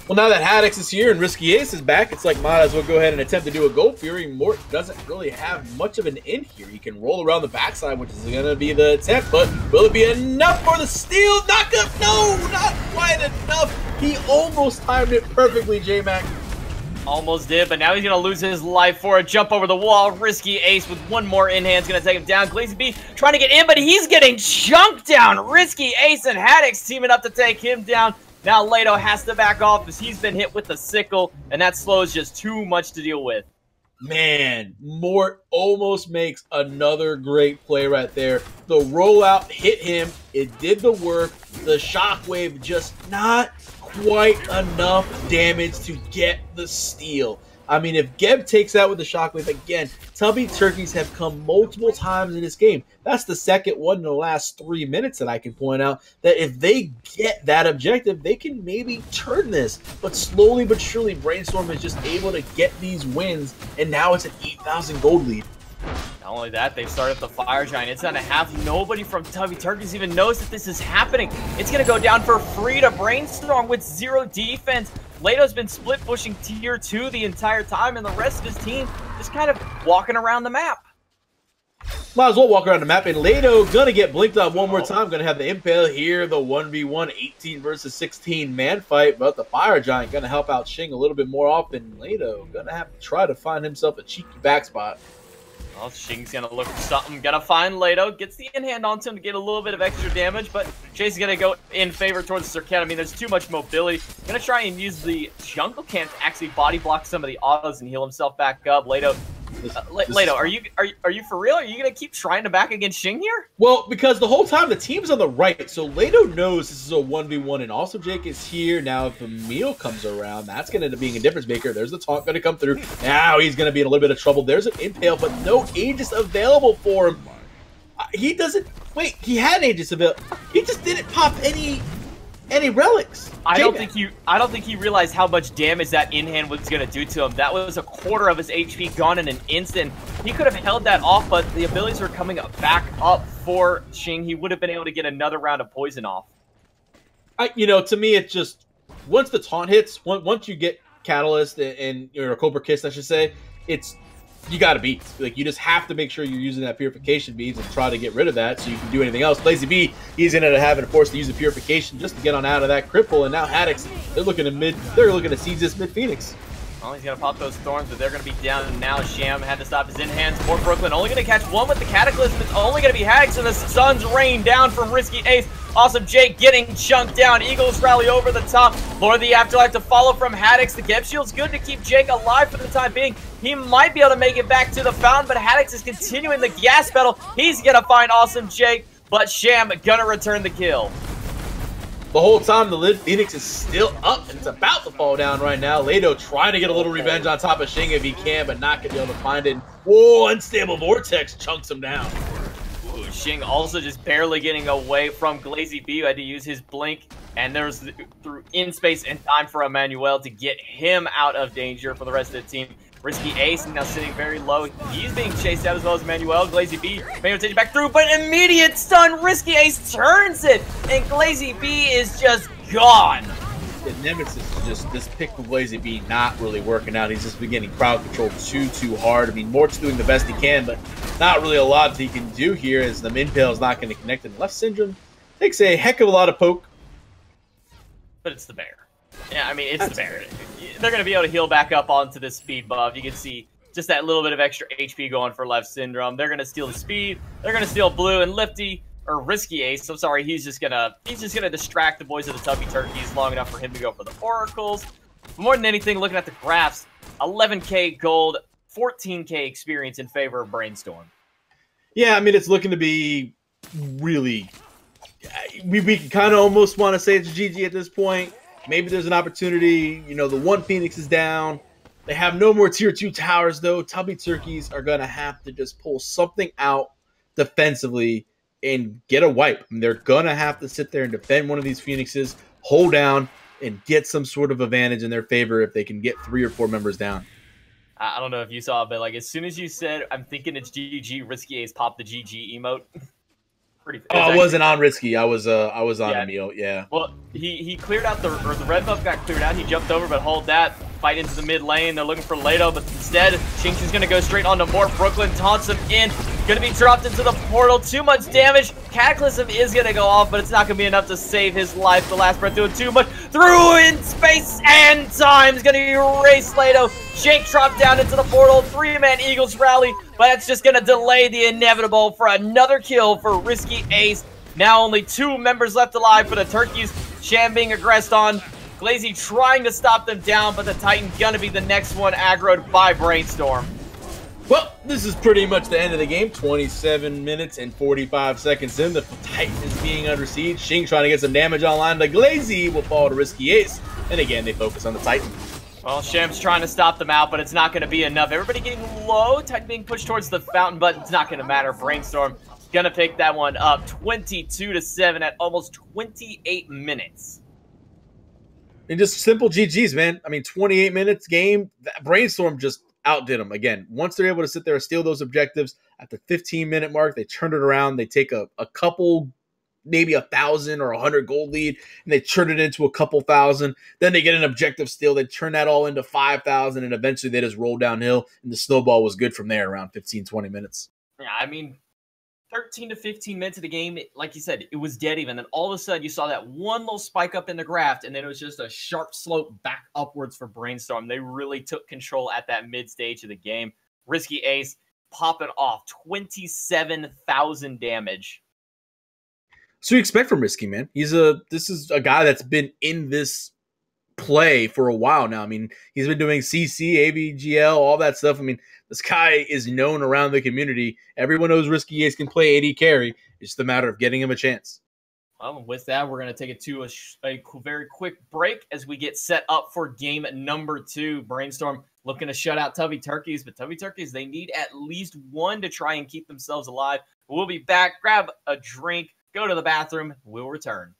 Well, now that Haddix is here and Risky Ace is back, it's like might as well go ahead and attempt to do a Gold Fury. Mort doesn't really have much of an in here. He can roll around the backside, which is going to be the attempt, but will it be enough for the steal? Knock up? No, not quite enough. He almost timed it perfectly, J-Mac. Almost did, but now he's going to lose his life for a jump over the wall. Risky Ace with one more in hand is going to take him down. Glazy B trying to get in, but he's getting chunked down. Risky Ace and Haddix teaming up to take him down. Now Lado has to back off as he's been hit with the sickle, and that slow is just too much to deal with. Man, Mort almost makes another great play right there. The rollout hit him. It did the work. The shockwave just not quite enough damage to get the steal. I mean, if Geb takes out with the shockwave again, Tubby Turkeys have come multiple times in this game. That's the second one in the last 3 minutes that I can point out, that if they get that objective, they can maybe turn this. But slowly but surely, Brainstorm is just able to get these wins, and now it's an 8,000 gold lead. Not only that, they've started the Fire Giant. It's on a half. Nobody from Tubby Turkeys even knows that this is happening. It's going to go down for free to Brainstorm with 0 defense. Lado's been split pushing tier 2 the entire time, and the rest of his team just kind of walking around the map. Might as well walk around the map, and Lado gonna get blinked on one more time. Gonna have the Impale here, the 1v1 18 versus 16 man fight, but the Fire Giant gonna help out Xing a little bit more often. Lado gonna have to try to find himself a cheeky back spot. Well, Xing's gonna look for something. Gonna find Lado. Gets the in-hand onto him to get a little bit of extra damage, but Chase is gonna go in favor towards the Circuit. I mean, there's too much mobility. Gonna try and use the Jungle Camp to actually body block some of the autos and heal himself back up. Lado, are you for real? Are you gonna keep trying to back against Xing here? Well, because the whole time the team's on the right, so Lado knows this is a 1v1, and also Jake is here. Now, if Emil comes around, that's going to end up being a difference maker. There's the taunt going to come through. Now he's going to be in a little bit of trouble. There's an Impale, but no Aegis available for him. He doesn't... Wait, he had Aegis available. He just didn't pop any relics. I don't think he realized how much damage that in-hand was going to do to him. That was a quarter of his HP gone in an instant. He could have held that off, but the abilities were coming back up for Xing. He would have been able to get another round of poison off. To me, it's just, once the taunt hits, once you get Catalyst and or Cobra Kiss, I should say, you got to beat. Like, you just have to make sure you're using that purification beads and try to get rid of that so you can do anything else. Glazy B, he's going to have to force to use the purification just to get on out of that cripple. And now Haddix, they're looking to seize this mid Phoenix. Well, he's going to pop those thorns, but they're going to be down now. Sham had to stop his in-hands. More Brooklyn only going to catch one with the Cataclysm. It's only going to be Haddix, and the Suns rain down from Risky Ace. Awesome Jake getting chunked down. Eagles rally over the top. Lord of the Afterlife to follow from Haddix. The Geb Shield's good to keep Jake alive for the time being. He might be able to make it back to the fountain, but Haddix is continuing the gas pedal. He's going to find Awesome Jake, but Sham gonna return the kill. The whole time, the Lid Phoenix is still up, and it's about to fall down right now. Lado trying to get a little revenge on top of Xing if he can, but not going to be able to find it. Whoa, Unstable Vortex chunks him down. Ooh, Xing also just barely getting away from Glazy B, who had to use his blink, and there's through in space and time for Emmanuel to get him out of danger for the rest of the team. Risky Ace now sitting very low. He's being chased out as well as Emmanuel. Glazy B may take it back through, but immediate stun. Risky Ace turns it, and Glazy B is just gone. the nemesis is just this pick from Blazy B not really working out. He's just been getting crowd control too hard. I mean, Mort's doing the best he can, but not really a lot that he can do here as the Minpale is not going to connect. And Left Syndrome takes a heck of a lot of poke. But it's the bear. Yeah, I mean, it's the bear. They're going to be able to heal back up onto this speed buff. You can see just that little bit of extra HP going for Left Syndrome. They're going to steal the speed. They're going to steal blue, and Risky Ace. I'm sorry, he's just gonna distract the boys of the Tubby Turkeys long enough for him to go for the oracles. But more than anything, looking at the graphs, 11k gold, 14k experience in favor of Brainstorm. Yeah, I mean, it's looking to be really. We kind of almost want to say it's GG at this point. Maybe there's an opportunity. You know, the one Phoenix is down. They have no more tier 2 towers, though. Tubby Turkeys are going to have to just pull something out defensively and get a wipe. I mean, they're going to have to sit there and defend one of these Phoenixes, hold down, and get some sort of advantage in their favor if they can get 3 or 4 members down. I don't know if you saw, but like as soon as you said, I'm thinking it's GG, Risky Ace popped the GG emote. I wasn't on Risky. I was on Emil. Yeah. Well, he cleared out the red buff got cleared out. He jumped over, but hold that. Fight into the mid lane. They're looking for Leto, but instead, Xingqiu's going to go straight onto Mort. Brooklyn taunts him in. Going to be dropped into the portal. Too much damage. Cataclysm is going to go off, but it's not going to be enough to save his life. The last breath doing too much. Through in space and time. Is going to erase Leto. Shank dropped down into the portal. 3-man Eagles rally, but that's just going to delay the inevitable for another kill for Risky Ace. Now only 2 members left alive for the Turkeys. Sham being aggressed on. Glazy trying to stop them down, but the Titan gonna be the next one aggroed by Brainstorm. Well, this is pretty much the end of the game. 27 minutes and 45 seconds in. The Titan is being under siege. Xing trying to get some damage online, but Glazy will fall to Risky Ace. And again, they focus on the Titan. Well, Sham's trying to stop them out, but it's not gonna be enough. Everybody getting low. Titan being pushed towards the fountain, but it's not gonna matter. Brainstorm gonna pick that one up. 22-7 at almost 28 minutes. And just simple GGs, man. I mean, 28 minutes game. Brainstorm just outdid them. Again, once they're able to sit there and steal those objectives at the 15-minute mark, they turn it around. They take a couple, maybe 1,000 or 100 gold lead, and they turn it into a couple thousand. Then they get an objective steal. They turn that all into 5,000, and eventually they just roll downhill, and the snowball was good from there around 15, 20 minutes. Yeah, I mean, 13 to 15 minutes of the game, like you said, it was dead even. Then all of a sudden, you saw that one little spike up in the graph, and then it was just a sharp slope back upwards for Brainstorm. They really took control at that mid stage of the game. Risky Ace popping off 27,000 damage. So you expect from Risky, man. This is a guy that's been in this play for a while now. I mean, he's been doing CC, ABGL, all that stuff. I mean, this guy is known around the community. Everyone knows Risky Ace can play AD carry. It's just a matter of getting him a chance. Well, with that, we're going to take it to a very quick break as we get set up for game number 2. Brainstorm looking to shut out Tubby Turkeys, but Tubby Turkeys, they need at least 1 to try and keep themselves alive. We'll be back. Grab a drink, go to the bathroom. We'll return.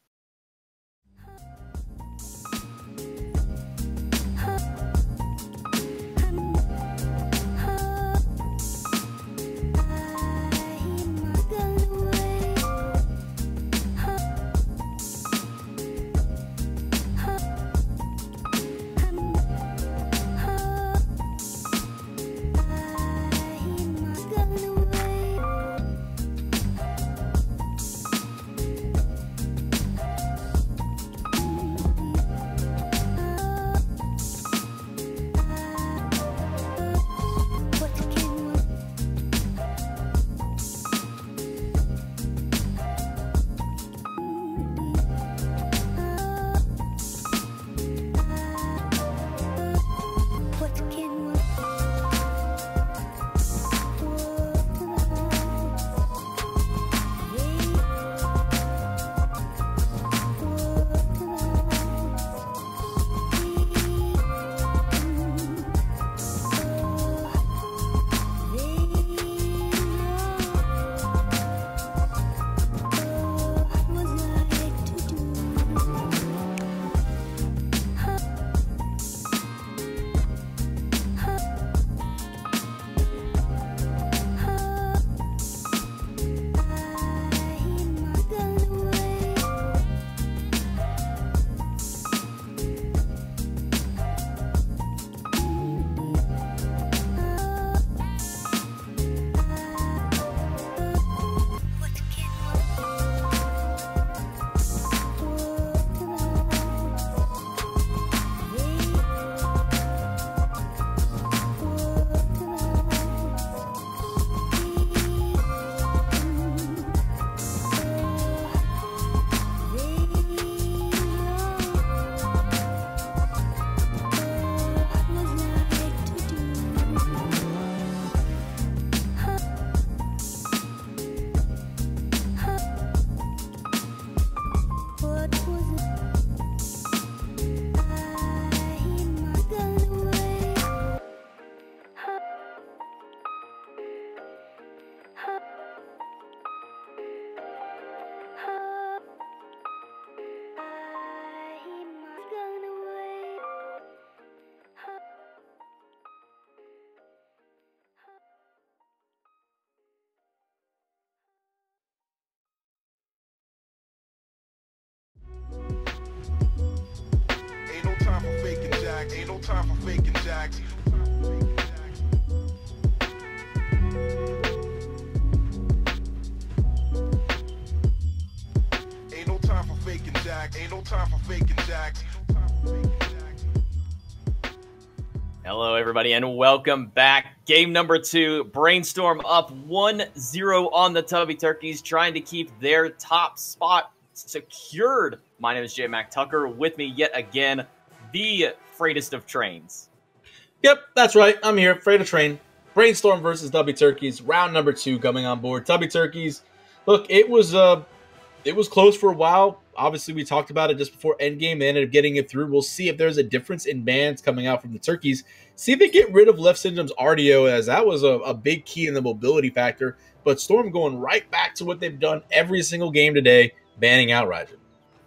jack. Ain't no time for faking jack. Ain't no time for faking jack. Ain't no time for faking jack. Hello, everybody, and welcome back. Game number 2, Brainstorm up 1-0 on the Tubby Turkeys, trying to keep their top spot secured. My name is J. Mac Tucker. With me yet again, the freightest of trains. Yep, that's right. I'm here, Freight of Train. Brainstorm versus Tubby Turkeys, round number 2 coming on board. Tubby Turkeys, look, it was close for a while. Obviously, we talked about it just before Endgame. They ended up getting it through. We'll see if there's a difference in bans coming out from the Turkeys. See if they get rid of Left Syndrome's RDO, as that was a big key in the mobility factor. But Storm going right back to what they've done every single game today, banning out Raijin.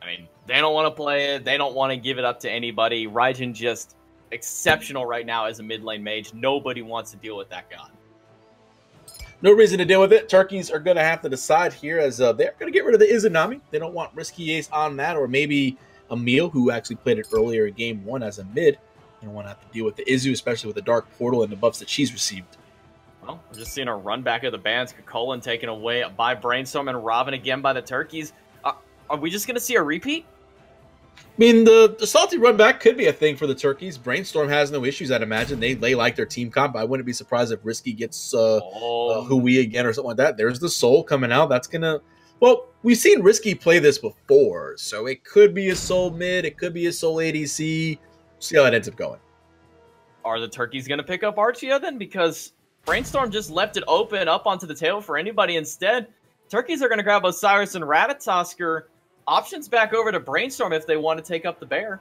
I mean, they don't want to play it. They don't want to give it up to anybody. Raijin just exceptional right now as a mid lane mage. Nobody wants to deal with that god. No reason to deal with it. Turkeys are going to have to decide here, as they're going to get rid of the Izanami. They don't want Risky Ace on that, or maybe Emil, who actually played it earlier in Game 1 as a mid. They don't want to have to deal with the Izu, especially with the Dark Portal and the buffs that she's received. Well, we're just seeing a run back of the bans. Kakolan taken away by Brainstorm and Robin again by the Turkeys. Are we just going to see a repeat? I mean, the salty run back could be a thing for the Turkeys. Brainstorm has no issues, I'd imagine. They like their team comp. I wouldn't be surprised if Risky gets Hui again or something like that. There's the Soul coming out. That's going to... Well, we've seen Risky play this before, so it could be a Soul mid. It could be a Soul ADC. See how that ends up going. Are the Turkeys going to pick up Archia then? Because Brainstorm just left it open up onto the table for anybody instead. Turkeys are going to grab Osiris and Ratatosker. Options back over to Brainstorm if they want to take up the bear.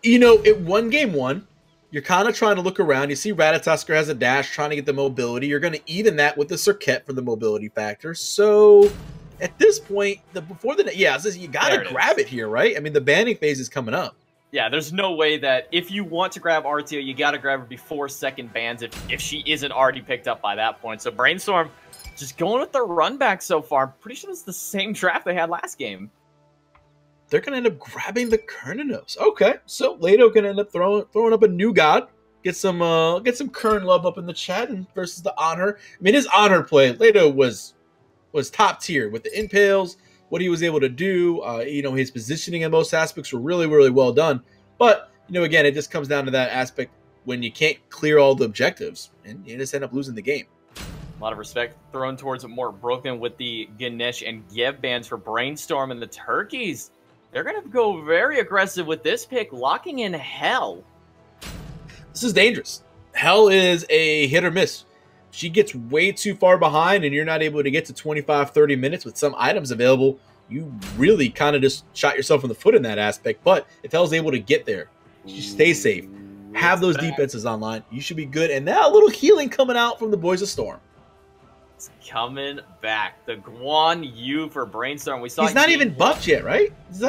You know, it won Game 1. You're kind of trying to look around. You see Ratatosker has a dash, trying to get the mobility. You're going to even that with the Circuit for the mobility factor. So, at this point, you got to grab it here, right? I mean, the banning phase is coming up. Yeah, there's no way that if you want to grab Artio, you got to grab her before second bans if she isn't already picked up by that point. So, Brainstorm... just going with the run back so far. I'm pretty sure it's the same draft they had last game. They're going to end up grabbing the Kernanos. Okay, so Leto going to end up throwing up a new god. Get some Kern love up in the chat and versus the Honor. I mean, his Honor play, Leto was top tier with the impales, what he was able to do. His positioning in most aspects were really, really well done. But, again, it just comes down to that aspect when you can't clear all the objectives, and you just end up losing the game. A lot of respect thrown towards more broken with the Ganesh and Geb bans for Brainstorm and the Turkeys. They're going to go very aggressive with this pick, locking in Hell. This is dangerous. Hell is a hit or miss. She gets way too far behind and you're not able to get to 25, 30 minutes with some items available. You really kind of just shot yourself in the foot in that aspect. But if Hell's able to get there, she stays safe. Have those defenses online. You should be good. And now a little healing coming out from the Boys of Storm. Coming back, the Guan Yu for Brainstorm. We saw he's not even buffed yet, right? This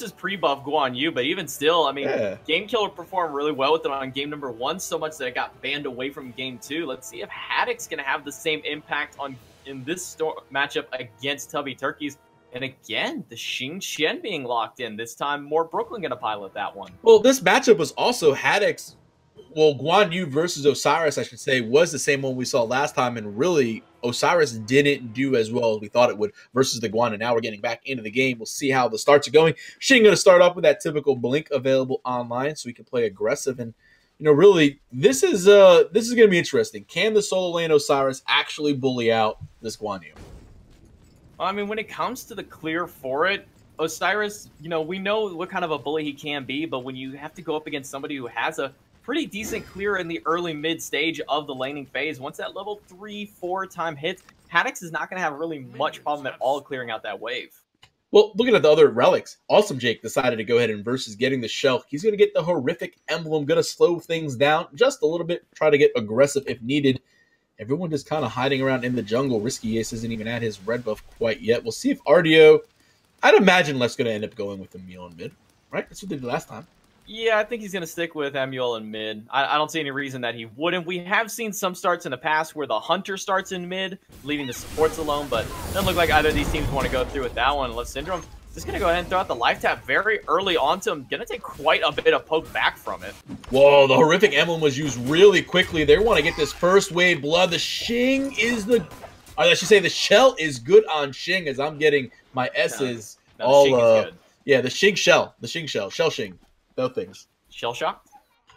is pre-buff Guan Yu, but even still, I mean, Game Killer performed really well with it on game number 1, so much that it got banned away from game 2. Let's see if Haddock's gonna have the same impact in this matchup against Tubby Turkeys. And again, the Xing Qian being locked in. This time, more Brooklyn gonna pilot that one. Well, this matchup was also Haddock's. Well, Guan Yu versus Osiris, I should say, was the same one we saw last time, and really, Osiris didn't do as well as we thought it would versus the Guan, and now we're getting back into the game. We'll see how the starts are going. Xing going to start off with that typical blink available online, so we can play aggressive, and, really, this is going to be interesting. Can the solo lane Osiris actually bully out this Guan Yu? Well, I mean, when it comes to the clear for it, Osiris, we know what kind of a bully he can be, but when you have to go up against somebody who has a pretty decent clear in the early mid stage of the laning phase. Once that level 3-4 time hits, Haddox is not going to have really much problem at all clearing out that wave. Well, looking at the other relics, Awesome Jake decided to go ahead and versus getting the Shell. He's going to get the horrific emblem, going to slow things down just a little bit, try to get aggressive if needed. Everyone just kind of hiding around in the jungle. Risky Ace isn't even at his red buff quite yet. We'll see if RDO, I'd imagine Left's going to end up going with Emil in mid, right? That's what they did last time. Yeah, I think he's going to stick with Emuel in mid. I don't see any reason that he wouldn't. We have seen some starts in the past where the Hunter starts in mid, leaving the supports alone, but it doesn't look like either of these teams want to go through with that one. Unless Syndrome Just gonna go ahead and throw out the life tap very early onto him. Gonna take quite a bit of poke back from it. Whoa, the horrific emblem was used really quickly. They want to get this first wave blood. The Shing is the... I should say the shell is good on Shing, as I'm getting my S's no, the Shing is good. Yeah, the Shing shell. The Shing shell. Shell Shing. Those things. Shell shock?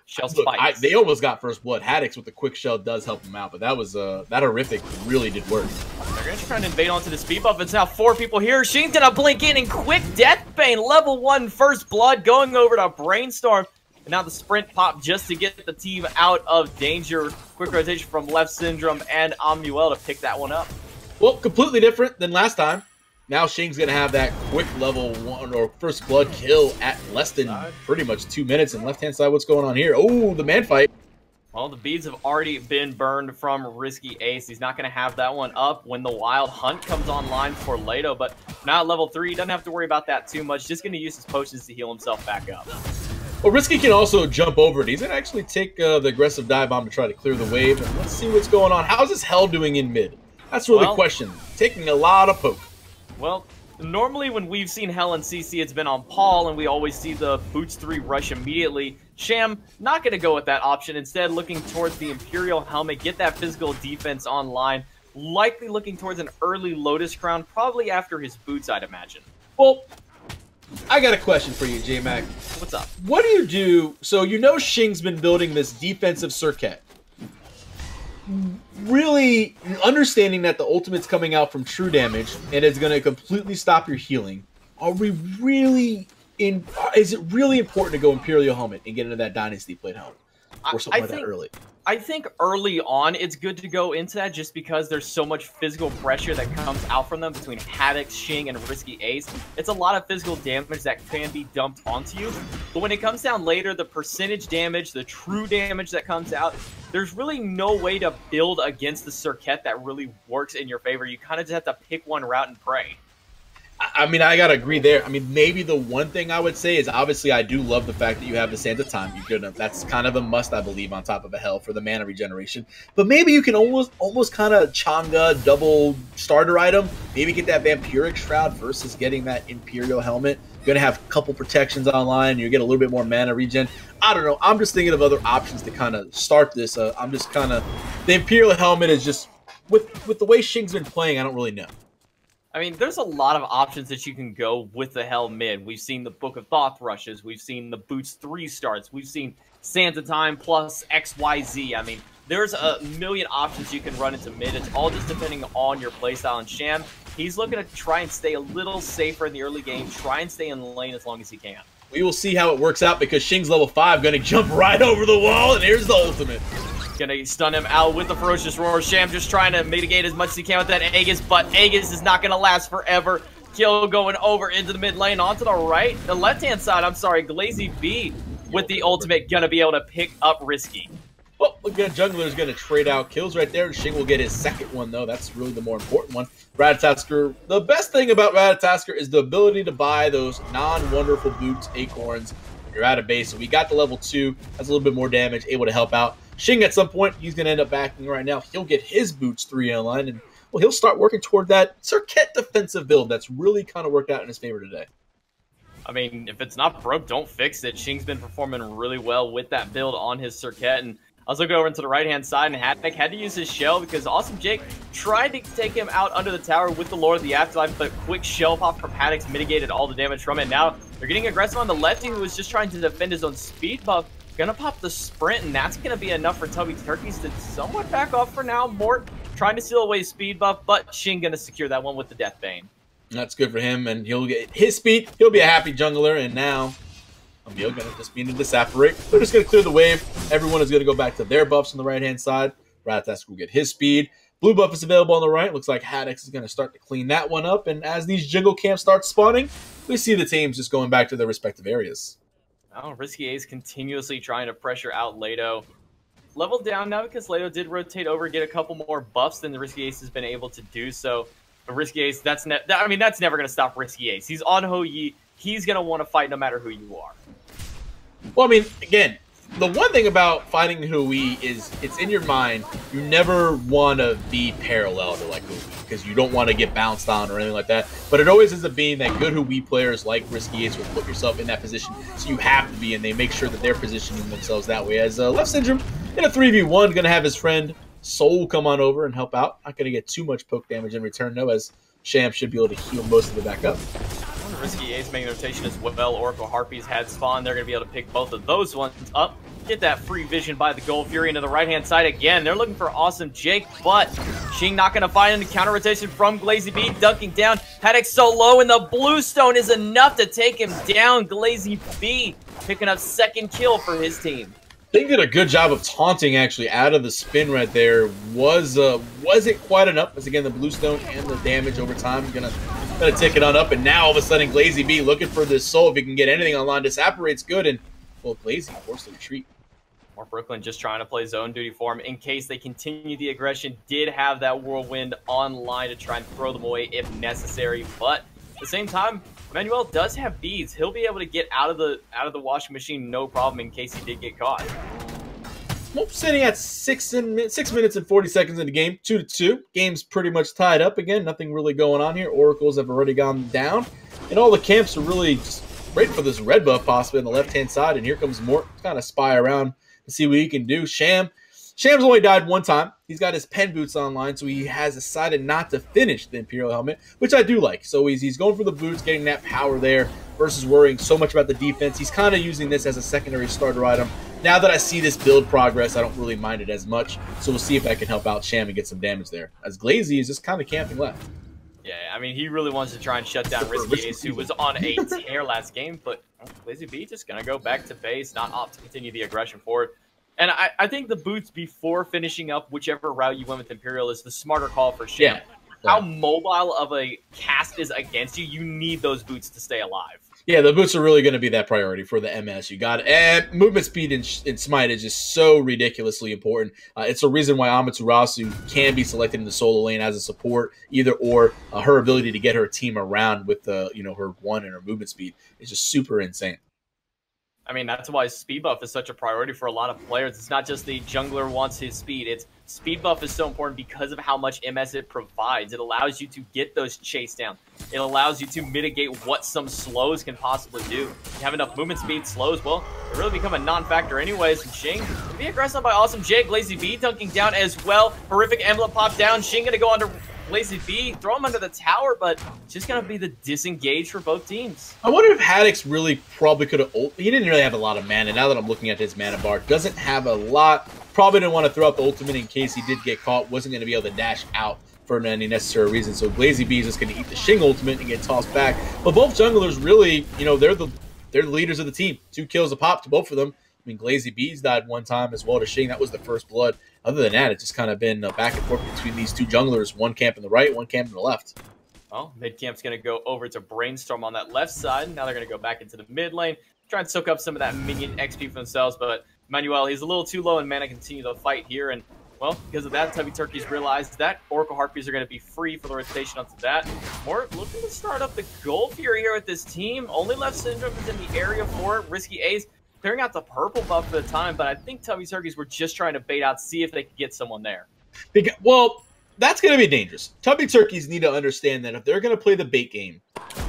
Shell Look, spikes. they almost got first blood. Haddix with the quick shell does help him out, but that was that horrific really did work. They're gonna try and invade onto the speed buff. It's now 4 people here. Shing's gonna blink in and quick death bane. Level 1 first blood going over to Brainstorm. And now the sprint pop just to get the team out of danger. Quick rotation from Left Syndrome and Amuel to pick that one up. Well, completely different than last time. Now Shing's going to have that quick level 1 or first blood kill at less than pretty much 2 minutes. And left-hand side, what's going on here? Oh, the man fight. Well, the beads have already been burned from Risky Ace. He's not going to have that one up when the Wild Hunt comes online for Leto. But now at level 3, he doesn't have to worry about that too much. Just going to use his potions to heal himself back up. Well, Risky can also jump over it. He's going to actually take the aggressive dive bomb to try to clear the wave. And let's see what's going on. How's this Hell doing in mid? That's really the question. Taking a lot of poke. Well, normally when we've seen Hell and CC, it's been on Paul, and we always see the Boots 3 rush immediately. Sham, not going to go with that option. Instead, looking towards the Imperial Helmet, get that physical defense online. Likely looking towards an early Lotus Crown, probably after his boots, I'd imagine. Well, I got a question for you, J-Mac. What's up? What do you do? So you know Shing's been building this defensive circuit. Really understanding that the ultimate's coming out from true damage and it's going to completely stop your healing. Are we really in? Is it really important to go Imperial Helmet and get into that Dynasty Plate helmet or something like that early? I think early on it's good to go into that just because there's so much physical pressure that comes out from them between Haddix, Shing, and Risky Ace. It's a lot of physical damage that can be dumped onto you. But when it comes down later, the percentage damage, the true damage that comes out, there's really no way to build against the circuit that really works in your favor. You kind of just have to pick one route and pray. I mean, I gotta agree there. I mean, maybe the one thing I would say is obviously I do love the fact that you have the Sands of Time. That's kind of a must, I believe, on top of a Hell for the mana regeneration. But maybe you can almost kind of Changa double starter item. Maybe get that Vampiric Shroud versus getting that Imperial Helmet. You're gonna have a couple protections online. You get a little bit more mana regen. I don't know. I'm just thinking of other options to kind of start this. I'm just kind of the Imperial Helmet is just with the way Shing's been playing. I don't really know. I mean, there's a lot of options that you can go with the Hell mid. We've seen the Book of Thoth rushes. We've seen the Boots 3 starts. We've seen Santa Time plus XYZ. I mean, there's a million options you can run into mid. It's all just depending on your playstyle. And Sham, he's looking to try and stay a little safer in the early game. Try and stay in the lane as long as he can. We will see how it works out because Shing's level 5 going to jump right over the wall, and here's the ultimate. Gonna stun him out with the Ferocious Roar. Sham just trying to mitigate as much as he can with that Aegis, but Aegis is not gonna last forever. Kill going over into the mid lane, onto the right, the left-hand side, I'm sorry, Glazy B with the ultimate gonna be able to pick up Risky. Well, again, Jungler's gonna trade out kills right there, and Shing will get his second one, though. That's really the more important one. Ratatasker, the best thing about Ratatasker is the ability to buy those non-wonderful boots, acorns, when you're out of base. So we got the level 2, that's a little bit more damage, able to help out. Shing at some point, he's going to end up backing right now. He'll get his boots 3 online, and well, he'll start working toward that circuit defensive build that's really kind of worked out in his favor today. I mean, if it's not broke, don't fix it. Shing's been performing really well with that build on his circuit, and I was looking over into the right-hand side, and Haddock had to use his shell because Awesome Jake tried to take him out under the tower with the Lord of the Afterlife, but quick shell pop from Haddock mitigated all the damage from it. Now they're getting aggressive on the lefty, who was just trying to defend his own speed buff. Gonna pop the sprint, and that's gonna be enough for Tubby Turkeys to somewhat back off for now. Mort trying to steal away speed buff, but Shing gonna secure that one with the Death Bane. That's good for him, and he'll get his speed. He'll be a happy jungler, and now Emil gonna just be in the Disapparate. They're just gonna clear the wave. Everyone is gonna go back to their buffs on the right-hand side. Ratatask will get his speed. Blue buff is available on the right. Looks like Haddix is gonna start to clean that one up, and as these jungle camps start spawning, we see the teams just going back to their respective areas. Oh, Risky Ace continuously trying to pressure out Leto. Leveled down now because Leto did rotate over, get a couple more buffs than the Risky Ace has been able to do. So, the Risky Ace, that's never going to stop Risky Ace. He's on Ho Yi. He's going to want to fight no matter who you are. Well, I mean, again, the one thing about fighting Hui is it's in your mind. You never want to be parallel to like Hui because you don't want to get bounced on or anything like that. But it always ends up being that good Hui players like Risky Ace will put yourself in that position, so you have to be, and they make sure that they're positioning themselves that way. As Left Syndrome in a 3v1, going to have his friend Soul come on over and help out. Not going to get too much poke damage in return, though, as Sham should be able to heal most of it back up. Risky Ace making rotation as well. Oracle Harpies had spawn. They're going to be able to pick both of those ones up. Get that free vision by the Gold Fury into the right-hand side again. They're looking for Awesome Jake, but Xing not going to find any counter rotation from Glazy B. Dunking down. Haddock so low, and the Bluestone is enough to take him down. Glazy B picking up second kill for his team. They did a good job of taunting actually out of the spin right there. Wasn't quite enough, as again the Bluestone and the damage over time gonna tick it on up, and now all of a sudden Glazy B looking for this Soul if he can get anything online. Disapparate's good, and well, Glazy forced to retreat. Or Brooklyn just trying to play zone duty for him in case they continue the aggression. Did have that Whirlwind online to try and throw them away if necessary, but at the same time, Manuel does have beads. He'll be able to get out of the washing machine no problem in case he did get caught. Well, sitting at 6 minutes and 40 seconds in the game, 2-2. Game's pretty much tied up again. Nothing really going on here. Oracles have already gone down, and all the camps are really just waiting for this red buff possibly on the left-hand side. And here comes Mort, kind of spy around and see what he can do. Sham's only died one time. He's got his pen boots online, so he has decided not to finish the Imperial Helmet, which I do like. So he's going for the boots, getting that power there versus worrying so much about the defense. He's kind of using this as a secondary starter item. Now that I see this build progress, I don't really mind it as much. So we'll see if I can help out Sham and get some damage there, as Glazy is just kind of camping left. Yeah, I mean, he really wants to try and shut down Risky Ace, who was on a tear last game, but Glazy B just going to go back to base, not opt to continue the aggression forward. And I think the boots before finishing up whichever route you went with Imperial is the smarter call for Sham. Yeah. How mobile of a cast is against you, you need those boots to stay alive. Yeah, the boots are really going to be that priority for the MS. You got it. And movement speed in SMITE is just so ridiculously important. It's a reason why Amaterasu can be selected in the solo lane as a support, either or. Her ability to get her team around with her one and her movement speed is just super insane. I mean, that's why speed buff is such a priority for a lot of players. It's not just the jungler wants his speed. It's speed buff is so important because of how much MS it provides. It allows you to get those chase down. It allows you to mitigate what some slows can possibly do. You have enough movement speed, slows, well, they really become a non-factor anyways. And Xing, be aggressive by Awesome Jake. Glazy B dunking down as well. Horrific Emblem pop down. Xing gonna go under Glazy B, throw him under the tower, but it's just going to be the disengage for both teams. I wonder if Haddock's really probably could have... He didn't really have a lot of mana. Now that I'm looking at his mana bar, doesn't have a lot. Probably didn't want to throw out the ultimate in case he did get caught. Wasn't going to be able to dash out for any necessary reason. So Glazy B is just going to eat the Xing ultimate and get tossed back. But both junglers really, they're the leaders of the team. 2 kills a pop to both of them. I mean, Glazy B's died one time as well to Xing. That was the first blood. Other than that, it's just kind of been back and forth between these 2 junglers. One camp in the right, one camp in the left. Well, mid camp's going to go over to Brainstorm on that left side. Now they're going to go back into the mid lane, try and soak up some of that minion XP for themselves. But Manuel, he's a little too low in mana, continue the fight here. And, well, because of that, Tubby Turkeys realized that Oracle Harpies are going to be free for the rotation onto that. More looking to start up the Gold Fury here with this team. Only Left Syndrome is in the area for it. Risky Ace clearing out the purple buff for the time, but I think Tubby Turkeys were just trying to bait out, see if they could get someone there. Well, that's going to be dangerous. Tubby Turkeys need to understand that if they're going to play the bait game,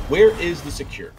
where is the secure?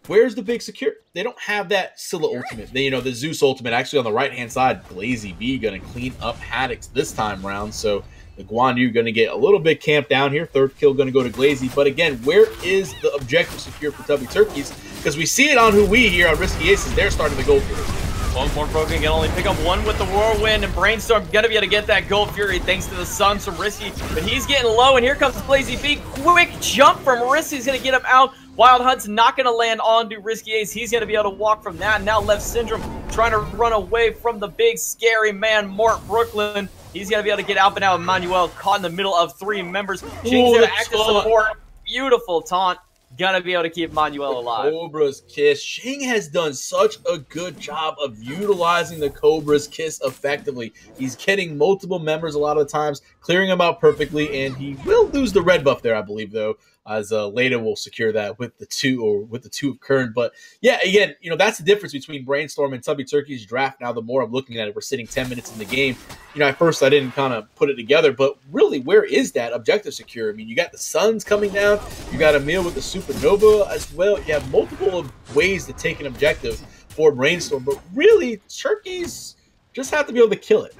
Where's the big secure? They don't have that Scylla ultimate. The Zeus ultimate actually on the right-hand side. Glazy B going to clean up Haddock's this time round, so the Guan Yu going to get a little bit camped down here. 3rd kill going to go to Glazy. But again, where is the objective secure for Tubby Turkeys? Because we see it on Hui here on Risky Aces. They're starting to go for it. Well, more broken can only pick up one with the Whirlwind, and Brainstorm going to be able to get that Gold Fury thanks to the Sun. So Risky, but he's getting low, and here comes Glazy B. Quick jump from Risky is going to get him out. Wild Hunt's not going to land onto Risky Ace. He's going to be able to walk from that. Now Left Syndrome trying to run away from the big scary man, Mort Brooklyn. He's going to be able to get out, but now Manuel caught in the middle of 3 members. Xing's going to active support. Beautiful taunt. Gonna be able to keep Manuel alive. Cobra's Kiss. Xing has done such a good job of utilizing the Cobra's Kiss effectively. He's getting multiple members a lot of the times, clearing him out perfectly, and he will lose the red buff there, I believe, though, as Leda will secure that with the 2 of Kern. But yeah, again, that's the difference between Brainstorm and Tubby Turkey's draft. Now, the more I'm looking at it, we're sitting 10 minutes in the game. At first I didn't kind of put it together, but really, where is that objective secure? I mean, you got the Suns coming down, you got Emil with the Supernova as well. You have multiple ways to take an objective for Brainstorm, but really, Turkeys just have to be able to kill it.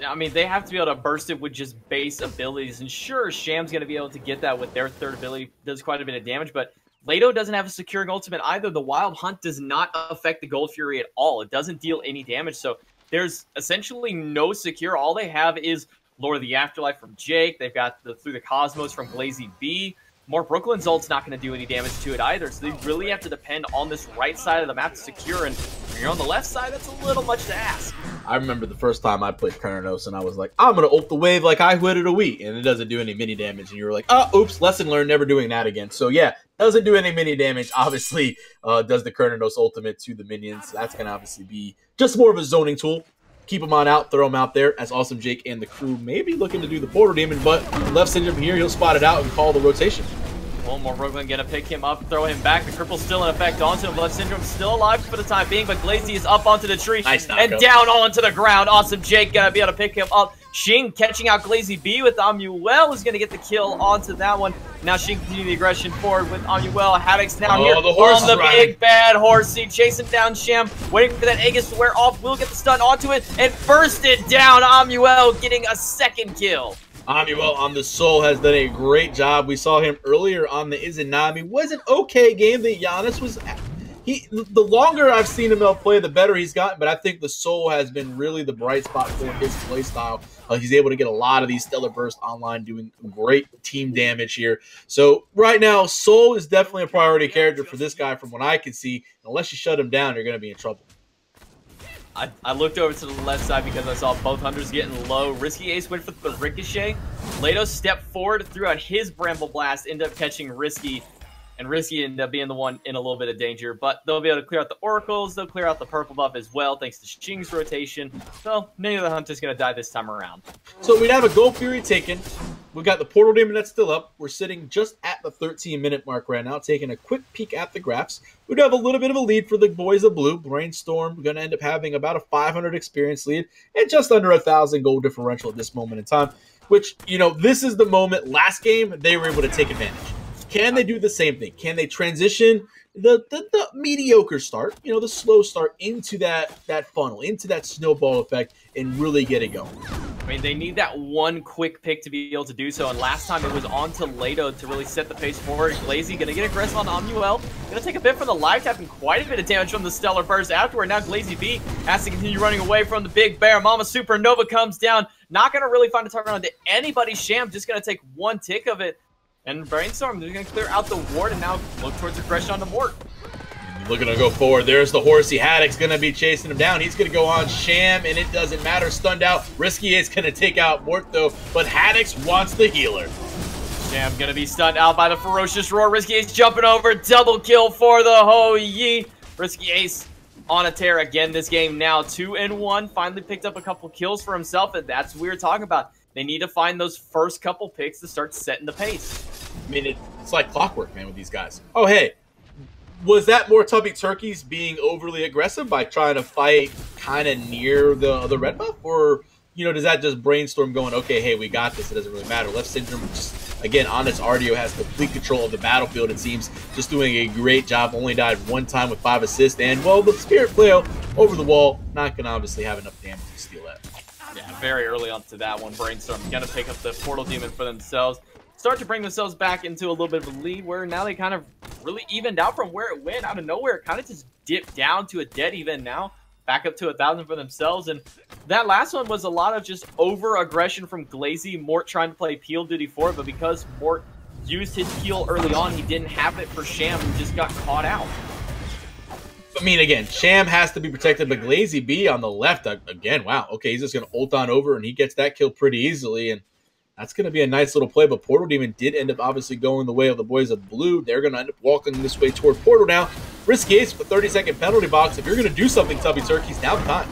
I mean, they have to be able to burst it with just base abilities. And sure, Sham's going to be able to get that with their third ability. Does quite a bit of damage, but Leto doesn't have a securing ultimate either. The Wild Hunt does not affect the Gold Fury at all. It doesn't deal any damage, so there's essentially no secure. All they have is Lord of the Afterlife from Jake. They've got the Through the Cosmos from Glazy B. More Brooklyn's ult's not going to do any damage to it either, so they really have to depend on this right side of the map to secure, and when you're on the left side, that's a little much to ask. I remember the first time I played Kernos, and I was like, I'm going to ult the wave like I would at a Wii, and it doesn't do any mini damage, and you were like, oh, oops, lesson learned, never doing that again. So yeah, doesn't do any mini damage, obviously does the Kernos ultimate to the minions. That's going to obviously be just more of a zoning tool. Keep them on out, throw them out there, as Awesome Jake and the crew may be looking to do the Portal Demon, but left syndrome here, he'll spot it out and call the rotation. Well, more Brooklyn gonna pick him up, throw him back. The cripple's still in effect onto him. Left Syndrome still alive for the time being, but Glazy is up onto the tree and down onto the ground. Awesome Jake gonna be able to pick him up. Shing catching out Glazy B with Amuel is gonna get the kill onto that one. Now Shing continuing the aggression forward with Amuel. Haddock's now here the horse on the big bad horsey, chasing down Sham, waiting for that Aegis to wear off. Will get the stun onto it and burst it down. Amuel getting a second kill. Amuel on the Soul has done a great job. We saw him earlier on the Izanami. Was an okay game that Giannis was... The longer I've seen him play, the better he's gotten, but I think the Soul has been really the bright spot for his playstyle. He's able to get a lot of these Stellar Bursts online, doing great team damage here. So right now, Soul is definitely a priority character for this guy from what I can see. Unless you shut him down, you're going to be in trouble. I looked over to the left side because I saw both hunters getting low. Risky Ace went for the Ricochet. Leto stepped forward, threw out his Bramble Blast, ended up catching Risky. And Risky ended up being the one in a little bit of danger. But they'll be able to clear out the Oracles. They'll clear out the purple buff as well, thanks to Shing's rotation. So, neither of the hunters going to die this time around. So, we'd have a Gold Fury taken. We've got the Portal Demon that's still up. We're sitting just at the 13-minute mark right now, taking a quick peek at the graphs. We'd have a little bit of a lead for the boys of blue. Brainstorm going to end up having about a 500 experience lead and just under 1,000 gold differential at this moment in time, which, this is the moment. Last game, they were able to take advantage. Can they do the same thing? Can they transition the mediocre start, the slow start, into that funnel, into that snowball effect, and really get it going? I mean, they need that one quick pick to be able to do so, and last time it was on to Leto to really set the pace forward. Glazy gonna get aggressive on Amuel, gonna take a bit from the live tap and quite a bit of damage from the Stellar Burst afterward. Now Glazy B has to continue running away from the big bear. Mama Supernova comes down, not gonna really find a target onto anybody. Sham just gonna take one tick of it. And Brainstorm, they're going to clear out the ward and now look towards aggression on the Mort. Looking to go forward. There's the horsey. Haddock's going to be chasing him down. He's going to go on Sham, and it doesn't matter. Stunned out. Risky is going to take out Mort, though, but Haddock's wants the healer. Sham going to be stunned out by the ferocious roar. Risky Ace jumping over. Double kill for the Ho-Yi. Risky Ace on a tear again this game now. 2-1. Finally picked up a couple kills for himself, and that's what we were talking about. They need to find those first couple picks to start setting the pace. I mean, it's like clockwork, man, with these guys. Oh, hey, was that more Tubby Turkeys being overly aggressive by trying to fight kind of near the red buff? Or, does that just Brainstorm going, okay, hey, we got this, it doesn't really matter. Left Syndrome, just, again, on its RDO, has complete control of the battlefield, it seems. Just doing a great job. Only died one time with 5 assists. And, well, the Spirit Flail over the wall, not going to obviously have enough damage to steal that. Yeah, very early onto that one. Brainstorm gonna pick up the Portal Demon for themselves. Start to bring themselves back into a little bit of a lead where now they kind of really evened out from where it went. Out of nowhere, it kind of just dipped down to a dead even now. Back up to 1,000 for themselves. And that last one was a lot of just over-aggression from Glazy. Mort trying to play peel duty for it, but because Mort used his peel early on, he didn't have it for Sham, who just got caught out. I mean, again, Sham has to be protected, but Glazy B on the left, again, wow. Okay, he's just going to ult on over, and he gets that kill pretty easily, and that's going to be a nice little play. But Portal Demon did end up obviously going the way of the boys of blue. They're going to end up walking this way toward Portal now. Risky Ace with a 30-second penalty box. If you're going to do something, Tubby Turkeys, now's the time.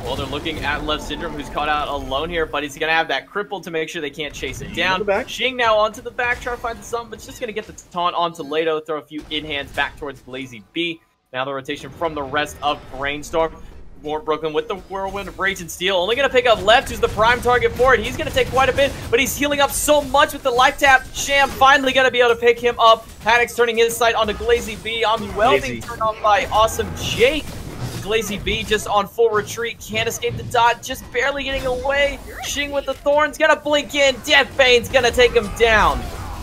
Well, they're looking at Left Syndrome, who's caught out alone here, but he's going to have that cripple to make sure they can't chase it down. Xing now onto the back, trying to find the zone, but it's just going to get the taunt onto Lado, throw a few in-hands back towards Glazy B. Now the rotation from the rest of Brainstorm. More Brooklyn with the Whirlwind of Rage and Steel. Only going to pick up Left, who's the prime target for it. He's going to take quite a bit, but he's healing up so much with the life tap. Sham finally going to be able to pick him up. Haddock's turning his sight onto Glazy B. Amuel being turned off by Awesome Jake. Glazy B just on full retreat, can't escape the dot, just barely getting away. Xing with the thorns, gonna blink in, Death Bane's gonna take him down.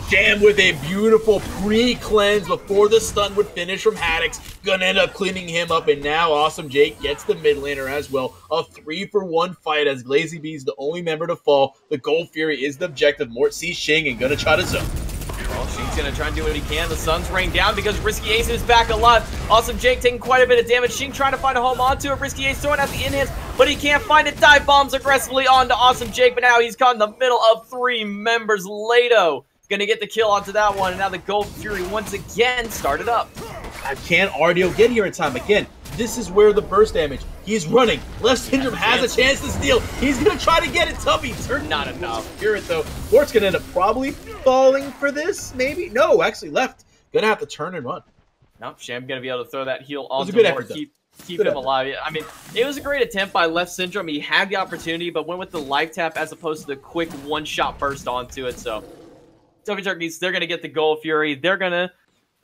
Sham with a beautiful pre-cleanse before the stun would finish from Haddock's. Gonna end up cleaning him up, and now Awesome Jake gets the mid laner as well. A 3-for-1 fight as Glazy B is the only member to fall. The Gold Fury is the objective. Mort sees Xing and gonna try to zone. Well, Xing's gonna try and do what he can. The sun's rained down because Risky Ace is back alive. Awesome Jake taking quite a bit of damage. Xing trying to find a home onto it. Risky Ace throwing out the in-hands, but he can't find it. Dive bombs aggressively onto Awesome Jake, but now he's caught in the middle of 3 members. Lado gonna get the kill onto that one, and now the Gold Fury once again started up. Can RDO get here in time? Again, this is where the burst damage. He's running. Left Syndrome has a chance to steal. He's going to try to get it. Tubby turned not enough. Secure it, though. Mort's going to end up probably falling for this, maybe? No, actually Left. Going to have to turn and run. Nope, Sham going to be able to throw that heal onto Mort, keep him alive. I mean, it was a great attempt by Left Syndrome. He had the opportunity, but went with the life tap as opposed to the quick one-shot burst onto it. So, Tubby Turkeys, they're going to get the Gold Fury. They're going to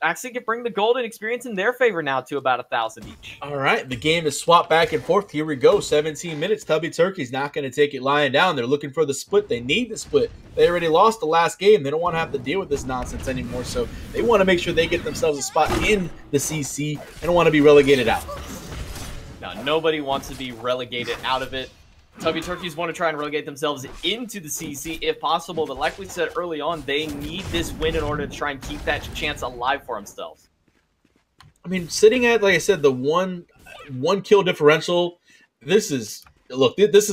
actually bring the golden experience in their favor now to about 1,000 each. All right, the game is swapped back and forth. Here we go, 17 minutes. Tubby Turkey's not going to take it lying down. They're looking for the split. They need the split. They already lost the last game. They don't want to have to deal with this nonsense anymore, so they want to make sure they get themselves a spot in the CC. They don't want to be relegated out. Now, nobody wants to be relegated out of it. Tubby Turkeys want to try and relegate themselves into the CC if possible, but like we said early on, they need this win in order to try and keep that chance alive for themselves. I mean, sitting at, like I said, the one kill differential, this is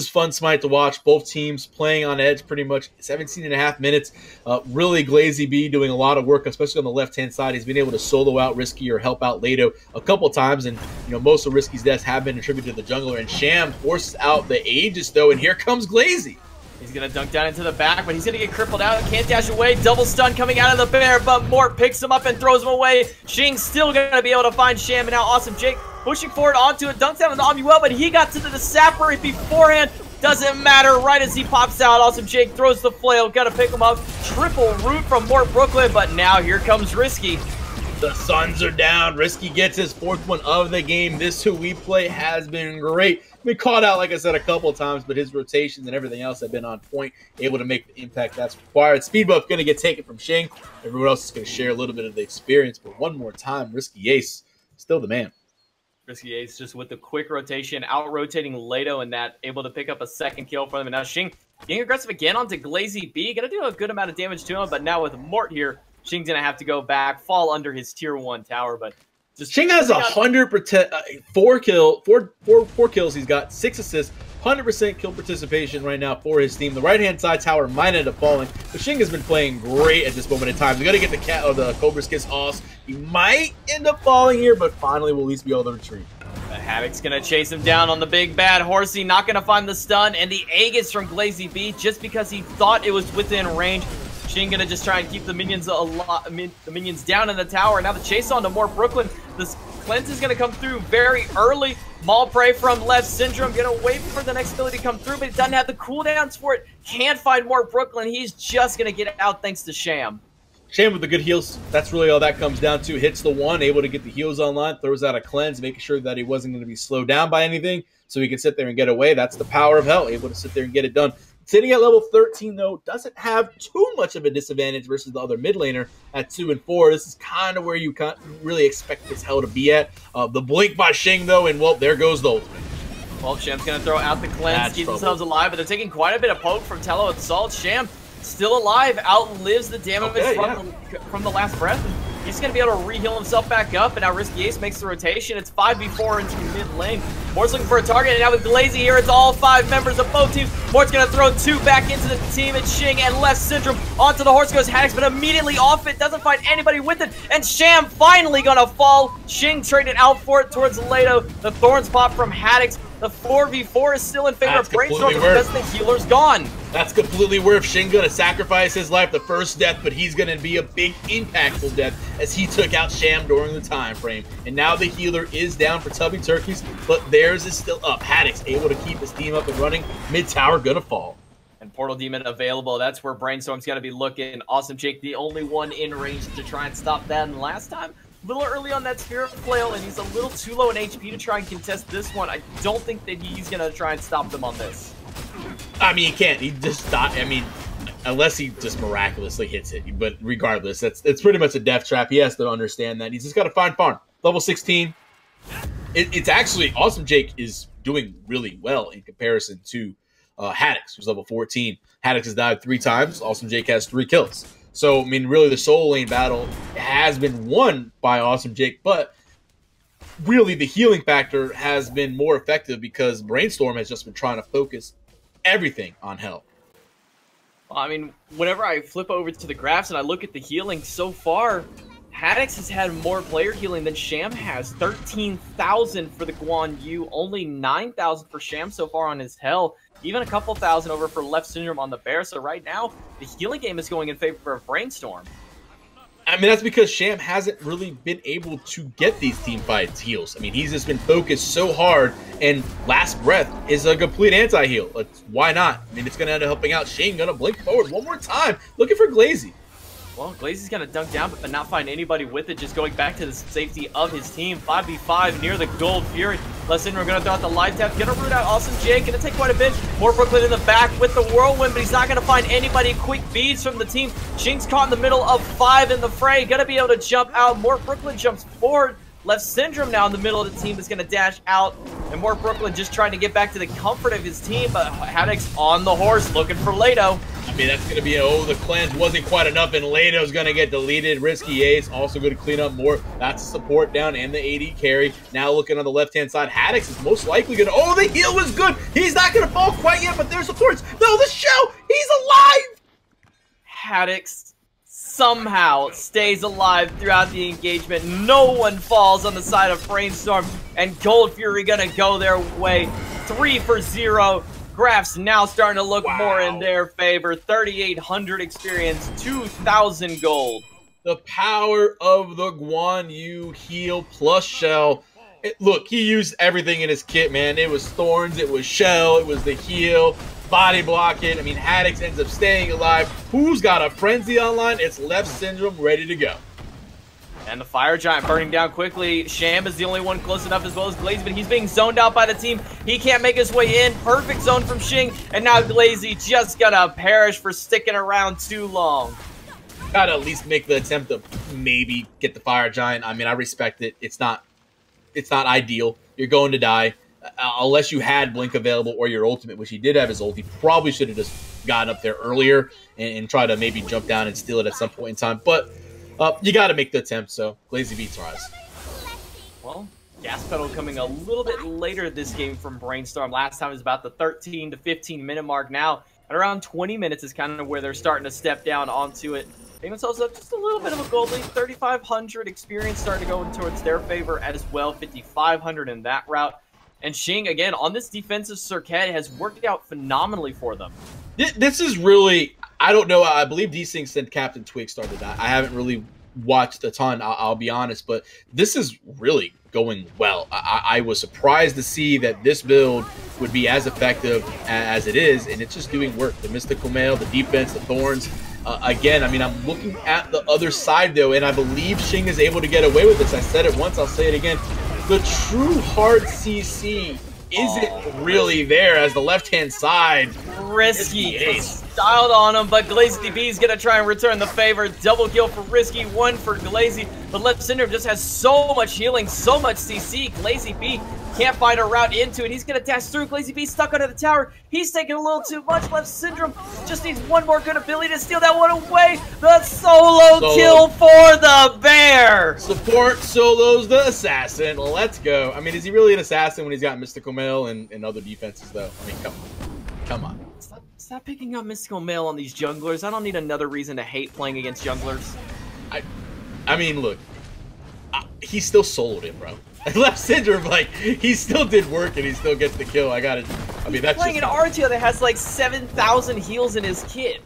fun SMITE to watch. Both teams playing on edge pretty much. 17.5 minutes. Really Glazy B doing a lot of work, especially on the left-hand side. He's been able to solo out Risky or help out Lado a couple times, and most of Risky's deaths have been attributed to the jungler. And Sham forces out the Aegis, though, and here comes Glazy. He's going to dunk down into the back, but he's going to get crippled out. Can't dash away. Double stun coming out of the bear, but Mort picks him up and throws him away. Xing's still going to be able to find Sham, and now Awesome Jake pushing forward onto it. Dunks down on Amuel, but he got to the Sapper beforehand. Doesn't matter. Right as he pops out, Awesome Jake throws the flail. Got to pick him up. Triple root from Mort Brooklyn, but now here comes Risky. The Suns are down. Risky gets his 4th one of the game. This Who We Play has been great. Been caught out, like I said, a couple times, but his rotations and everything else have been on point, able to make the impact that's required. Speed buff going to get taken from Xing. Everyone else is going to share a little bit of the experience, but one more time, Risky Ace, still the man. Risky Ace just with the quick rotation, out-rotating Lado and that, able to pick up a 2nd kill for them. And now Xing getting aggressive again onto Glazy B. Going to do a good amount of damage to him, but now with Mort here, Xing's going to have to go back, fall under his tier 1 tower, but just Xing has 100%, 4 kills. He's got 6 assists, 100% kill participation right now for his team. The right-hand side tower might end up falling, but Xing has been playing great at this moment in time. He's got to get the cat or the Cobra's Kiss off. He might end up falling here, but finally will at least be able to retreat. Haddock's going to chase him down on the big bad horsey, not going to find the stun, and the Aegis from Glazy B just because he thought it was within range. Xing gonna just try and keep the minions down in the tower. Now the chase on to Mort Brooklyn. This cleanse is gonna come through very early. Maul Prey from Left Syndrome. Gonna wait for the next ability to come through, but it doesn't have the cooldowns for it. Can't find Mort Brooklyn. He's just gonna get out thanks to Sham. Sham with the good heals. That's really all that comes down to. Hits the one, able to get the heals online, throws out a cleanse, making sure that he wasn't going to be slowed down by anything, so he can sit there and get away. That's the power of hell, able to sit there and get it done. Sitting at level 13, though, doesn't have too much of a disadvantage versus the other mid laner at 2 and 4. This is kind of where you can't really expect this hell to be at. The blink by Xing, though, and, well, there goes the ultimate. Well, Sham's going to throw out the cleanse, keep themselves alive, but they're taking quite a bit of poke from Tello Assault. Sham still alive, outlives the damage from the last breath. He's going to be able to re-heal himself back up, and now Risky Ace makes the rotation. It's 5v4 into mid lane. Mort's looking for a target, and now with Glazy here, it's all 5 members of both teams. Mort's going to throw 2 back into the team. It's Xing and Left Syndrome. Onto the horse goes Haddox, but immediately off it. Doesn't find anybody with it, and Sham finally going to fall. Xing traded out for it towards Lado. The Thorns pop from Haddox. The 4v4 is still in favor That's of Brainstorm completely because the healer's gone. That's completely worth. Shin gonna sacrifice his life, the first death, but he's gonna be a big impactful death as he took out Sham during the time frame. And now the healer is down for Tubby Turkeys, but theirs is still up. Haddock's able to keep his team up and running. Mid tower gonna fall. And Portal Demon available. That's where Brainstorm's gonna be looking. Awesome Jake, the only one in range to try and stop that. And last time, a little early on that Spirit Flail, and he's a little too low in HP to try and contest this one. I don't think that he's gonna try and stop them on this. I mean, he can't. He just thought. I mean, unless he just miraculously hits it. But regardless, it's pretty much a death trap. He has to understand that. He's just got to find farm. Level 16. It's actually Awesome Jake is doing really well in comparison to Haddox, who's level 14. Haddox has died 3 times. Awesome Jake has 3 kills. So I mean, really, the solo lane battle has been won by Awesome Jake, but really the healing factor has been more effective because Brainstorm has just been trying to focus everything on health. Well, I mean, whenever I flip over to the graphs and I look at the healing so far, Haddox has had more player healing than Sham has. 13,000 for the Guan Yu, only 9,000 for Sham so far on his Hell. Even a couple thousand over for Left Syndrome on the Bear. So right now, the healing game is going in favor of Brainstorm. I mean, that's because Sham hasn't really been able to get these team fights heals. I mean, he's just been focused so hard, and Last Breath is a complete anti-heal. Why not? I mean, it's going to end up helping out. Shane going to blink forward one more time, looking for Glazy. Well, Glazy's going to dunk down, but not find anybody with it. Just going back to the safety of his team. 5v5 near the Gold Fury. Left Syndrome going to throw out the light tap. Going to root out Awesome Jake. Going to take quite a bit. More Brooklyn in the back with the Whirlwind, but he's not going to find anybody. Quick beads from the team. Shing's caught in the middle of 5 in the fray. Going to be able to jump out. More Brooklyn jumps forward. Left Syndrome now in the middle of the team is going to dash out. And more Brooklyn just trying to get back to the comfort of his team. But Haddock's on the horse looking for Lato. I mean, that's going to be, the cleanse wasn't quite enough, and Lato's going to get deleted. Risky Ace also going to clean up more. That's a support down and the AD carry. Now looking on the left-hand side, Haddox is most likely going to, the heal was good. He's not going to fall quite yet, but there's supports. No, the show, he's alive. Haddox somehow stays alive throughout the engagement. No one falls on the side of Brainstorm, and Gold Fury going to go their way. 3 for 0. Graphs now starting to look more in their favor. 3,800 experience, 2,000 gold. The power of the Guan Yu heal plus shell. Look, he used everything in his kit, man. It was thorns, it was shell, it was the heal, body block it. I mean, Haddox ends up staying alive. Who's got a frenzy online? It's Left Syndrome ready to go. And the Fire Giant burning down quickly. Sham is the only one close enough as well as Glazy, but he's being zoned out by the team. He can't make his way in. Perfect zone from Shing. And now Glazy just gonna perish for sticking around too long. Gotta at least make the attempt to maybe get the Fire Giant. I mean, I respect it. It's not ideal. You're going to die. Unless you had Blink available or your ultimate, which he did have his ult. He probably should have just gotten up there earlier and tried to maybe jump down and steal it at some point in time. But you got to make the attempt, so Glazy beats Rise. Well, Gas Pedal coming a little bit later this game from Brainstorm. Last time it was about the 13 to 15 minute mark. Now, at around 20 minutes is kind of where they're starting to step down onto it. Getting themselves up just a little bit of a gold lead. 3,500 experience starting to go towards their favor as well. 5,500 in that route. And Shing, again, on this defensive circuit has worked out phenomenally for them. This is really, I don't know, I believe Desync sent Captain Twig started that. I haven't really watched a ton, I'll be honest, but this is really going well. I was surprised to see that this build would be as effective as it is, and it's just doing work. The Mystical Mail, the defense, the Thorns. Again, I mean, I'm looking at the other side, though, and I believe Shing is able to get away with this. I said it once, I'll say it again. The true hard CC isn't really there as the left-hand side. Risky styled on him, but Glazy B is going to try and return the favor. Double kill for Risky, 1 for Glazy. But Left Syndrome just has so much healing, so much CC. Glazy B can't find a route into it. He's going to dash through. Glazy B stuck under the tower. He's taking a little too much. Left Syndrome just needs one more good ability to steal that one away. The solo kill for the Bear. Support solos the assassin. Let's go. I mean, is he really an assassin when he's got Mystical Mail and other defenses, though? I mean, come on. Come on. Stop picking up Mystical Mail on these junglers. I don't need another reason to hate playing against junglers. I mean, look. He still soloed it, bro. Left Syndrome, like, he still did work and he still gets the kill. I mean, that's playing an RTO that has like 7,000 heals in his kit.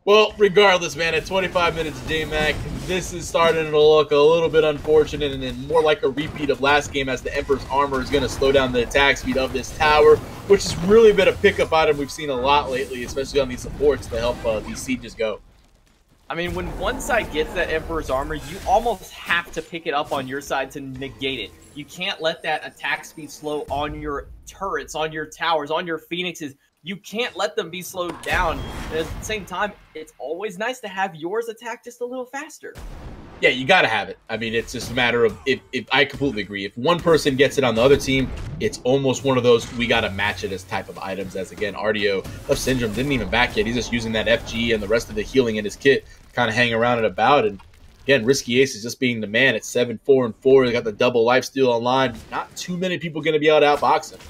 Well, regardless, man, at 25 minutes, J-Mac, this is starting to look a little bit unfortunate and then more like a repeat of last game as the Emperor's Armor is going to slow down the attack speed of this tower, which has really been a pickup item we've seen a lot lately, especially on these supports to help these sieges go. I mean, when one side gets that Emperor's Armor, you almost have to pick it up on your side to negate it. You can't let that attack speed slow on your turrets, on your towers, on your Phoenixes. You can't let them be slowed down. And at the same time, it's always nice to have yours attack just a little faster. Yeah, you got to have it. I mean, it's just a matter of if I completely agree. If one person gets it on the other team, it's almost one of those we got to match it as type of items. As again, RDO of Syndrome didn't even back yet. He's just using that FG and the rest of the healing in his kit to kind of hang around and about. And again, Risky Ace is just being the man. It's 7-4-4. They got the double lifesteal online. Not too many people going to be able to outbox him.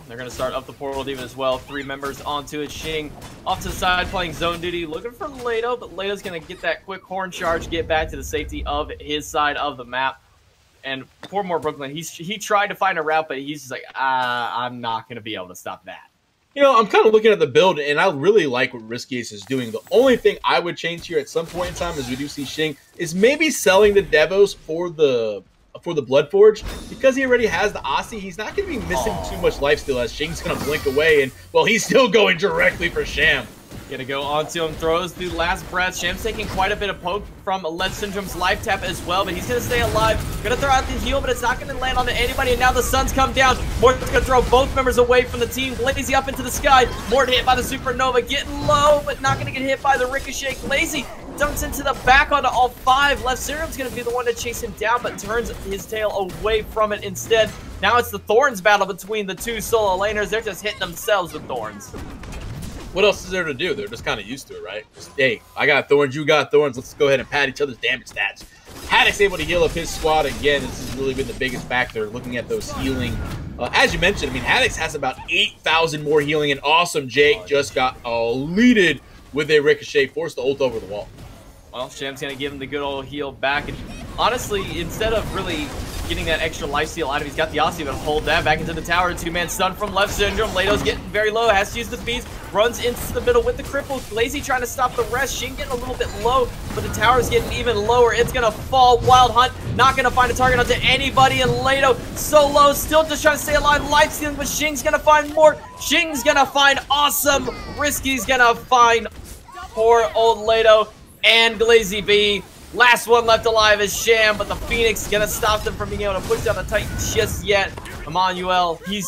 They're going to start up the portal demon as well. 3 members onto it. Xing off to the side playing zone duty. Looking for Leto, but Leto's going to get that quick horn charge, get back to the safety of his side of the map. And poor more Brooklyn, he tried to find a route, but he's just like, I'm not going to be able to stop that. You know, I'm kind of looking at the build, and I really like what Risky Ace is doing. The only thing I would change here at some point in time, as we do see Xing, is maybe selling the Devos for the Bloodforge, because he already has the Aussie. He's not going to be missing too much lifesteal as Shing's going to blink away, and, well, he's still going directly for Sham. Gonna go onto him, throws the last breath. Sham's taking quite a bit of poke from Left Syndrome's life tap as well, but he's gonna stay alive. Gonna throw out the heal, but it's not gonna land onto anybody, and now the sun's come down. Mort's gonna throw both members away from the team. Lazy up into the sky. Mort hit by the Supernova, getting low, but not gonna get hit by the Ricochet. Lazy dumps into the back onto all 5. Left Syndrome's gonna be the one to chase him down, but turns his tail away from it instead. Now it's the Thorns battle between the 2 solo laners. They're just hitting themselves with Thorns. What else is there to do? They're just kind of used to it, right? Just, hey, I got Thorns, you got Thorns. Let's go ahead and pad each other's damage stats. Haddock's able to heal up his squad again. This has really been the biggest factor, looking at those healing. As you mentioned, I mean, Haddock's has about 8,000 more healing, and Awesome Jake just got leaded with a Ricochet, forced the ult over the wall. Well, Sham's going to give him the good old heal back. And honestly, instead of really getting that extra lifesteal item, he's got the Aussie, but hold that back into the tower. 2-man stun from Left Syndrome. Leto's getting very low, has to use the beast, runs into the middle with the cripple. Lazy trying to stop the rest. Xing getting a little bit low, but the tower's getting even lower. It's going to fall. Wild Hunt not going to find a target onto anybody, and Leto so low, still just trying to stay alive. Lifestealing, but Xing's going to find more. Xing's going to find Awesome. Risky's going to find poor old Leto. And Glazy B, last one left alive is Sham, but the Phoenix is gonna stop them from being able to push down the Titan just yet. Emmanuel, he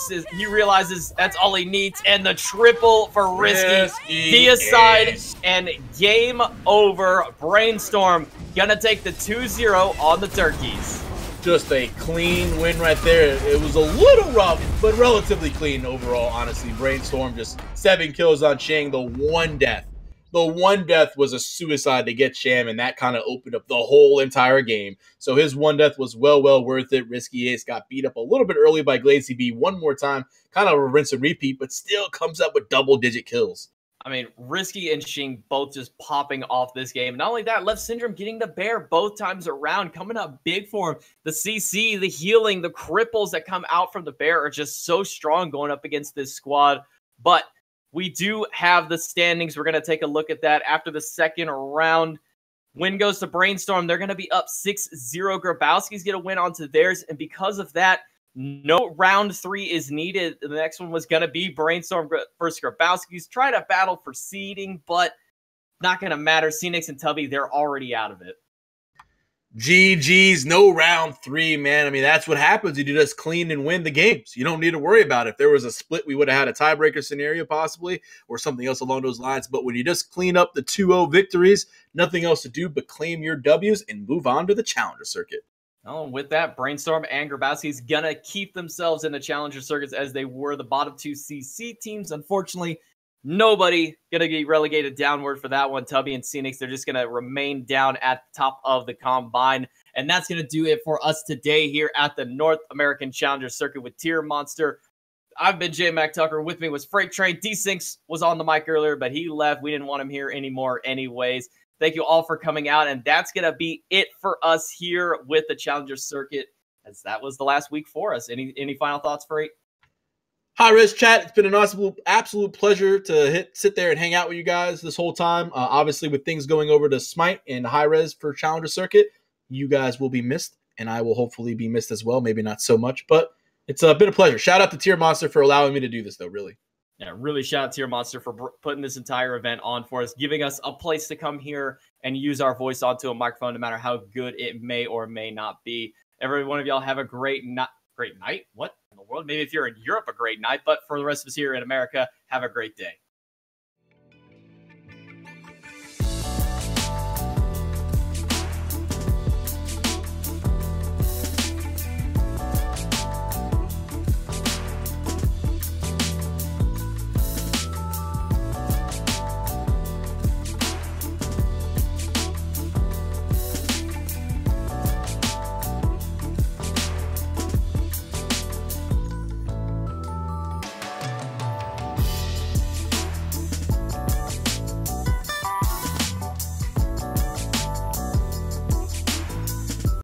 realizes that's all he needs, and the triple for Risky. He aside, and game over. Brainstorm gonna take the 2-0 on the Turkeys. Just a clean win right there. It was a little rough, but relatively clean overall, honestly. Brainstorm just 7 kills on Shang, the 1 death. The 1 death was a suicide to get Sham, and that kind of opened up the whole entire game. So his 1 death was well worth it. Risky Ace got beat up a little bit early by Glazy B one more time. Kind of a rinse and repeat, but still comes up with double-digit kills. I mean, Risky and Xing both just popping off this game. Not only that, Left Syndrome getting the bear both times around, coming up big for him. The CC, the healing, the cripples that come out from the bear are just so strong going up against this squad. But we do have the standings. We're going to take a look at that after the second round. Win goes to Brainstorm. They're going to be up 6-0. Grabowski's going to win onto theirs. And because of that, no round 3 is needed. The next one was going to be Brainstorm versus Grabowski's. Try to battle for seeding, but not going to matter. Phoenix and Tubby, they're already out of it. GG's, no round 3, man. I mean, that's what happens. You just clean and win the games. You don't need to worry about it. If there was a split, we would have had a tiebreaker scenario possibly, or something else along those lines. But when you just clean up the 2-0 victories, nothing else to do but claim your W's and move on to the Challenger Circuit. Oh, with that, Brainstorm and Grabowski's gonna keep themselves in the Challenger Circuits as they were the bottom 2 CC teams. Unfortunately, nobody gonna get relegated downward for that one. Tubby and Phoenix, they're just gonna remain down at the top of the combine. And that's gonna do it for us today here at the North American Challenger Circuit with Tier Monster. I've been J Mac Tucker. With me was Freight Train. D-Sinks was on the mic earlier, but he left. We didn't want him here anymore anyways. Thank you all for coming out, and that's gonna be it for us here with the Challenger Circuit. as that was the last week for us. Any final thoughts, Freight? Hi, Res Chat. It's been an absolute pleasure to sit there and hang out with you guys this whole time. Obviously, with things going over to SMITE and High Res for Challenger Circuit, you guys will be missed, and I will hopefully be missed as well. Maybe not so much, but it's been a pleasure. Shout out to Tier Monster for allowing me to do this, though, really. Yeah, really shout out to your Monster for putting this entire event on for us, giving us a place to come here and use our voice onto a microphone, no matter how good it may or may not be. Every one of y'all have a great night. What in the world? Maybe if you're in Europe, a great night. But for the rest of us here in America, have a great day.